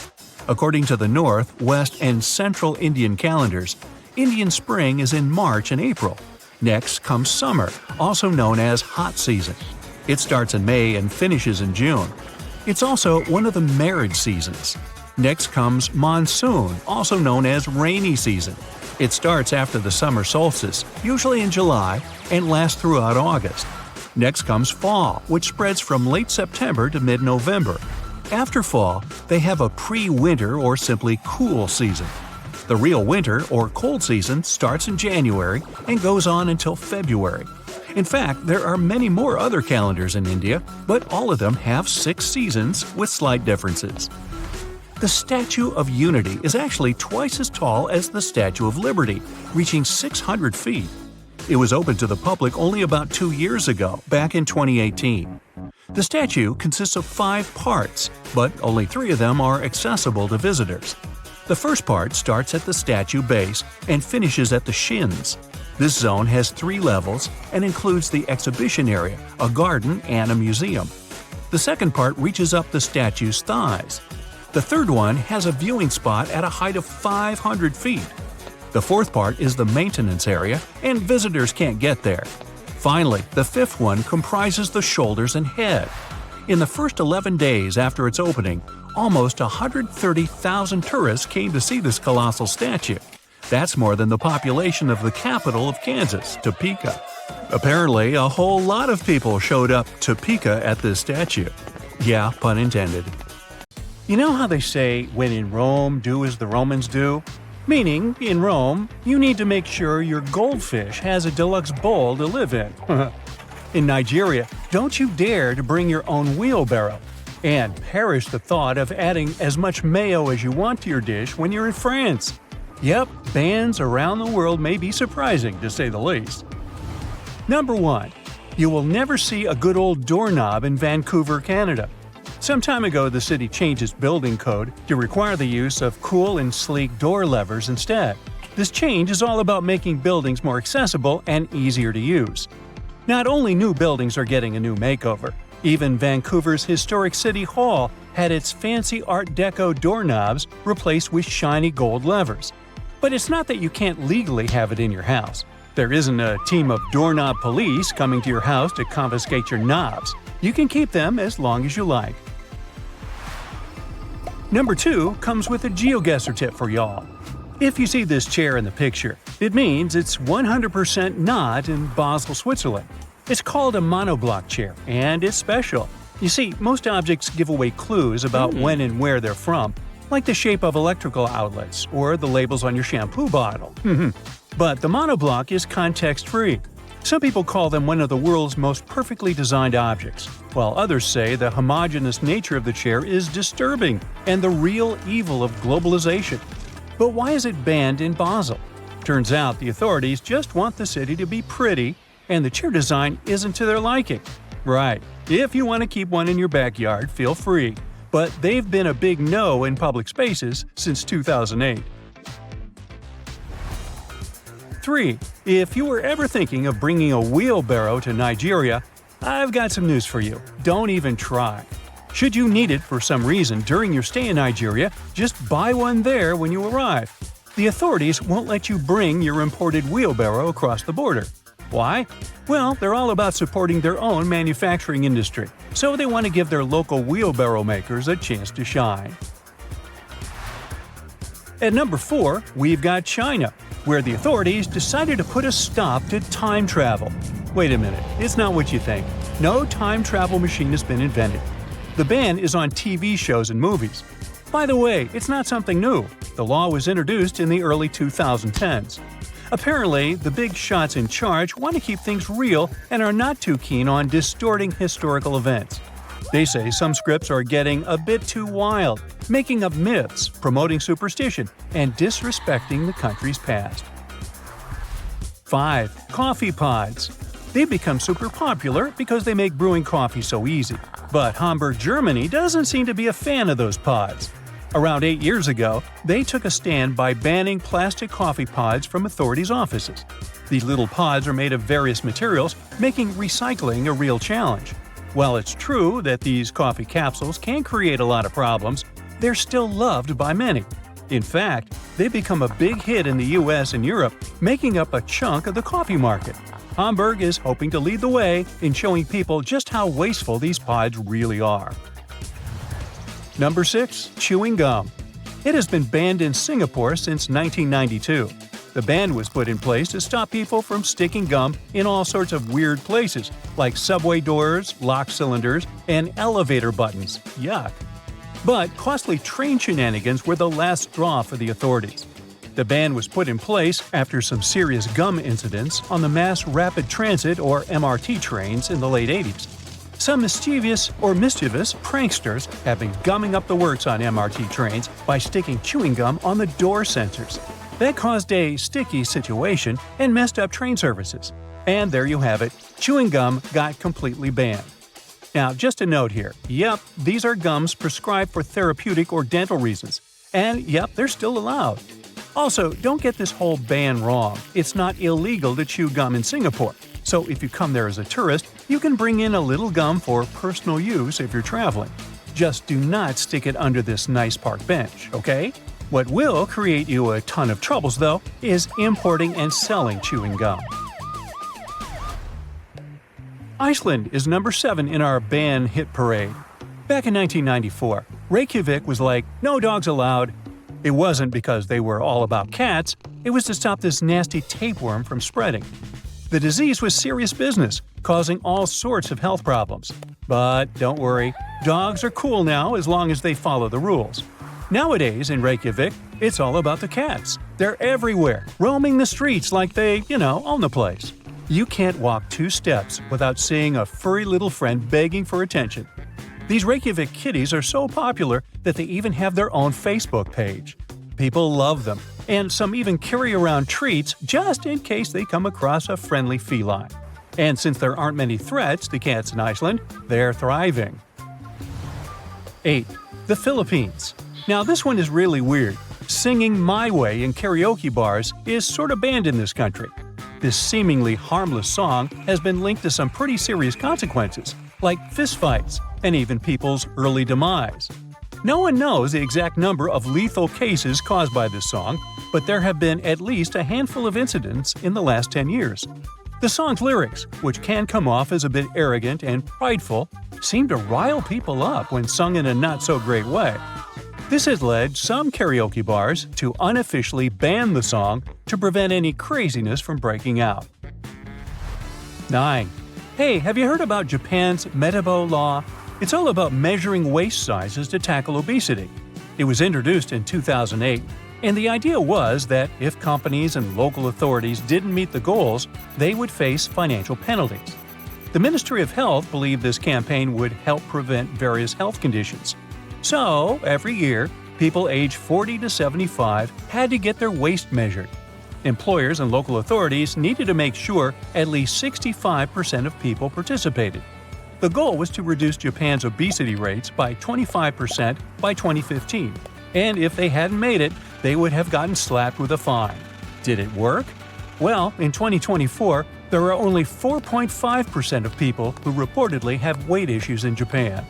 S2: According to the North, West, and Central Indian calendars, Indian spring is in March and April. Next comes summer, also known as hot season. It starts in May and finishes in June. It's also one of the marriage seasons. Next comes monsoon, also known as rainy season. It starts after the summer solstice, usually in July, and lasts throughout August. Next comes fall, which spreads from late September to mid-November. After fall, they have a pre-winter or simply cool season. The real winter or cold season starts in January and goes on until February. In fact, there are many more other calendars in India, but all of them have 6 seasons with slight differences. The Statue of Unity is actually twice as tall as the Statue of Liberty, reaching 600 feet. It was opened to the public only about 2 years ago, back in 2018. The statue consists of 5 parts, but only 3 of them are accessible to visitors. The first part starts at the statue base and finishes at the shins. This zone has 3 levels and includes the exhibition area, a garden, and a museum. The second part reaches up the statue's thighs. The third one has a viewing spot at a height of 500 feet. The fourth part is the maintenance area, and visitors can't get there. Finally, the 5th one comprises the shoulders and head. In the first 11 days after its opening, almost 130,000 tourists came to see this colossal statue. That's more than the population of the capital of Kansas, Topeka. Apparently, a whole lot of people showed up Topeka at this statue. Yeah, pun intended. You know how they say, when in Rome, do as the Romans do? Meaning, in Rome, you need to make sure your goldfish has a deluxe bowl to live in. In Nigeria, don't you dare to bring your own wheelbarrow. And perish the thought of adding as much mayo as you want to your dish when you're in France. Yep, bans around the world may be surprising, to say the least. Number 1. You will never see a good old doorknob in Vancouver, Canada. Some time ago, the city changed its building code to require the use of cool and sleek door levers instead. This change is all about making buildings more accessible and easier to use. Not only new buildings are getting a new makeover, even Vancouver's historic City Hall had its fancy Art Deco doorknobs replaced with shiny gold levers. But it's not that you can't legally have it in your house. There isn't a team of doorknob police coming to your house to confiscate your knobs. You can keep them as long as you like. Number 2 comes with a GeoGuessr tip for y'all. If you see this chair in the picture, it means it's 100% not in Basel, Switzerland. It's called a monoblock chair, and it's special. You see, most objects give away clues about when and where they're from, like the shape of electrical outlets or the labels on your shampoo bottle. But the monoblock is context-free. Some people call them one of the world's most perfectly designed objects, while others say the homogeneous nature of the chair is disturbing and the real evil of globalization. But why is it banned in Basel? Turns out the authorities just want the city to be pretty, and the chair design isn't to their liking. Right, If you want to keep one in your backyard, feel free, but they've been a big no in public spaces since 2008. 3. If you were ever thinking of bringing a wheelbarrow to Nigeria, I've got some news for you. Don't even try. Should you need it for some reason during your stay in Nigeria, just buy one there when you arrive. The authorities won't let you bring your imported wheelbarrow across the border. Why? Well, they're all about supporting their own manufacturing industry, so they want to give their local wheelbarrow makers a chance to shine. At number 4, we've got China, where the authorities decided to put a stop to time travel. Wait a minute, it's not what you think. No time travel machine has been invented. The ban is on TV shows and movies. By the way, it's not something new. The law was introduced in the early 2010s. Apparently, the big shots in charge want to keep things real and are not too keen on distorting historical events. They say some scripts are getting a bit too wild, making up myths, promoting superstition, and disrespecting the country's past. 5. Coffee pods. They've become super popular because they make brewing coffee so easy. But Hamburg, Germany doesn't seem to be a fan of those pods. Around 8 years ago, they took a stand by banning plastic coffee pods from authorities' offices. These little pods are made of various materials, making recycling a real challenge. While it's true that these coffee capsules can create a lot of problems, they're still loved by many. In fact, they've become a big hit in the US and Europe, making up a chunk of the coffee market. Hamburg is hoping to lead the way in showing people just how wasteful these pods really are. Number 6. Chewing gum. It has been banned in Singapore since 1992. The ban was put in place to stop people from sticking gum in all sorts of weird places, like subway doors, lock cylinders, and elevator buttons. Yuck. But costly train shenanigans were the last straw for the authorities. The ban was put in place after some serious gum incidents on the Mass Rapid Transit or MRT trains in the late 80s. Some mischievous pranksters have been gumming up the works on MRT trains by sticking chewing gum on the door sensors. That caused a sticky situation and messed up train services. And there you have it, chewing gum got completely banned. Now, just a note here, yep, these are gums prescribed for therapeutic or dental reasons. And yep, they're still allowed. Also, don't get this whole ban wrong. It's not illegal to chew gum in Singapore. So if you come there as a tourist, you can bring in a little gum for personal use if you're traveling. Just do not stick it under this nice park bench, okay? What will create you a ton of troubles, though, is importing and selling chewing gum. Iceland is number 7 in our ban hit parade. Back in 1994, Reykjavik was like, no dogs allowed. It wasn't because they were all about cats, it was to stop this nasty tapeworm from spreading. The disease was serious business, causing all sorts of health problems. But don't worry, dogs are cool now as long as they follow the rules. Nowadays in Reykjavik, it's all about the cats. They're everywhere, roaming the streets like they, own the place. You can't walk 2 steps without seeing a furry little friend begging for attention. These Reykjavik kitties are so popular that they even have their own Facebook page. People love them, and some even carry around treats just in case they come across a friendly feline. And since there aren't many threats to cats in Iceland, they're thriving. 8. The Philippines. Now this one is really weird. Singing My Way in karaoke bars is sort of banned in this country. This seemingly harmless song has been linked to some pretty serious consequences, like fistfights and even people's early demise. No one knows the exact number of lethal cases caused by this song, but there have been at least a handful of incidents in the last 10 years. The song's lyrics, which can come off as a bit arrogant and prideful, seem to rile people up when sung in a not-so-great way. This has led some karaoke bars to unofficially ban the song to prevent any craziness from breaking out. 9. Hey, have you heard about Japan's Metabo law? It's all about measuring waist sizes to tackle obesity. It was introduced in 2008, and the idea was that if companies and local authorities didn't meet the goals, they would face financial penalties. The Ministry of Health believed this campaign would help prevent various health conditions. So, every year, people aged 40 to 75 had to get their waist measured. Employers and local authorities needed to make sure at least 65% of people participated. The goal was to reduce Japan's obesity rates by 25% by 2015, and if they hadn't made it, they would have gotten slapped with a fine. Did it work? Well, in 2024, there are only 4.5% of people who reportedly have weight issues in Japan.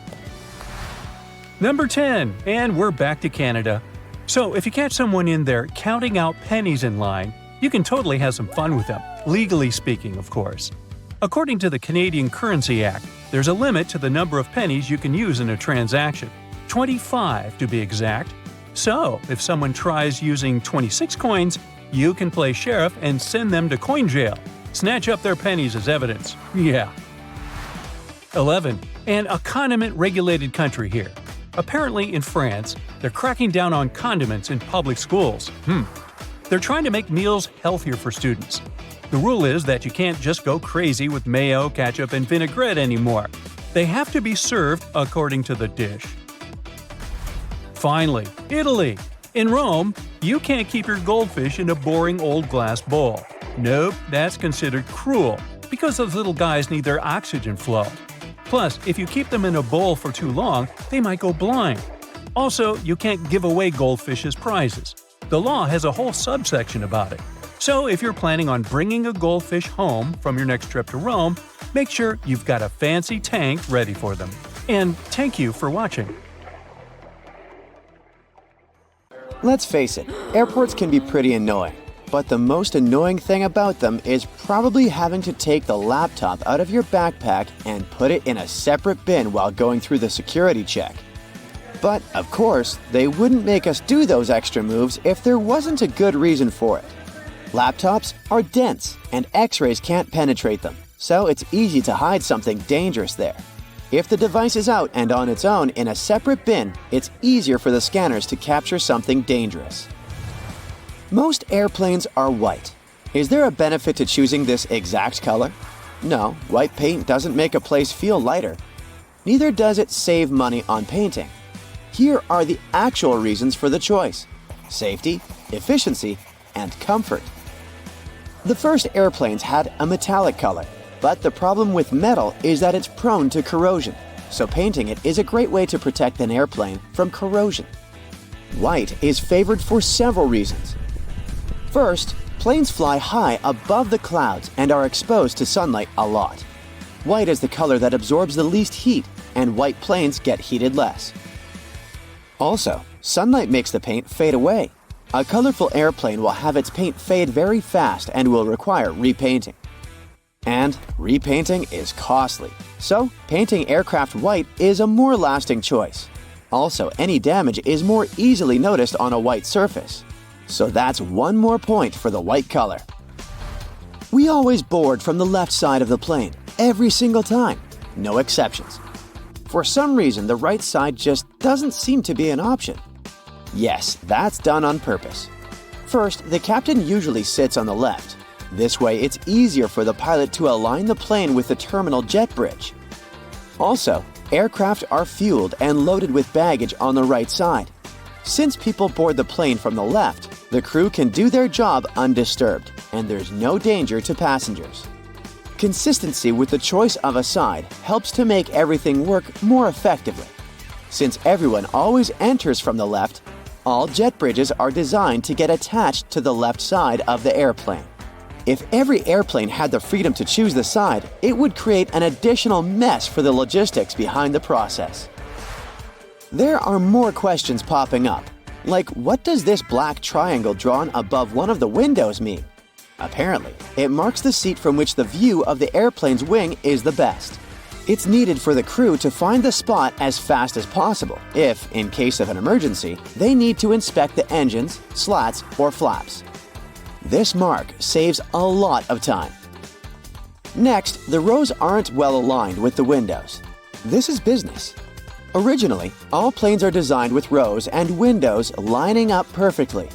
S2: Number 10, and we're back to Canada. So if you catch someone in there counting out pennies in line, you can totally have some fun with them, legally speaking, of course. According to the Canadian Currency Act, there's a limit to the number of pennies you can use in a transaction, 25 to be exact. So, if someone tries using 26 coins, you can play sheriff and send them to coin jail. Snatch up their pennies as evidence. Yeah. 11. And a condiment-regulated country here. Apparently, in France, they're cracking down on condiments in public schools. They're trying to make meals healthier for students. The rule is that you can't just go crazy with mayo, ketchup, and vinaigrette anymore. They have to be served according to the dish. Finally, Italy. In Rome, you can't keep your goldfish in a boring old glass bowl. Nope, that's considered cruel, because those little guys need their oxygen flow. Plus, if you keep them in a bowl for too long, they might go blind. Also, you can't give away goldfish as prizes. The law has a whole subsection about it. So if you're planning on bringing a goldfish home from your next trip to Rome, make sure you've got a fancy tank ready for them. And thank you for watching.
S3: Let's face it, airports can be pretty annoying. But the most annoying thing about them is probably having to take the laptop out of your backpack and put it in a separate bin while going through the security check. But, of course, they wouldn't make us do those extra moves if there wasn't a good reason for it. Laptops are dense, and X-rays can't penetrate them, so it's easy to hide something dangerous there. If the device is out and on its own in a separate bin, it's easier for the scanners to capture something dangerous. Most airplanes are white. Is there a benefit to choosing this exact color? No, white paint doesn't make a place feel lighter. Neither does it save money on painting. Here are the actual reasons for the choice: safety, efficiency, and comfort. The first airplanes had a metallic color, but the problem with metal is that it's prone to corrosion, so painting it is a great way to protect an airplane from corrosion. White is favored for several reasons. First, planes fly high above the clouds and are exposed to sunlight a lot. White is the color that absorbs the least heat, and white planes get heated less. Also, sunlight makes the paint fade away. A colorful airplane will have its paint fade very fast and will require repainting. And repainting is costly, so painting aircraft white is a more lasting choice. Also, any damage is more easily noticed on a white surface. So that's one more point for the white color. We always board from the left side of the plane, every single time, no exceptions. For some reason, the right side just doesn't seem to be an option. Yes, that's done on purpose. First, the captain usually sits on the left. This way, it's easier for the pilot to align the plane with the terminal jet bridge. Also, aircraft are fueled and loaded with baggage on the right side. Since people board the plane from the left, the crew can do their job undisturbed, and there's no danger to passengers. Consistency with the choice of a side helps to make everything work more effectively. Since everyone always enters from the left, all jet bridges are designed to get attached to the left side of the airplane. If every airplane had the freedom to choose the side, it would create an additional mess for the logistics behind the process. There are more questions popping up, like what does this black triangle drawn above one of the windows mean? Apparently, it marks the seat from which the view of the airplane's wing is the best. It's needed for the crew to find the spot as fast as possible if, in case of an emergency, they need to inspect the engines, slats, or flaps. This mark saves a lot of time. Next, the rows aren't well aligned with the windows. This is business. Originally, all planes are designed with rows and windows lining up perfectly.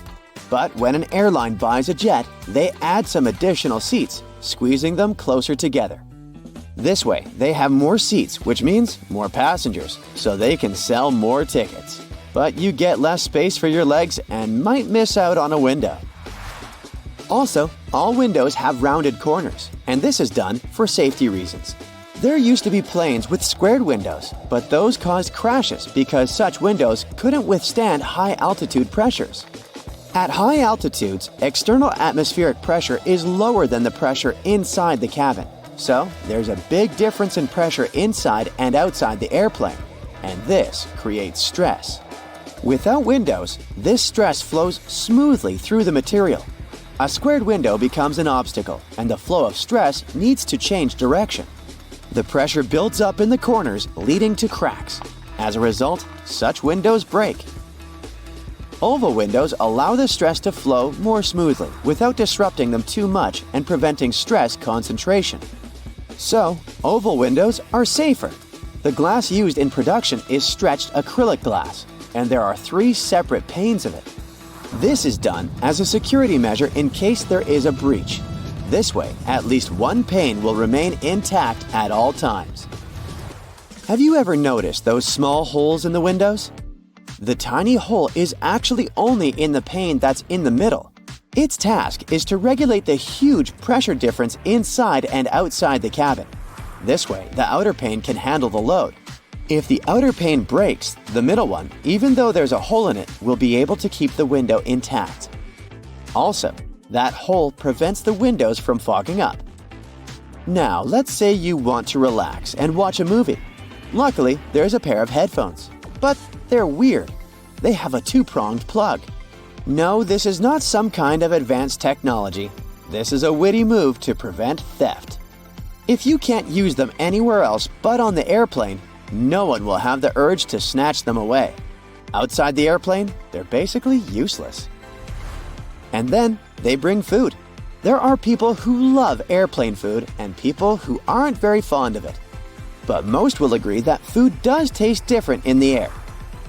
S3: But when an airline buys a jet, they add some additional seats, squeezing them closer together. This way, they have more seats, which means more passengers, so they can sell more tickets. But you get less space for your legs and might miss out on a window. Also, all windows have rounded corners, and this is done for safety reasons. There used to be planes with squared windows, but those caused crashes because such windows couldn't withstand high-altitude pressures. At high altitudes, external atmospheric pressure is lower than the pressure inside the cabin. So, there's a big difference in pressure inside and outside the airplane, and this creates stress. Without windows, this stress flows smoothly through the material. A squared window becomes an obstacle, and the flow of stress needs to change direction. The pressure builds up in the corners, leading to cracks. As a result, such windows break. Oval windows allow the stress to flow more smoothly without disrupting them too much and preventing stress concentration. So, oval windows are safer. The glass used in production is stretched acrylic glass, and there are 3 separate panes of it. This is done as a security measure in case there is a breach. This way, at least one pane will remain intact at all times. Have you ever noticed those small holes in the windows? The tiny hole is actually only in the pane that's in the middle. Its task is to regulate the huge pressure difference inside and outside the cabin. This way, the outer pane can handle the load. If the outer pane breaks, the middle one, even though there's a hole in it, will be able to keep the window intact. Also, that hole prevents the windows from fogging up. Now, let's say you want to relax and watch a movie. Luckily, there's a pair of headphones. But they're weird. They have a 2-pronged plug. No, this is not some kind of advanced technology. This is a witty move to prevent theft. If you can't use them anywhere else but on the airplane, no one will have the urge to snatch them away. Outside the airplane, they're basically useless. And then they bring food. There are people who love airplane food and people who aren't very fond of it. But most will agree that food does taste different in the air.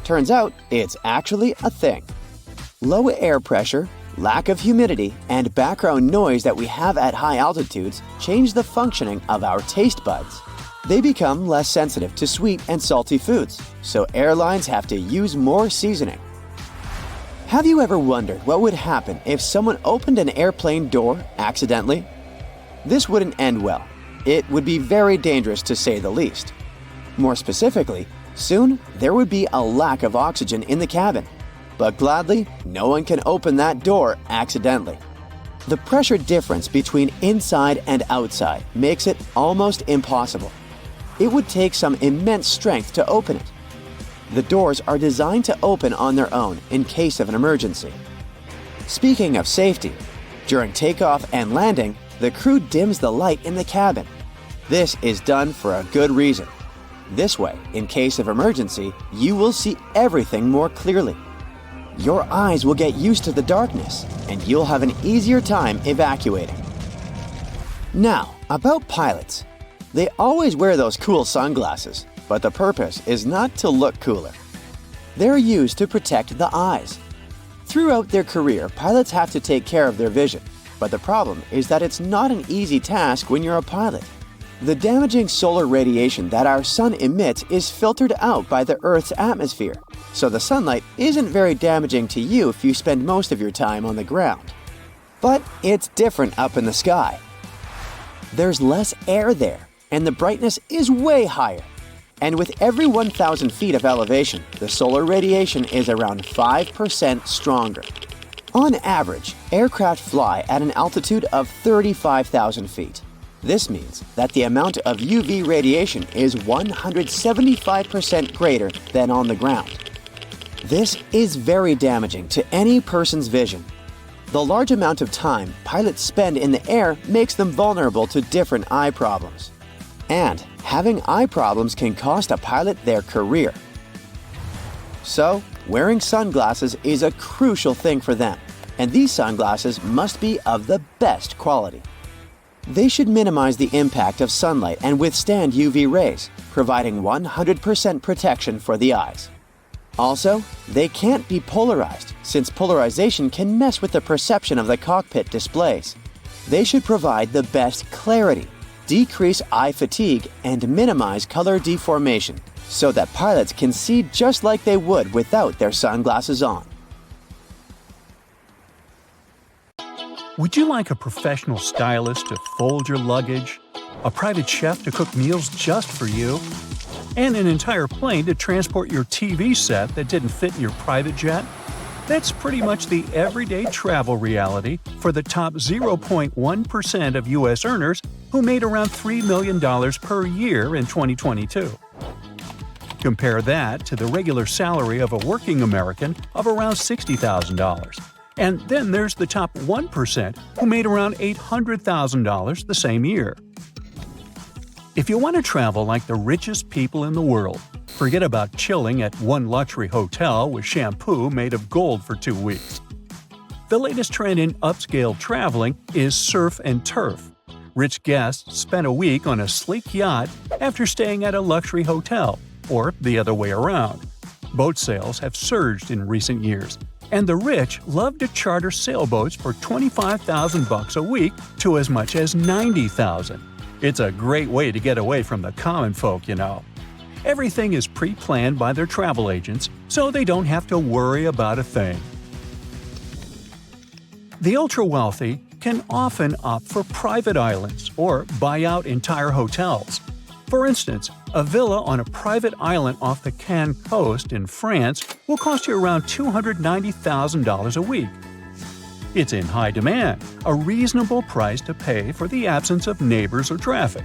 S3: Turns out, it's actually a thing. Low air pressure, lack of humidity, and background noise that we have at high altitudes change the functioning of our taste buds. They become less sensitive to sweet and salty foods, so airlines have to use more seasoning. Have you ever wondered what would happen if someone opened an airplane door accidentally? This wouldn't end well. It would be very dangerous to say the least. More specifically, soon there would be a lack of oxygen in the cabin. But gladly, no one can open that door accidentally. The pressure difference between inside and outside makes it almost impossible. It would take some immense strength to open it. The doors are designed to open on their own in case of an emergency. Speaking of safety, during takeoff and landing, the crew dims the light in the cabin. This is done for a good reason. This way, in case of emergency, you will see everything more clearly. Your eyes will get used to the darkness, and you'll have an easier time evacuating. Now, about pilots. They always wear those cool sunglasses, but the purpose is not to look cooler. They're used to protect the eyes. Throughout their career, pilots have to take care of their vision, but the problem is that it's not an easy task when you're a pilot. The damaging solar radiation that our sun emits is filtered out by the Earth's atmosphere, so the sunlight isn't very damaging to you if you spend most of your time on the ground. But it's different up in the sky. There's less air there, and the brightness is way higher. And with every 1,000 feet of elevation, the solar radiation is around 5% stronger. On average, aircraft fly at an altitude of 35,000 feet. This means that the amount of UV radiation is 175% greater than on the ground. This is very damaging to any person's vision. The large amount of time pilots spend in the air makes them vulnerable to different eye problems. And having eye problems can cost a pilot their career. So, wearing sunglasses is a crucial thing for them, and these sunglasses must be of the best quality. They should minimize the impact of sunlight and withstand UV rays, providing 100% protection for the eyes. Also, they can't be polarized, since polarization can mess with the perception of the cockpit displays. They should provide the best clarity, decrease eye fatigue, and minimize color deformation, so that pilots can see just like they would without their sunglasses on.
S2: Would you like a professional stylist to fold your luggage, a private chef to cook meals just for you, and an entire plane to transport your TV set that didn't fit in your private jet? That's pretty much the everyday travel reality for the top 0.1% of U.S. earners who made around $3 million per year in 2022. Compare that to the regular salary of a working American of around $60,000. And then there's the top 1% who made around $800,000 the same year. If you want to travel like the richest people in the world, forget about chilling at one luxury hotel with shampoo made of gold for 2 weeks. The latest trend in upscale traveling is surf and turf. Rich guests spend a week on a sleek yacht after staying at a luxury hotel, or the other way around. Boat sales have surged in recent years, and the rich love to charter sailboats for $25,000 a week to as much as $90,000. It's a great way to get away from the common folk, you know. Everything is pre-planned by their travel agents, so they don't have to worry about a thing. The ultra-wealthy can often opt for private islands or buy out entire hotels. For instance, a villa on a private island off the Cannes coast in France will cost you around $290,000 a week. It's in high demand, a reasonable price to pay for the absence of neighbors or traffic.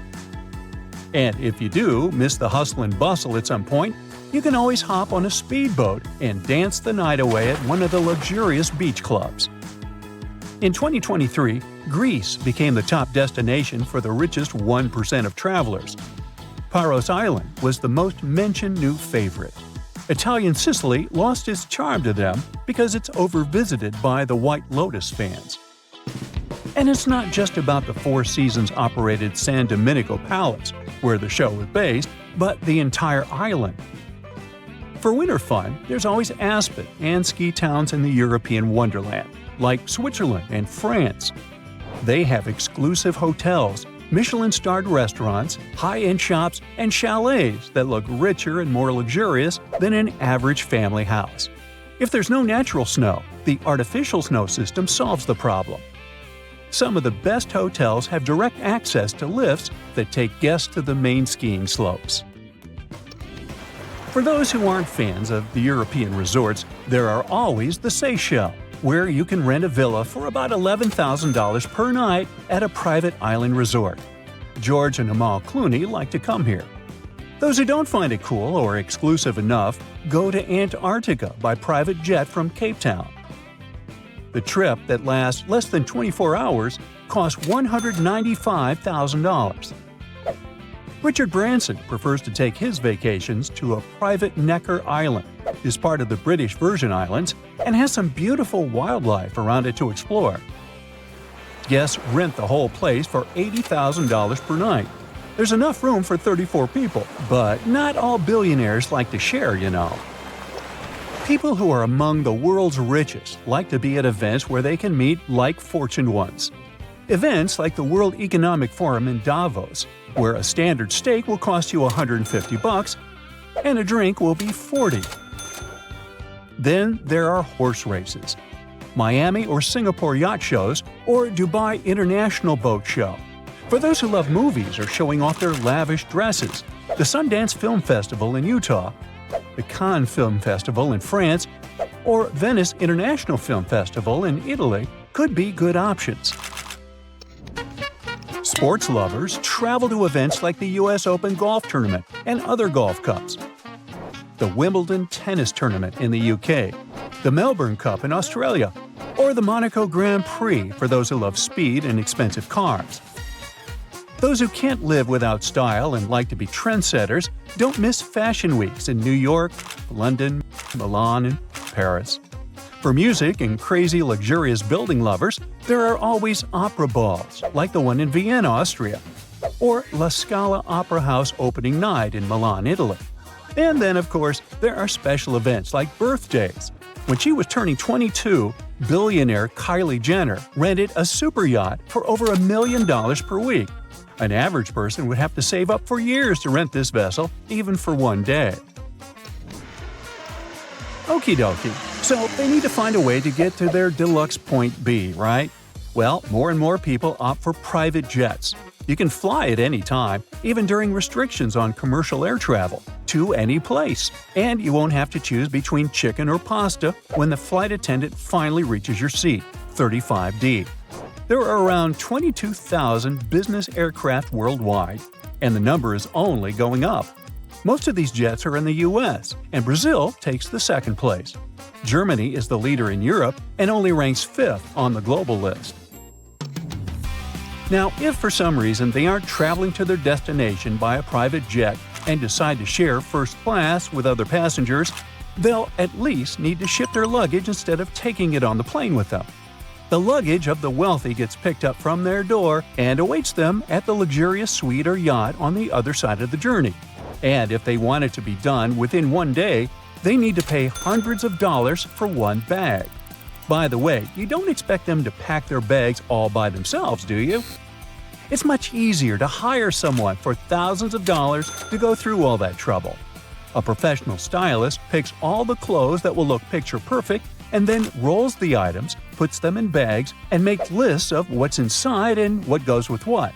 S2: And if you do miss the hustle and bustle at some point, you can always hop on a speedboat and dance the night away at one of the luxurious beach clubs. In 2023, Greece became the top destination for the richest 1% of travelers. Paros Island was the most mentioned new favorite. Italian Sicily lost its charm to them because it's overvisited by the White Lotus fans. And it's not just about the Four Seasons-operated San Domenico Palace, where the show is based, but the entire island. For winter fun, there's always Aspen and ski towns in the European wonderland, like Switzerland and France. They have exclusive hotels, Michelin-starred restaurants, high-end shops, and chalets that look richer and more luxurious than an average family house. If there's no natural snow, the artificial snow system solves the problem. Some of the best hotels have direct access to lifts that take guests to the main skiing slopes. For those who aren't fans of the European resorts, there are always the Seychelles, where you can rent a villa for about $11,000 per night at a private island resort. George and Amal Clooney like to come here. Those who don't find it cool or exclusive enough go to Antarctica by private jet from Cape Town. The trip that lasts less than 24 hours costs $195,000. Richard Branson prefers to take his vacations to a private Necker Island, is part of the British Virgin Islands, and has some beautiful wildlife around it to explore. Guests rent the whole place for $80,000 per night. There's enough room for 34 people, but not all billionaires like to share, you know. People who are among the world's richest like to be at events where they can meet like-fortuned ones. Events like the World Economic Forum in Davos, where a standard steak will cost you $150 and a drink will be $40. Then there are horse races, Miami or Singapore yacht shows, or Dubai International Boat Show. For those who love movies or showing off their lavish dresses, the Sundance Film Festival in Utah, the Cannes Film Festival in France, or Venice International Film Festival in Italy could be good options. Sports lovers travel to events like the US Open Golf Tournament and other golf cups, the Wimbledon Tennis Tournament in the UK, the Melbourne Cup in Australia, or the Monaco Grand Prix for those who love speed and expensive cars. Those who can't live without style and like to be trendsetters don't miss fashion weeks in New York, London, Milan, and Paris. For music and crazy luxurious building lovers, there are always opera balls, like the one in Vienna, Austria, or La Scala Opera House opening night in Milan, Italy. And then, of course, there are special events like birthdays. When she was turning 22, billionaire Kylie Jenner rented a super yacht for over $1 million per week. An average person would have to save up for years to rent this vessel, even for one day. Okie dokie. So they need to find a way to get to their deluxe point B, right? Well, more and more people opt for private jets. You can fly at any time, even during restrictions on commercial air travel, to any place, and you won't have to choose between chicken or pasta when the flight attendant finally reaches your seat, 35D. There are around 22,000 business aircraft worldwide, and the number is only going up. Most of these jets are in the US, and Brazil takes the second place. Germany is the leader in Europe and only ranks 5th on the global list. Now, if for some reason they aren't traveling to their destination by a private jet and decide to share first class with other passengers, they'll at least need to ship their luggage instead of taking it on the plane with them. The luggage of the wealthy gets picked up from their door and awaits them at the luxurious suite or yacht on the other side of the journey. And if they want it to be done within one day, they need to pay hundreds of dollars for one bag. By the way, you don't expect them to pack their bags all by themselves, do you? It's much easier to hire someone for thousands of dollars to go through all that trouble. A professional stylist picks all the clothes that will look picture perfect and then rolls the items, puts them in bags, and makes lists of what's inside and what goes with what.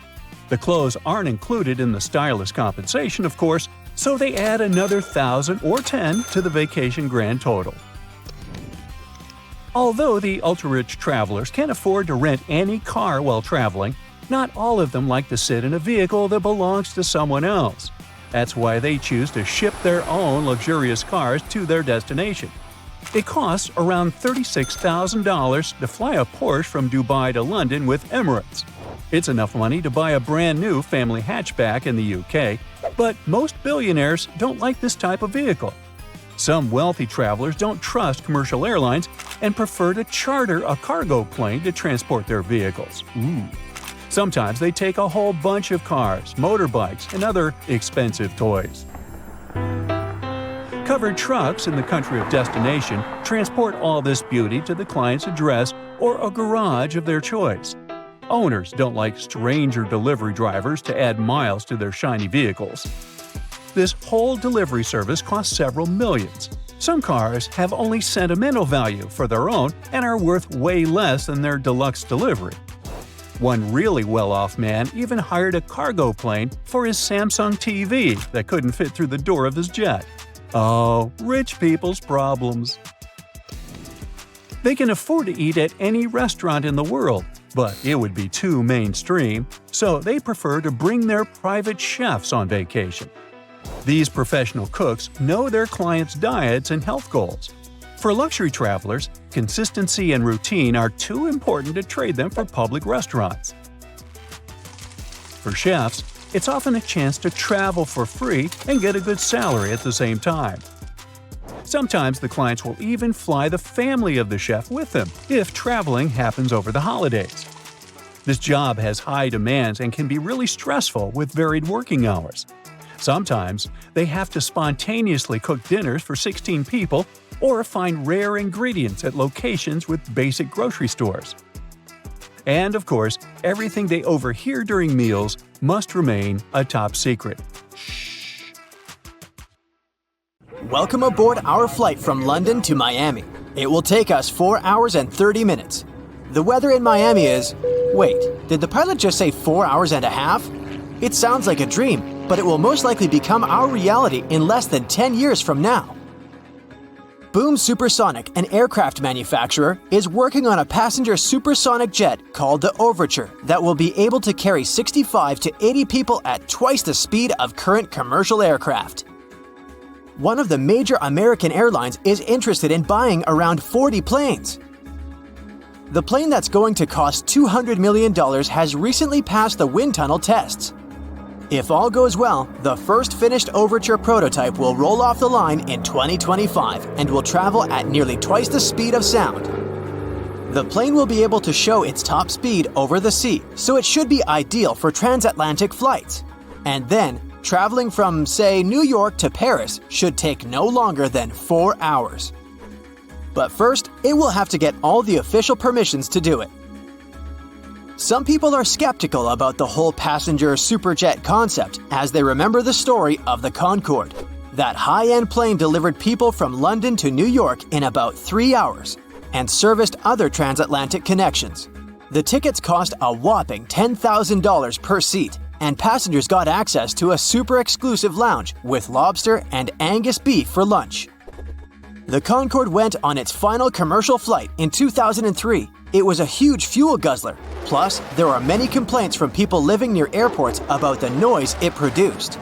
S2: The clothes aren't included in the stylist compensation, of course, so they add another 1,000 or 10 to the vacation grand total. Although the ultra-rich travelers can afford to rent any car while traveling, not all of them like to sit in a vehicle that belongs to someone else. That's why they choose to ship their own luxurious cars to their destination. It costs around $36,000 to fly a Porsche from Dubai to London with Emirates. It's enough money to buy a brand new family hatchback in the UK, but most billionaires don't like this type of vehicle. Some wealthy travelers don't trust commercial airlines and prefer to charter a cargo plane to transport their vehicles. Sometimes they take a whole bunch of cars, motorbikes, and other expensive toys. Covered trucks in the country of destination transport all this beauty to the client's address or a garage of their choice. Owners don't like stranger delivery drivers to add miles to their shiny vehicles. This whole delivery service costs several millions. Some cars have only sentimental value for their own and are worth way less than their deluxe delivery. One really well-off man even hired a cargo plane for his Samsung TV that couldn't fit through the door of his jet. Oh, rich people's problems. They can afford to eat at any restaurant in the world, but it would be too mainstream, so they prefer to bring their private chefs on vacation. These professional cooks know their clients' diets and health goals. For luxury travelers, consistency and routine are too important to trade them for public restaurants. For chefs, it's often a chance to travel for free and get a good salary at the same time. Sometimes the clients will even fly the family of the chef with them if traveling happens over the holidays. This job has high demands and can be really stressful with varied working hours. Sometimes they have to spontaneously cook dinners for 16 people or find rare ingredients at locations with basic grocery stores. And of course, everything they overhear during meals must remain a top secret.
S3: Welcome aboard our flight from London to Miami. It will take us 4 hours and 30 minutes. The weather in Miami is… Wait, did the pilot just say 4 hours and a half? It sounds like a dream, but it will most likely become our reality in less than 10 years from now. Boom Supersonic, an aircraft manufacturer, is working on a passenger supersonic jet called the Overture that will be able to carry 65 to 80 people at twice the speed of current commercial aircraft. One of the major American airlines is interested in buying around 40 planes. The plane that's going to cost $200 million has recently passed the wind tunnel tests. If all goes well, the first finished Overture prototype will roll off the line in 2025 and will travel at nearly twice the speed of sound. The plane will be able to show its top speed over the sea, so it should be ideal for transatlantic flights. And then, traveling from, say, New York to Paris should take no longer than 4 hours. But first, it will have to get all the official permissions to do it. Some people are skeptical about the whole passenger superjet concept as they remember the story of the Concorde. That high-end plane delivered people from London to New York in about 3 hours and serviced other transatlantic connections. The tickets cost a whopping $10,000 per seat, and passengers got access to a super exclusive lounge with lobster and Angus beef for lunch. The Concorde went on its final commercial flight in 2003. It was a huge fuel guzzler. Plus, there are many complaints from people living near airports about the noise it produced.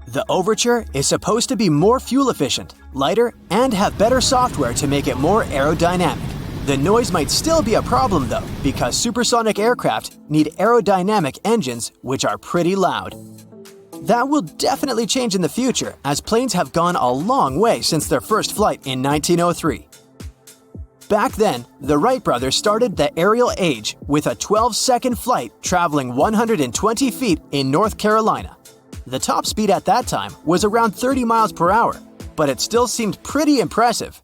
S3: The Overture is supposed to be more fuel efficient, lighter, and have better software to make it more aerodynamic. The noise might still be a problem though, because supersonic aircraft need aerodynamic engines, which are pretty loud. That will definitely change in the future, as planes have gone a long way since their first flight in 1903. Back then, the Wright brothers started the aerial age with a 12-second flight traveling 120 feet in North Carolina. The top speed at that time was around 30 miles per hour, but it still seemed pretty impressive.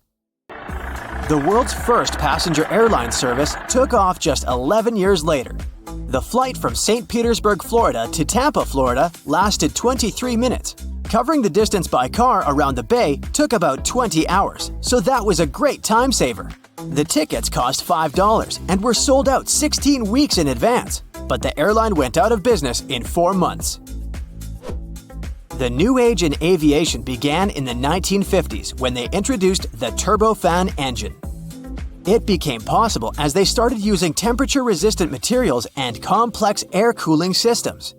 S3: The world's first passenger airline service took off just 11 years later. The flight from St. Petersburg, Florida to Tampa, Florida lasted 23 minutes. Covering the distance by car around the bay took about 20 hours, so that was a great time saver. The tickets cost $5 and were sold out 16 weeks in advance, but the airline went out of business in 4 months. The new age in aviation began in the 1950s when they introduced the turbofan engine. It became possible as they started using temperature-resistant materials and complex air cooling systems.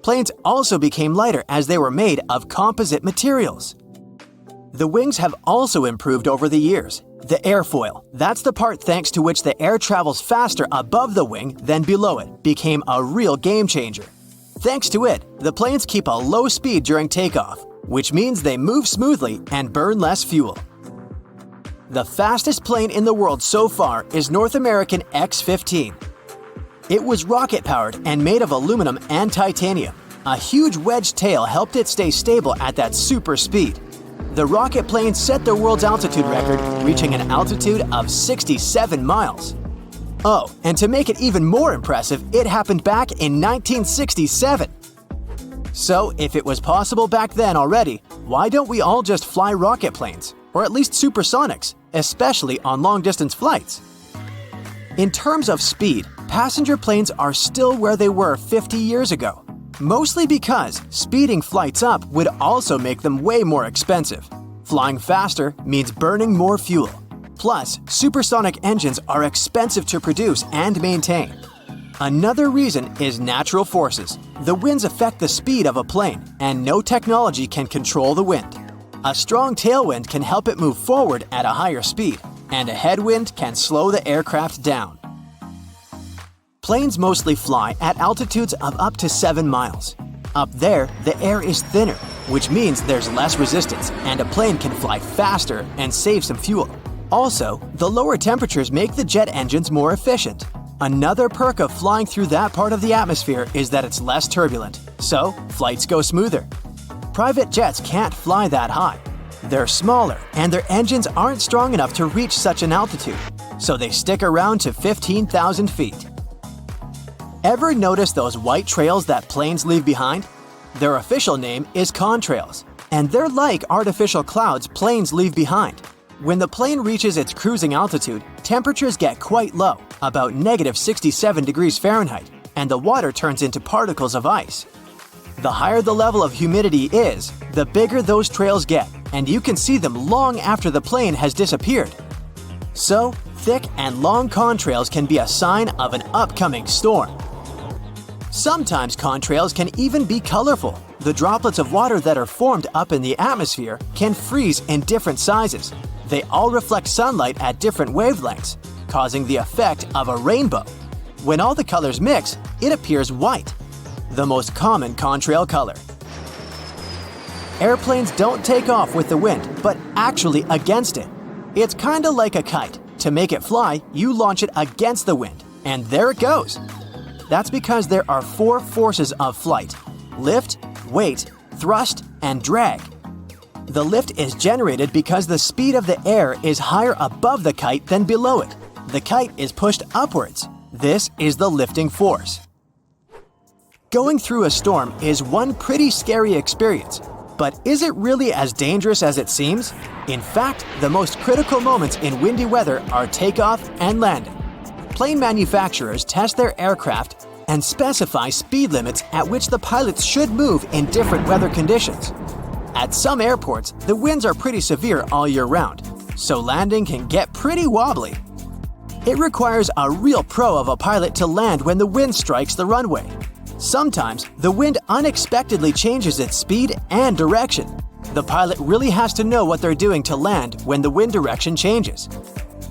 S3: Planes also became lighter as they were made of composite materials. The wings have also improved over the years. The airfoil, that's the part thanks to which the air travels faster above the wing than below it, became a real game changer. Thanks to it, the planes keep a low speed during takeoff, which means they move smoothly and burn less fuel. The fastest plane in the world so far is North American X-15. It was rocket-powered and made of aluminum and titanium. A huge wedge tail helped it stay stable at that super speed. The rocket plane set the world's altitude record, reaching an altitude of 67 miles. Oh, and to make it even more impressive, it happened back in 1967. So, if it was possible back then already, why don't we all just fly rocket planes? Or at least supersonics, especially on long-distance flights? In terms of speed, passenger planes are still where they were 50 years ago. Mostly because speeding flights up would also make them way more expensive. Flying faster means burning more fuel. Plus, supersonic engines are expensive to produce and maintain. Another reason is natural forces. The winds affect the speed of a plane, and no technology can control the wind. A strong tailwind can help it move forward at a higher speed, and a headwind can slow the aircraft down. Planes mostly fly at altitudes of up to 7 miles. Up there, the air is thinner, which means there's less resistance and a plane can fly faster and save some fuel. Also, the lower temperatures make the jet engines more efficient. Another perk of flying through that part of the atmosphere is that it's less turbulent, so flights go smoother. Private jets can't fly that high. They're smaller, and their engines aren't strong enough to reach such an altitude, so they stick around to 15,000 feet. Ever notice those white trails that planes leave behind? Their official name is contrails, and they're like artificial clouds planes leave behind. When the plane reaches its cruising altitude, temperatures get quite low, about -67 degrees Fahrenheit, and the water turns into particles of ice. The higher the level of humidity is, the bigger those trails get, and you can see them long after the plane has disappeared. So, thick and long contrails can be a sign of an upcoming storm. Sometimes contrails can even be colorful. The droplets of water that are formed up in the atmosphere can freeze in different sizes. They all reflect sunlight at different wavelengths, causing the effect of a rainbow. When all the colors mix, it appears white, the most common contrail color. Airplanes don't take off with the wind, but actually against it. It's kinda like a kite. To make it fly, you launch it against the wind, and there it goes. That's because there are 4 forces of flight: lift, weight, thrust, and drag. The lift is generated because the speed of the air is higher above the kite than below it. The kite is pushed upwards. This is the lifting force. Going through a storm is one pretty scary experience, but is it really as dangerous as it seems? In fact, the most critical moments in windy weather are takeoff and landing. plane manufacturers test their aircraft and specify speed limits at which the pilots should move in different weather conditions. At some airports, the winds are pretty severe all year round, so landing can get pretty wobbly. It requires a real pro of a pilot to land when the wind strikes the runway. Sometimes, the wind unexpectedly changes its speed and direction. The pilot really has to know what they're doing to land when the wind direction changes.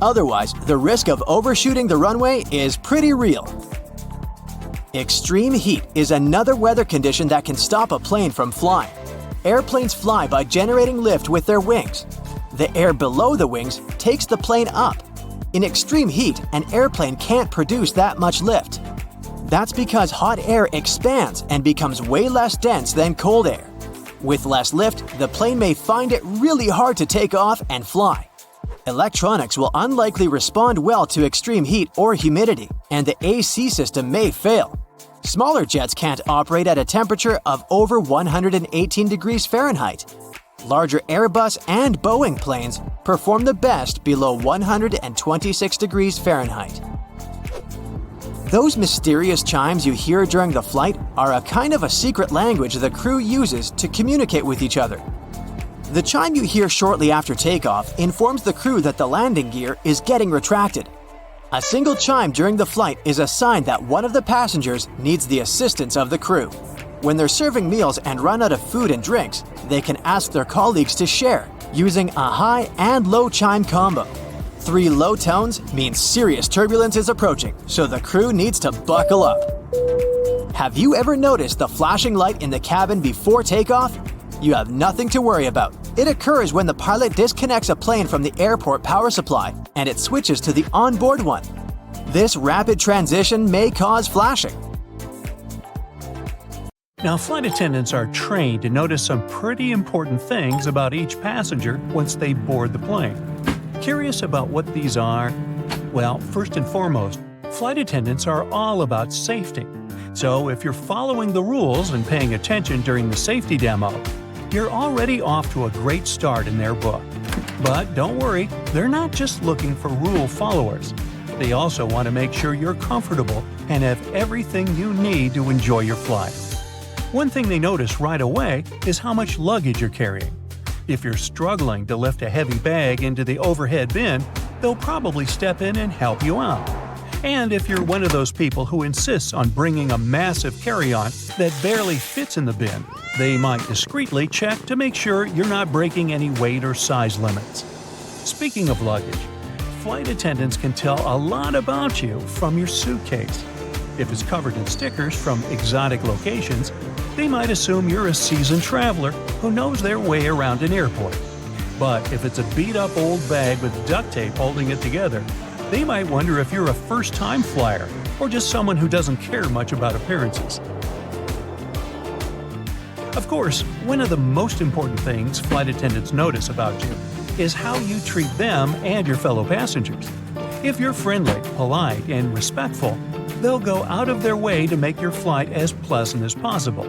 S3: Otherwise, the risk of overshooting the runway is pretty real. Extreme heat is another weather condition that can stop a plane from flying. Airplanes fly by generating lift with their wings. The air below the wings takes the plane up. In extreme heat, an airplane can't produce that much lift. That's because hot air expands and becomes way less dense than cold air. With less lift, the plane may find it really hard to take off and fly. Electronics will unlikely respond well to extreme heat or humidity, and the AC system may fail. Smaller jets can't operate at a temperature of over 118 degrees Fahrenheit. Larger Airbus and Boeing planes perform the best below 126 degrees Fahrenheit. Those mysterious chimes you hear during the flight are a kind of a secret language the crew uses to communicate with each other. The chime you hear shortly after takeoff informs the crew that the landing gear is getting retracted. A single chime during the flight is a sign that one of the passengers needs the assistance of the crew. When they're serving meals and run out of food and drinks, they can ask their colleagues to share using a high and low chime combo. 3 low tones means serious turbulence is approaching, so the crew needs to buckle up. Have you ever noticed the flashing light in the cabin before takeoff? You have nothing to worry about. It occurs when the pilot disconnects a plane from the airport power supply and it switches to the onboard one. This rapid transition may cause flashing.
S2: Now, flight attendants are trained to notice some pretty important things about each passenger once they board the plane. Curious about what these are? Well, first and foremost, flight attendants are all about safety. So if you're following the rules and paying attention during the safety demo, you're already off to a great start in their book. But don't worry, they're not just looking for rule followers. They also want to make sure you're comfortable and have everything you need to enjoy your flight. One thing they notice right away is how much luggage you're carrying. If you're struggling to lift a heavy bag into the overhead bin, they'll probably step in and help you out. And if you're one of those people who insists on bringing a massive carry-on that barely fits in the bin, they might discreetly check to make sure you're not breaking any weight or size limits. Speaking of luggage, flight attendants can tell a lot about you from your suitcase. If it's covered in stickers from exotic locations, they might assume you're a seasoned traveler who knows their way around an airport. But if it's a beat-up old bag with duct tape holding it together, they might wonder if you're a first-time flyer or just someone who doesn't care much about appearances. Of course, one of the most important things flight attendants notice about you is how you treat them and your fellow passengers. If you're friendly, polite, and respectful, they'll go out of their way to make your flight as pleasant as possible.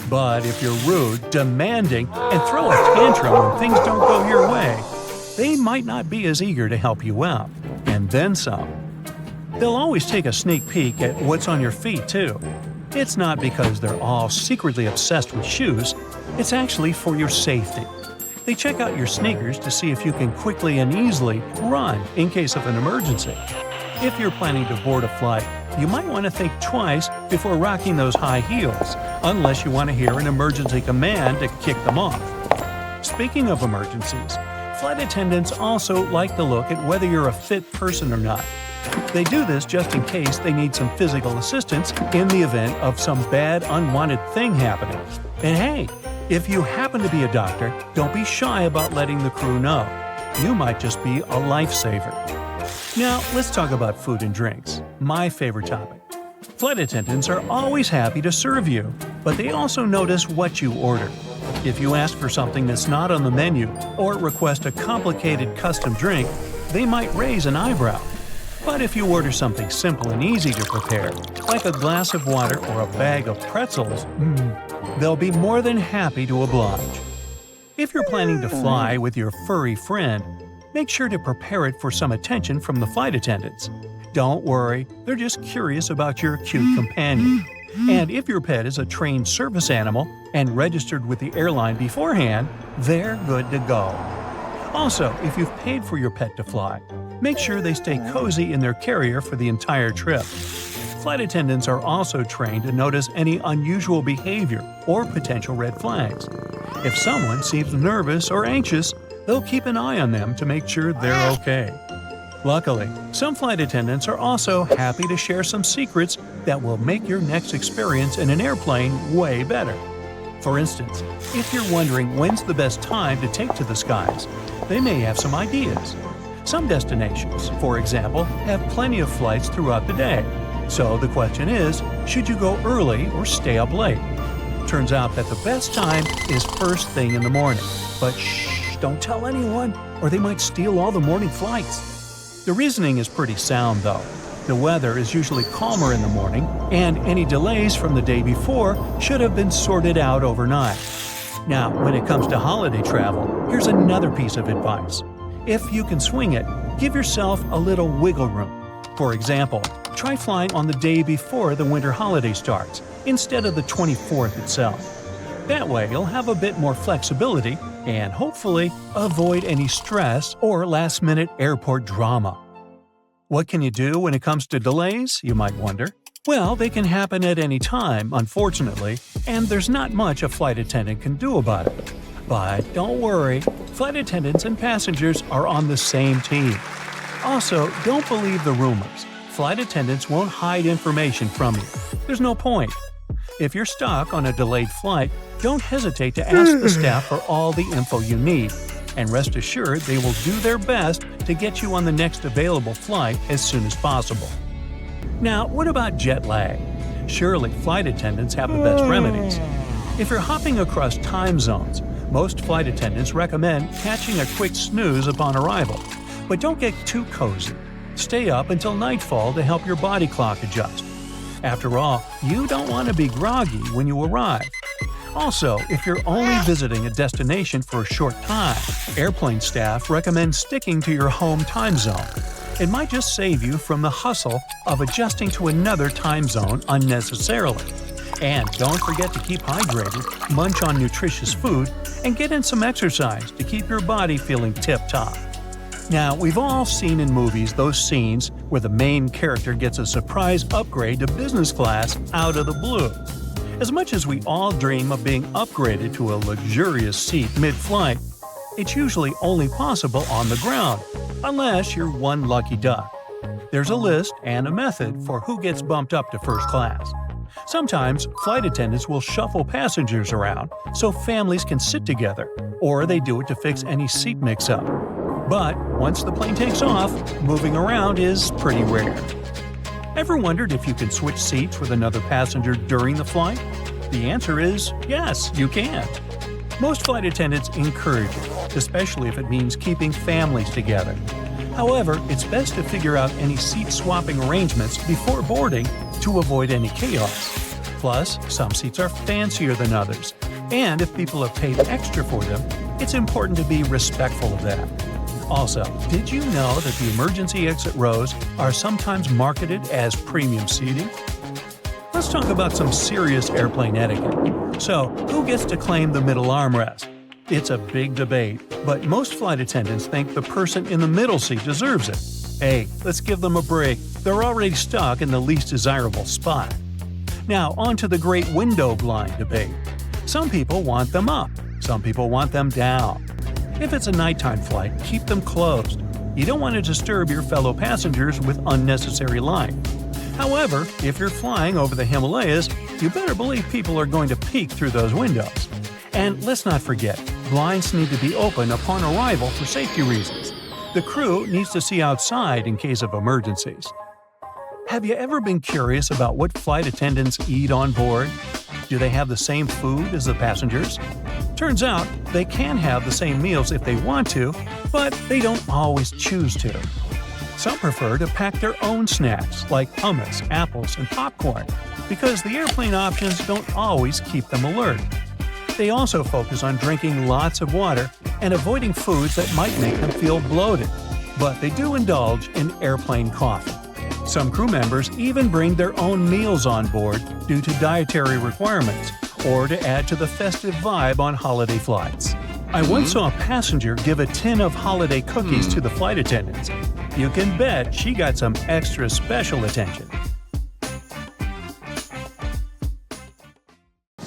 S2: But if you're rude, demanding, and throw a tantrum when things don't go your way, they might not be as eager to help you out. And then some. They'll always take a sneak peek at what's on your feet, too. It's not because they're all secretly obsessed with shoes, it's actually for your safety. They check out your sneakers to see if you can quickly and easily run in case of an emergency. If you're planning to board a flight, you might want to think twice before rocking those high heels, unless you want to hear an emergency command to kick them off. Speaking of emergencies, flight attendants also like to look at whether you're a fit person or not. They do this just in case they need some physical assistance in the event of some bad, unwanted thing happening. And hey, if you happen to be a doctor, don't be shy about letting the crew know. You might just be a lifesaver. Now, let's talk about food and drinks, my favorite topic. Flight attendants are always happy to serve you, but they also notice what you order. If you ask for something that's not on the menu or request a complicated custom drink, they might raise an eyebrow. But if you order something simple and easy to prepare, like a glass of water or a bag of pretzels, they'll be more than happy to oblige. If you're planning to fly with your furry friend, make sure to prepare it for some attention from the flight attendants. Don't worry, they're just curious about your cute companion. And if your pet is a trained service animal and registered with the airline beforehand, they're good to go. Also, if you've paid for your pet to fly, make sure they stay cozy in their carrier for the entire trip. Flight attendants are also trained to notice any unusual behavior or potential red flags. If someone seems nervous or anxious, they'll keep an eye on them to make sure they're okay. Luckily, some flight attendants are also happy to share some secrets that will make your next experience in an airplane way better. For instance, if you're wondering when's the best time to take to the skies, they may have some ideas. Some destinations, for example, have plenty of flights throughout the day. So the question is, should you go early or stay up late? Turns out that the best time is first thing in the morning. But shh, don't tell anyone, or they might steal all the morning flights. The reasoning is pretty sound, though. The weather is usually calmer in the morning, and any delays from the day before should have been sorted out overnight. Now, when it comes to holiday travel, here's another piece of advice. If you can swing it, give yourself a little wiggle room. For example, try flying on the day before the winter holiday starts, instead of the 24th itself. That way, you'll have a bit more flexibility and hopefully avoid any stress or last-minute airport drama. What can you do when it comes to delays, you might wonder? Well, they can happen at any time, unfortunately, and there's not much a flight attendant can do about it. But don't worry, flight attendants and passengers are on the same team. Also, don't believe the rumors. Flight attendants won't hide information from you. There's no point. If you're stuck on a delayed flight, don't hesitate to ask the staff for all the info you need, and rest assured they will do their best to get you on the next available flight as soon as possible. Now, what about jet lag? Surely flight attendants have the best remedies. If you're hopping across time zones, most flight attendants recommend catching a quick snooze upon arrival. But don't get too cozy. Stay up until nightfall to help your body clock adjust. After all, you don't want to be groggy when you arrive. Also, if you're only visiting a destination for a short time, airplane staff recommend sticking to your home time zone. It might just save you from the hustle of adjusting to another time zone unnecessarily. And don't forget to keep hydrated, munch on nutritious food, and get in some exercise to keep your body feeling tip-top. Now, we've all seen in movies those scenes where the main character gets a surprise upgrade to business class out of the blue. As much as we all dream of being upgraded to a luxurious seat mid-flight, it's usually only possible on the ground, unless you're one lucky duck. There's a list and a method for who gets bumped up to first class. Sometimes, flight attendants will shuffle passengers around so families can sit together, or they do it to fix any seat mix-up. But once the plane takes off, moving around is pretty rare. Ever wondered if you can switch seats with another passenger during the flight? The answer is yes, you can. Most flight attendants encourage it, especially if it means keeping families together. However, it's best to figure out any seat-swapping arrangements before boarding to avoid any chaos. Plus, some seats are fancier than others, and if people have paid extra for them, it's important to be respectful of that. Also, did you know that the emergency exit rows are sometimes marketed as premium seating? Let's talk about some serious airplane etiquette. So, who gets to claim the middle armrest? It's a big debate, but most flight attendants think the person in the middle seat deserves it. Hey, let's give them a break. They're already stuck in the least desirable spot. Now, on to the great window blind debate. Some people want them up, some people want them down. If it's a nighttime flight, keep them closed. You don't want to disturb your fellow passengers with unnecessary light. However, if you're flying over the Himalayas, you better believe people are going to peek through those windows. And let's not forget, blinds need to be open upon arrival for safety reasons. The crew needs to see outside in case of emergencies. Have you ever been curious about what flight attendants eat on board? Do they have the same food as the passengers? Turns out, they can have the same meals if they want to, but they don't always choose to. Some prefer to pack their own snacks, like hummus, apples, and popcorn, because the airplane options don't always keep them alert. They also focus on drinking lots of water and avoiding foods that might make them feel bloated, but they do indulge in airplane coffee. Some crew members even bring their own meals on board due to dietary requirements or to add to the festive vibe on holiday flights. I once saw a passenger give a tin of holiday cookies to the flight attendants. You can bet she got some extra special attention.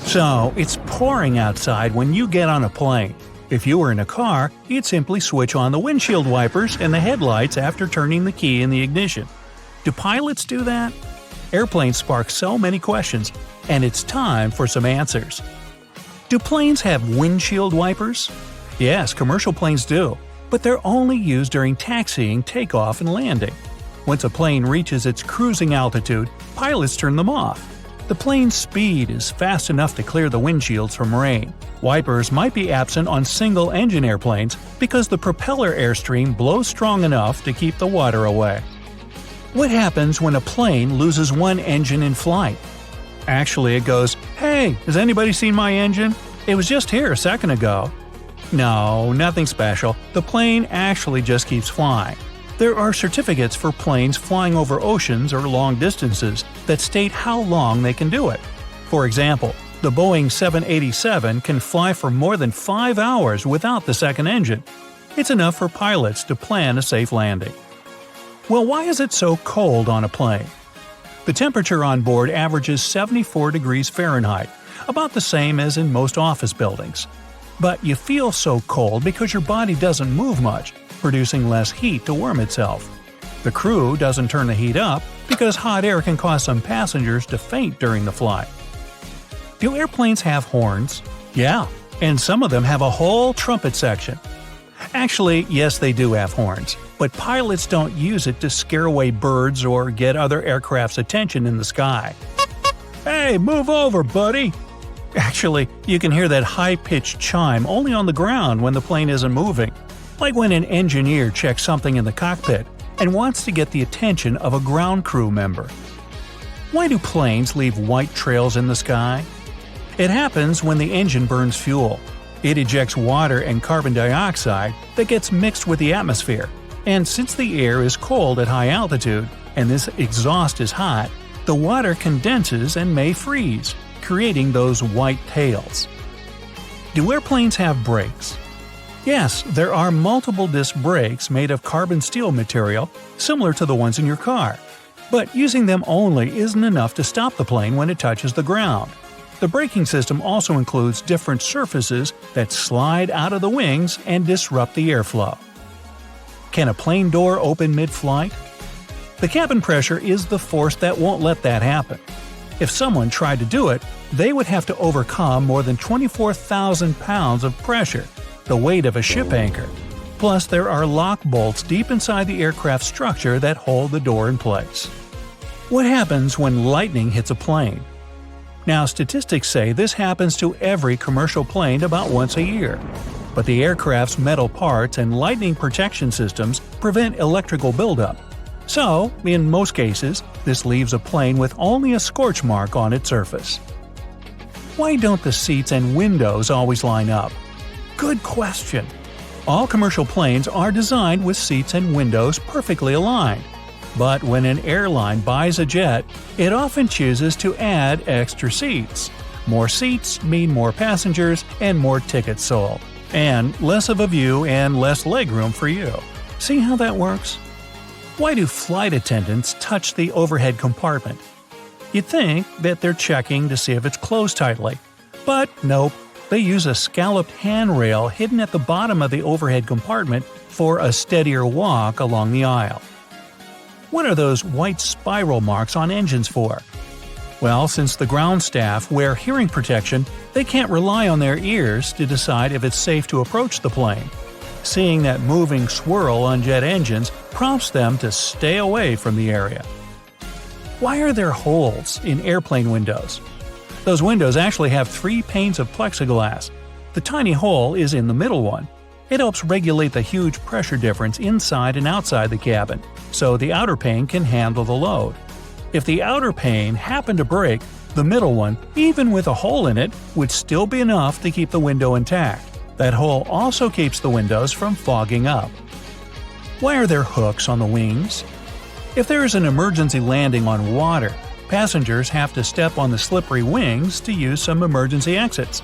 S2: So, it's pouring outside when you get on a plane. If you were in a car, you'd simply switch on the windshield wipers and the headlights after turning the key in the ignition. Do pilots do that? Airplanes spark so many questions, and it's time for some answers. Do planes have windshield wipers? Yes, commercial planes do, but they're only used during taxiing, takeoff, and landing. Once a plane reaches its cruising altitude, pilots turn them off. The plane's speed is fast enough to clear the windshields from rain. Wipers might be absent on single-engine airplanes because the propeller airstream blows strong enough to keep the water away. What happens when a plane loses one engine in flight? Actually, it goes, "Hey, has anybody seen my engine? It was just here a second ago." No, nothing special. The plane actually just keeps flying. There are certificates for planes flying over oceans or long distances that state how long they can do it. For example, the Boeing 787 can fly for more than 5 hours without the second engine. It's enough for pilots to plan a safe landing. Well, why is it so cold on a plane? The temperature on board averages 74 degrees Fahrenheit, about the same as in most office buildings. But you feel so cold because your body doesn't move much, producing less heat to warm itself. The crew doesn't turn the heat up because hot air can cause some passengers to faint during the flight. Do airplanes have horns? Yeah, and some of them have a whole trumpet section. Actually, yes, they do have horns, but pilots don't use it to scare away birds or get other aircraft's attention in the sky. "Hey, move over, buddy!" Actually, you can hear that high-pitched chime only on the ground when the plane isn't moving, like when an engineer checks something in the cockpit and wants to get the attention of a ground crew member. Why do planes leave white trails in the sky? It happens when the engine burns fuel. It ejects water and carbon dioxide that gets mixed with the atmosphere, and since the air is cold at high altitude and this exhaust is hot, the water condenses and may freeze, creating those white tails. Do airplanes have brakes? Yes, there are multiple disc brakes made of carbon steel material, similar to the ones in your car. But using them only isn't enough to stop the plane when it touches the ground. The braking system also includes different surfaces that slide out of the wings and disrupt the airflow. Can a plane door open mid-flight? The cabin pressure is the force that won't let that happen. If someone tried to do it, they would have to overcome more than 24,000 pounds of pressure, the weight of a ship anchor. Plus, there are lock bolts deep inside the aircraft structure that hold the door in place. What happens when lightning hits a plane? Now, statistics say this happens to every commercial plane about once a year. But the aircraft's metal parts and lightning protection systems prevent electrical buildup. So, in most cases, this leaves a plane with only a scorch mark on its surface. Why don't the seats and windows always line up? Good question. All commercial planes are designed with seats and windows perfectly aligned. But when an airline buys a jet, it often chooses to add extra seats. More seats mean more passengers and more tickets sold. And less of a view and less legroom for you. See how that works? Why do flight attendants touch the overhead compartment? You'd think that they're checking to see if it's closed tightly. But nope, they use a scalloped handrail hidden at the bottom of the overhead compartment for a steadier walk along the aisle. What are those white spiral marks on engines for? Well, since the ground staff wear hearing protection, they can't rely on their ears to decide if it's safe to approach the plane. Seeing that moving swirl on jet engines prompts them to stay away from the area. Why are there holes in airplane windows? Those windows actually have 3 panes of plexiglass. The tiny hole is in the middle one. It helps regulate the huge pressure difference inside and outside the cabin, so the outer pane can handle the load. If the outer pane happened to break, the middle one, even with a hole in it, would still be enough to keep the window intact. That hole also keeps the windows from fogging up. Why are there hooks on the wings? If there is an emergency landing on water, passengers have to step on the slippery wings to use some emergency exits.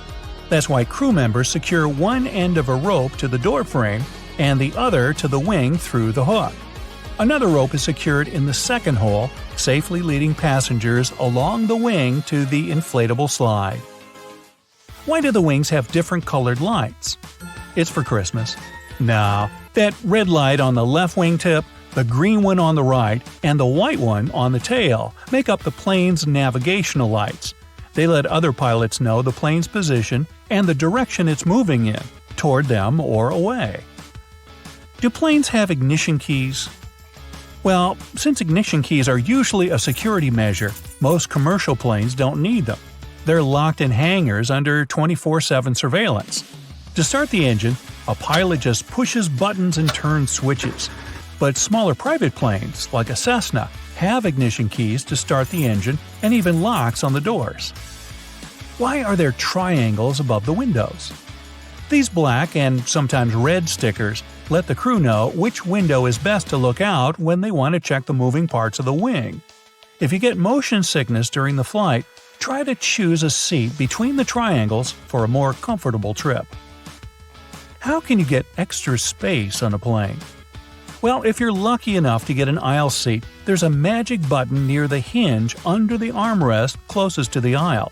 S2: That's why crew members secure one end of a rope to the door frame and the other to the wing through the hook. Another rope is secured in the second hole, safely leading passengers along the wing to the inflatable slide. Why do the wings have different colored lights? It's for Christmas. No, that red light on the left wingtip, the green one on the right, and the white one on the tail make up the plane's navigational lights. They let other pilots know the plane's position and the direction it's moving in, toward them or away. Do planes have ignition keys? Well, since ignition keys are usually a security measure, most commercial planes don't need them. They're locked in hangars under 24/7 surveillance. To start the engine, a pilot just pushes buttons and turns switches. But smaller private planes, like a Cessna, have ignition keys to start the engine and even locks on the doors. Why are there triangles above the windows? These black and sometimes red stickers let the crew know which window is best to look out when they want to check the moving parts of the wing. If you get motion sickness during the flight, try to choose a seat between the triangles for a more comfortable trip. How can you get extra space on a plane? Well, if you're lucky enough to get an aisle seat, there's a magic button near the hinge under the armrest closest to the aisle.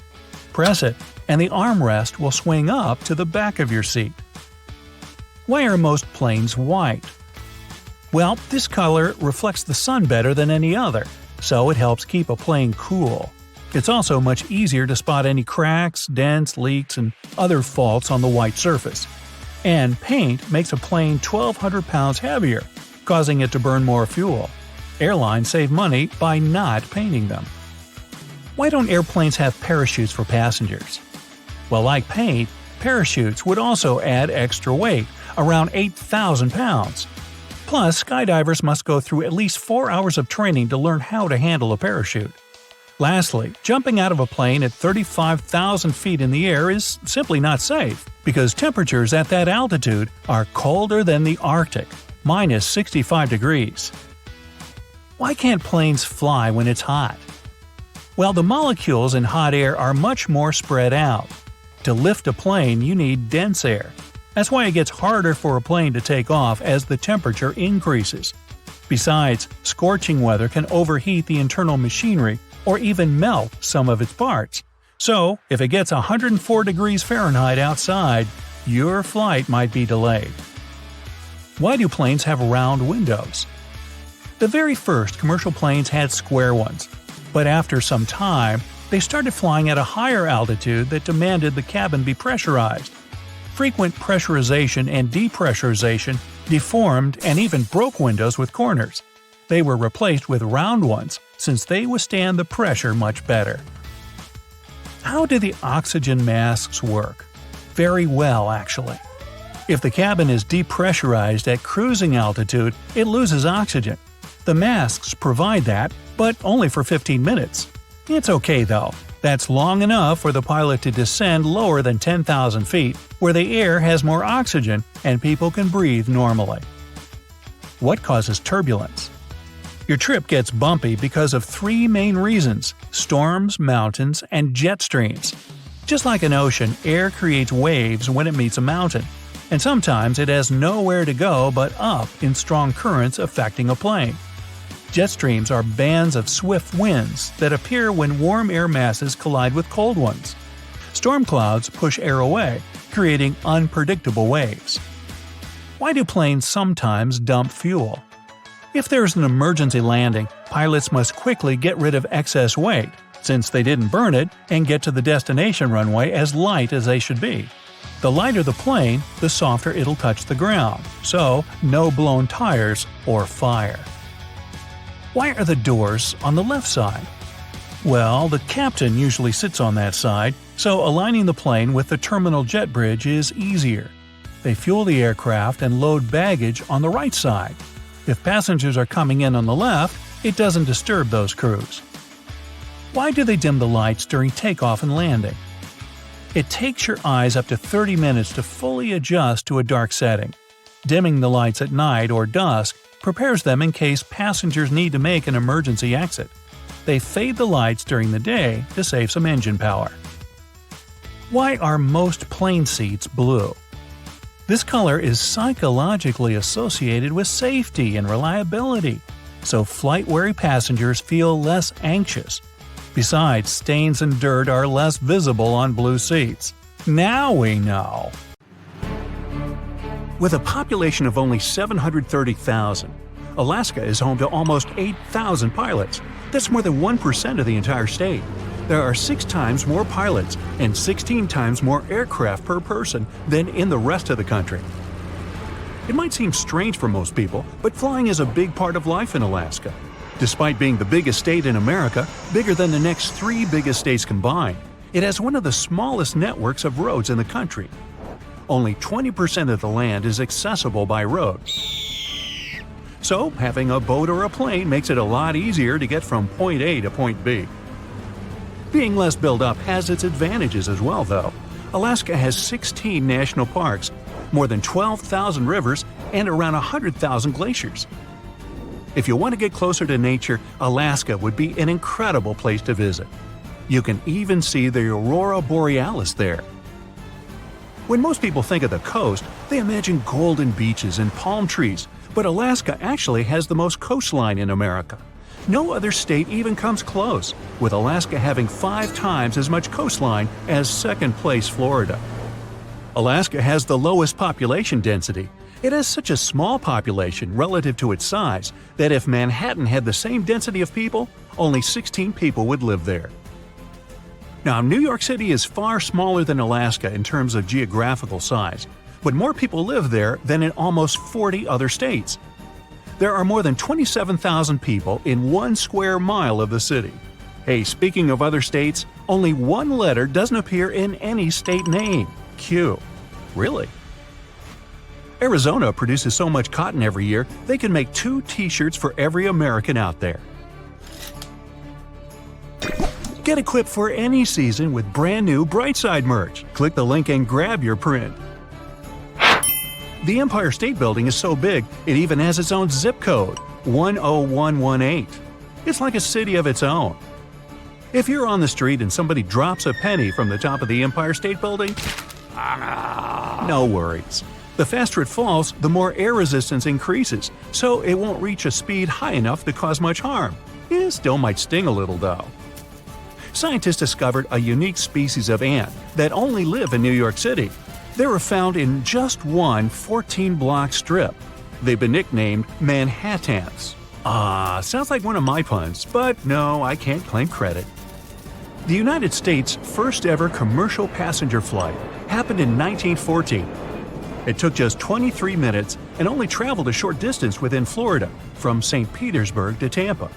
S2: Press it, and the armrest will swing up to the back of your seat. Why are most planes white? Well, this color reflects the sun better than any other, so it helps keep a plane cool. It's also much easier to spot any cracks, dents, leaks, and other faults on the white surface. And paint makes a plane 1,200 pounds heavier, causing it to burn more fuel. Airlines save money by not painting them. Why don't airplanes have parachutes for passengers? Well, like paint, parachutes would also add extra weight, around 8,000 pounds. Plus, skydivers must go through at least 4 hours of training to learn how to handle a parachute. Lastly, jumping out of a plane at 35,000 feet in the air is simply not safe, because temperatures at that altitude are colder than the Arctic, minus 65 degrees. Why can't planes fly when it's hot? Well, the molecules in hot air are much more spread out. To lift a plane, you need dense air. That's why it gets harder for a plane to take off as the temperature increases. Besides, scorching weather can overheat the internal machinery or even melt some of its parts. So, if it gets 104 degrees Fahrenheit outside, your flight might be delayed. Why do planes have round windows? The very first commercial planes had square ones, but after some time, they started flying at a higher altitude that demanded the cabin be pressurized. Frequent pressurization and depressurization deformed and even broke windows with corners. They were replaced with round ones since they withstand the pressure much better. How do the oxygen masks work? Very well, actually. If the cabin is depressurized at cruising altitude, it loses oxygen. The masks provide that, but only for 15 minutes. It's okay though. That's long enough for the pilot to descend lower than 10,000 feet, where the air has more oxygen and people can breathe normally. What causes turbulence? Your trip gets bumpy because of 3 main reasons: storms, mountains, and jet streams. Just like an ocean, air creates waves when it meets a mountain, and sometimes it has nowhere to go but up in strong currents affecting a plane. Jet streams are bands of swift winds that appear when warm air masses collide with cold ones. Storm clouds push air away, creating unpredictable waves. Why do planes sometimes dump fuel? If there's an emergency landing, pilots must quickly get rid of excess weight, since they didn't burn it, and get to the destination runway as light as they should be. The lighter the plane, the softer it'll touch the ground, so no blown tires or fire. Why are the doors on the left side? Well, the captain usually sits on that side, so aligning the plane with the terminal jet bridge is easier. They fuel the aircraft and load baggage on the right side. If passengers are coming in on the left, it doesn't disturb those crews. Why do they dim the lights during takeoff and landing? It takes your eyes up to 30 minutes to fully adjust to a dark setting. Dimming the lights at night or dusk prepares them in case passengers need to make an emergency exit. They fade the lights during the day to save some engine power. Why are most plane seats blue? This color is psychologically associated with safety and reliability, so flight-weary passengers feel less anxious. Besides, stains and dirt are less visible on blue seats. Now we know! With a population of only 730,000, Alaska is home to almost 8,000 pilots. That's more than 1% of the entire state. There are 6 times more pilots and 16 times more aircraft per person than in the rest of the country. It might seem strange for most people, but flying is a big part of life in Alaska. Despite being the biggest state in America, bigger than the next 3 biggest states combined, it has one of the smallest networks of roads in the country. Only 20% of the land is accessible by road. So, having a boat or a plane makes it a lot easier to get from point A to point B. Being less built up has its advantages as well, though. Alaska has 16 national parks, more than 12,000 rivers, and around 100,000 glaciers. If you want to get closer to nature, Alaska would be an incredible place to visit. You can even see the aurora borealis there. When most people think of the coast, they imagine golden beaches and palm trees, but Alaska actually has the most coastline in America. No other state even comes close, with Alaska having 5 times as much coastline as second-place Florida. Alaska has the lowest population density. It has such a small population relative to its size that if Manhattan had the same density of people, only 16 people would live there. Now, New York City is far smaller than Alaska in terms of geographical size, but more people live there than in almost 40 other states. There are more than 27,000 people in 1 square mile of the city. Hey, speaking of other states, only 1 letter doesn't appear in any state name – Q. Really? Arizona produces so much cotton every year, they can make 2 t-shirts for every American out there. Get equipped for any season with brand new Brightside merch. Click the link and grab your print. The Empire State Building is so big, it even has its own zip code, 10118. It's like a city of its own. If you're on the street and somebody drops a penny from the top of the Empire State Building, no worries. The faster it falls, the more air resistance increases, so it won't reach a speed high enough to cause much harm. It still might sting a little though. Scientists discovered a unique species of ant that only live in New York City. They were found in just one 14-block strip. They've been nicknamed Manhattans. Sounds like one of my puns, but no, I can't claim credit. The United States' first ever commercial passenger flight happened in 1914. It took just 23 minutes and only traveled a short distance within Florida, from St. Petersburg to Tampa.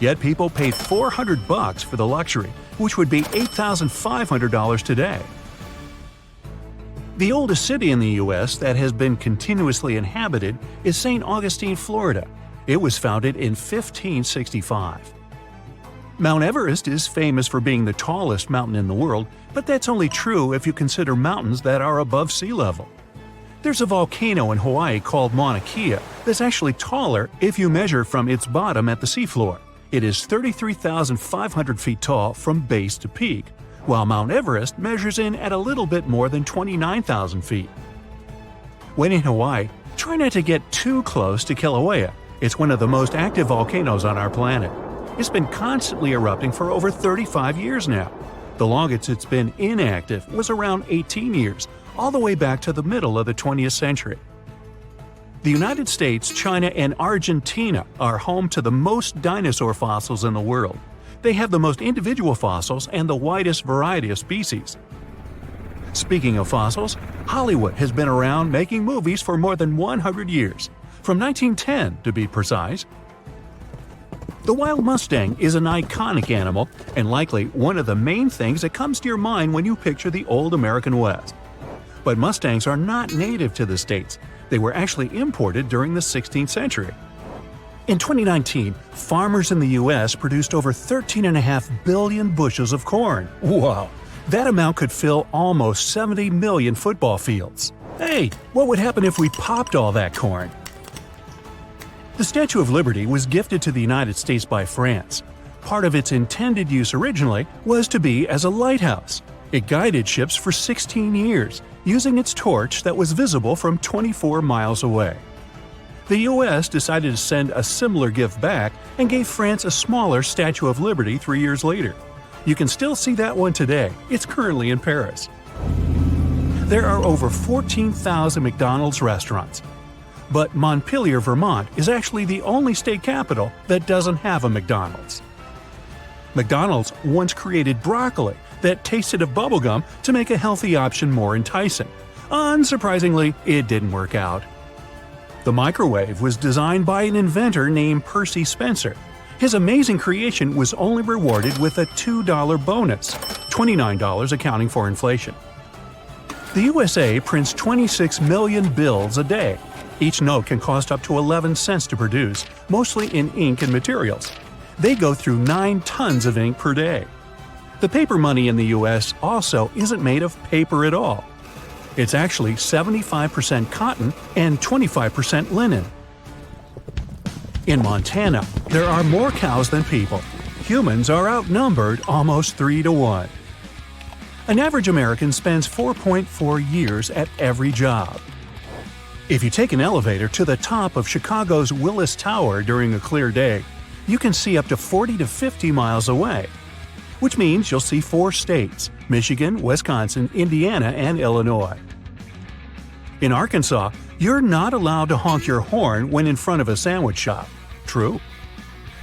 S2: Yet people paid $400 for the luxury, which would be $8,500 today. The oldest city in the U.S. that has been continuously inhabited is St. Augustine, Florida. It was founded in 1565. Mount Everest is famous for being the tallest mountain in the world, but that's only true if you consider mountains that are above sea level. There's a volcano in Hawaii called Mauna Kea that's actually taller if you measure from its bottom at the seafloor. It is 33,500 feet tall from base to peak, while Mount Everest measures in at a little bit more than 29,000 feet. When in Hawaii, try not to get too close to Kilauea. It's one of the most active volcanoes on our planet. It's been constantly erupting for over 35 years now. The longest it's been inactive was around 18 years, all the way back to the middle of the 20th century. The United States, China, and Argentina are home to the most dinosaur fossils in the world. They have the most individual fossils and the widest variety of species. Speaking of fossils, Hollywood has been around making movies for more than 100 years, from 1910 to be precise. The wild Mustang is an iconic animal and likely one of the main things that comes to your mind when you picture the old American West. But Mustangs are not native to the States. They were actually imported during the 16th century. In 2019, farmers in the U.S. produced over 13.5 billion bushels of corn. Wow! That amount could fill almost 70 million football fields. Hey, what would happen if we popped all that corn? The Statue of Liberty was gifted to the United States by France. Part of its intended use originally was to be as a lighthouse. It guided ships for 16 years, using its torch that was visible from 24 miles away. The U.S. decided to send a similar gift back and gave France a smaller Statue of Liberty 3 years later. You can still see that one today. It's currently in Paris. There are over 14,000 McDonald's restaurants. But Montpelier, Vermont is actually the only state capital that doesn't have a McDonald's. McDonald's once created broccoli that tasted of bubblegum to make a healthy option more enticing. Unsurprisingly, it didn't work out. The microwave was designed by an inventor named Percy Spencer. His amazing creation was only rewarded with a $2 bonus, $29 accounting for inflation. The USA prints 26 million bills a day. Each note can cost up to 11 cents to produce, mostly in ink and materials. They go through 9 tons of ink per day. The paper money in the US also isn't made of paper at all. It's actually 75% cotton and 25% linen. In Montana, there are more cows than people. Humans are outnumbered almost 3 to 1. An average American spends 4.4 years at every job. If you take an elevator to the top of Chicago's Willis Tower during a clear day, you can see up to 40 to 50 miles away, which means you'll see 4 states: Michigan, Wisconsin, Indiana, and Illinois. In Arkansas, you're not allowed to honk your horn when in front of a sandwich shop. True.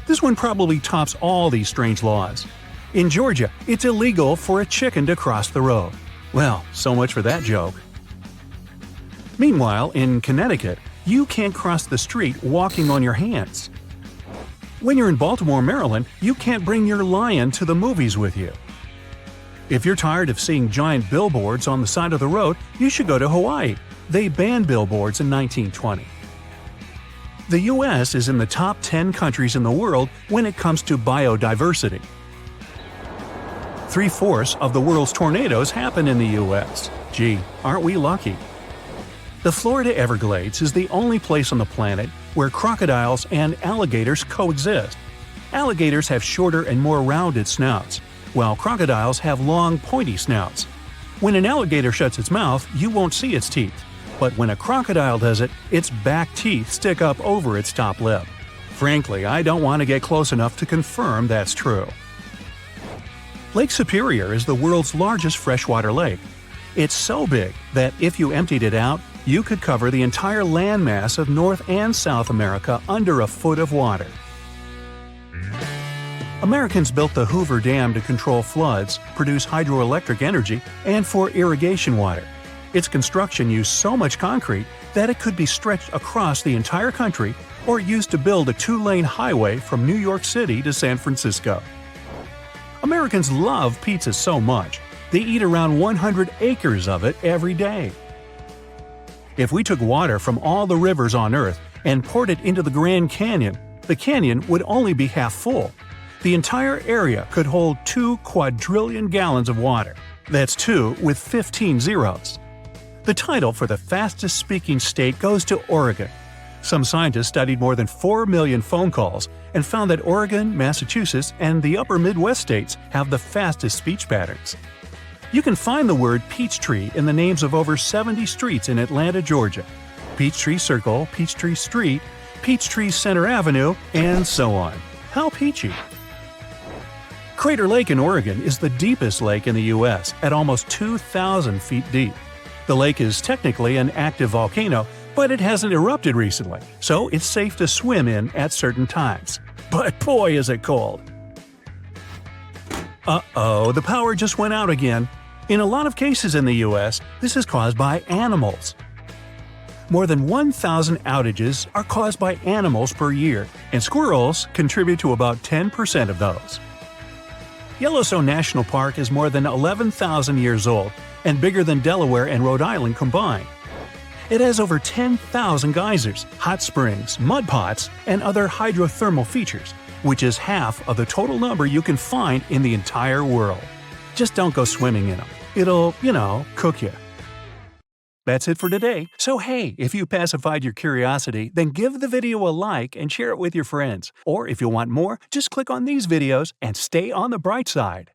S2: This one probably tops all these strange laws. In Georgia, it's illegal for a chicken to cross the road. Well, so much for that joke. Meanwhile, in Connecticut, you can't cross the street walking on your hands. When you're in Baltimore, Maryland, you can't bring your lion to the movies with you. If you're tired of seeing giant billboards on the side of the road, you should go to Hawaii. They banned billboards in 1920. The U.S. is in the top 10 countries in the world when it comes to biodiversity. 3/4 of the world's tornadoes happen in the U.S. Gee, aren't we lucky? The Florida Everglades is the only place on the planet where crocodiles and alligators coexist. Alligators have shorter and more rounded snouts, while crocodiles have long, pointy snouts. When an alligator shuts its mouth, you won't see its teeth. But when a crocodile does it, its back teeth stick up over its top lip. Frankly, I don't want to get close enough to confirm that's true. Lake Superior is the world's largest freshwater lake. It's so big that if you emptied it out, you could cover the entire landmass of North and South America under a foot of water. Americans built the Hoover Dam to control floods, produce hydroelectric energy, and for irrigation water. Its construction used so much concrete that it could be stretched across the entire country or used to build a 2-lane highway from New York City to San Francisco. Americans love pizza so much, they eat around 100 acres of it every day. If we took water from all the rivers on Earth and poured it into the Grand Canyon, the canyon would only be half full. The entire area could hold 2 quadrillion gallons of water. That's 2 with 15 zeros. The title for the fastest-speaking state goes to Oregon. Some scientists studied more than 4 million phone calls and found that Oregon, Massachusetts, and the upper Midwest states have the fastest speech patterns. You can find the word Peachtree in the names of over 70 streets in Atlanta, Georgia. Peachtree Circle, Peachtree Street, Peachtree Center Avenue, and so on. How peachy! Crater Lake in Oregon is the deepest lake in the U.S. at almost 2,000 feet deep. The lake is technically an active volcano, but it hasn't erupted recently, so it's safe to swim in at certain times. But boy is it cold! Uh-oh, the power just went out again. In a lot of cases in the U.S., this is caused by animals. More than 1,000 outages are caused by animals per year, and squirrels contribute to about 10% of those. Yellowstone National Park is more than 11,000 years old and bigger than Delaware and Rhode Island combined. It has over 10,000 geysers, hot springs, mud pots, and other hydrothermal features, which is half of the total number you can find in the entire world. Just don't go swimming in them. It'll, cook you. That's it for today. So hey, if you pacified your curiosity, then give the video a like and share it with your friends. Or if you want more, just click on these videos and stay on the bright side.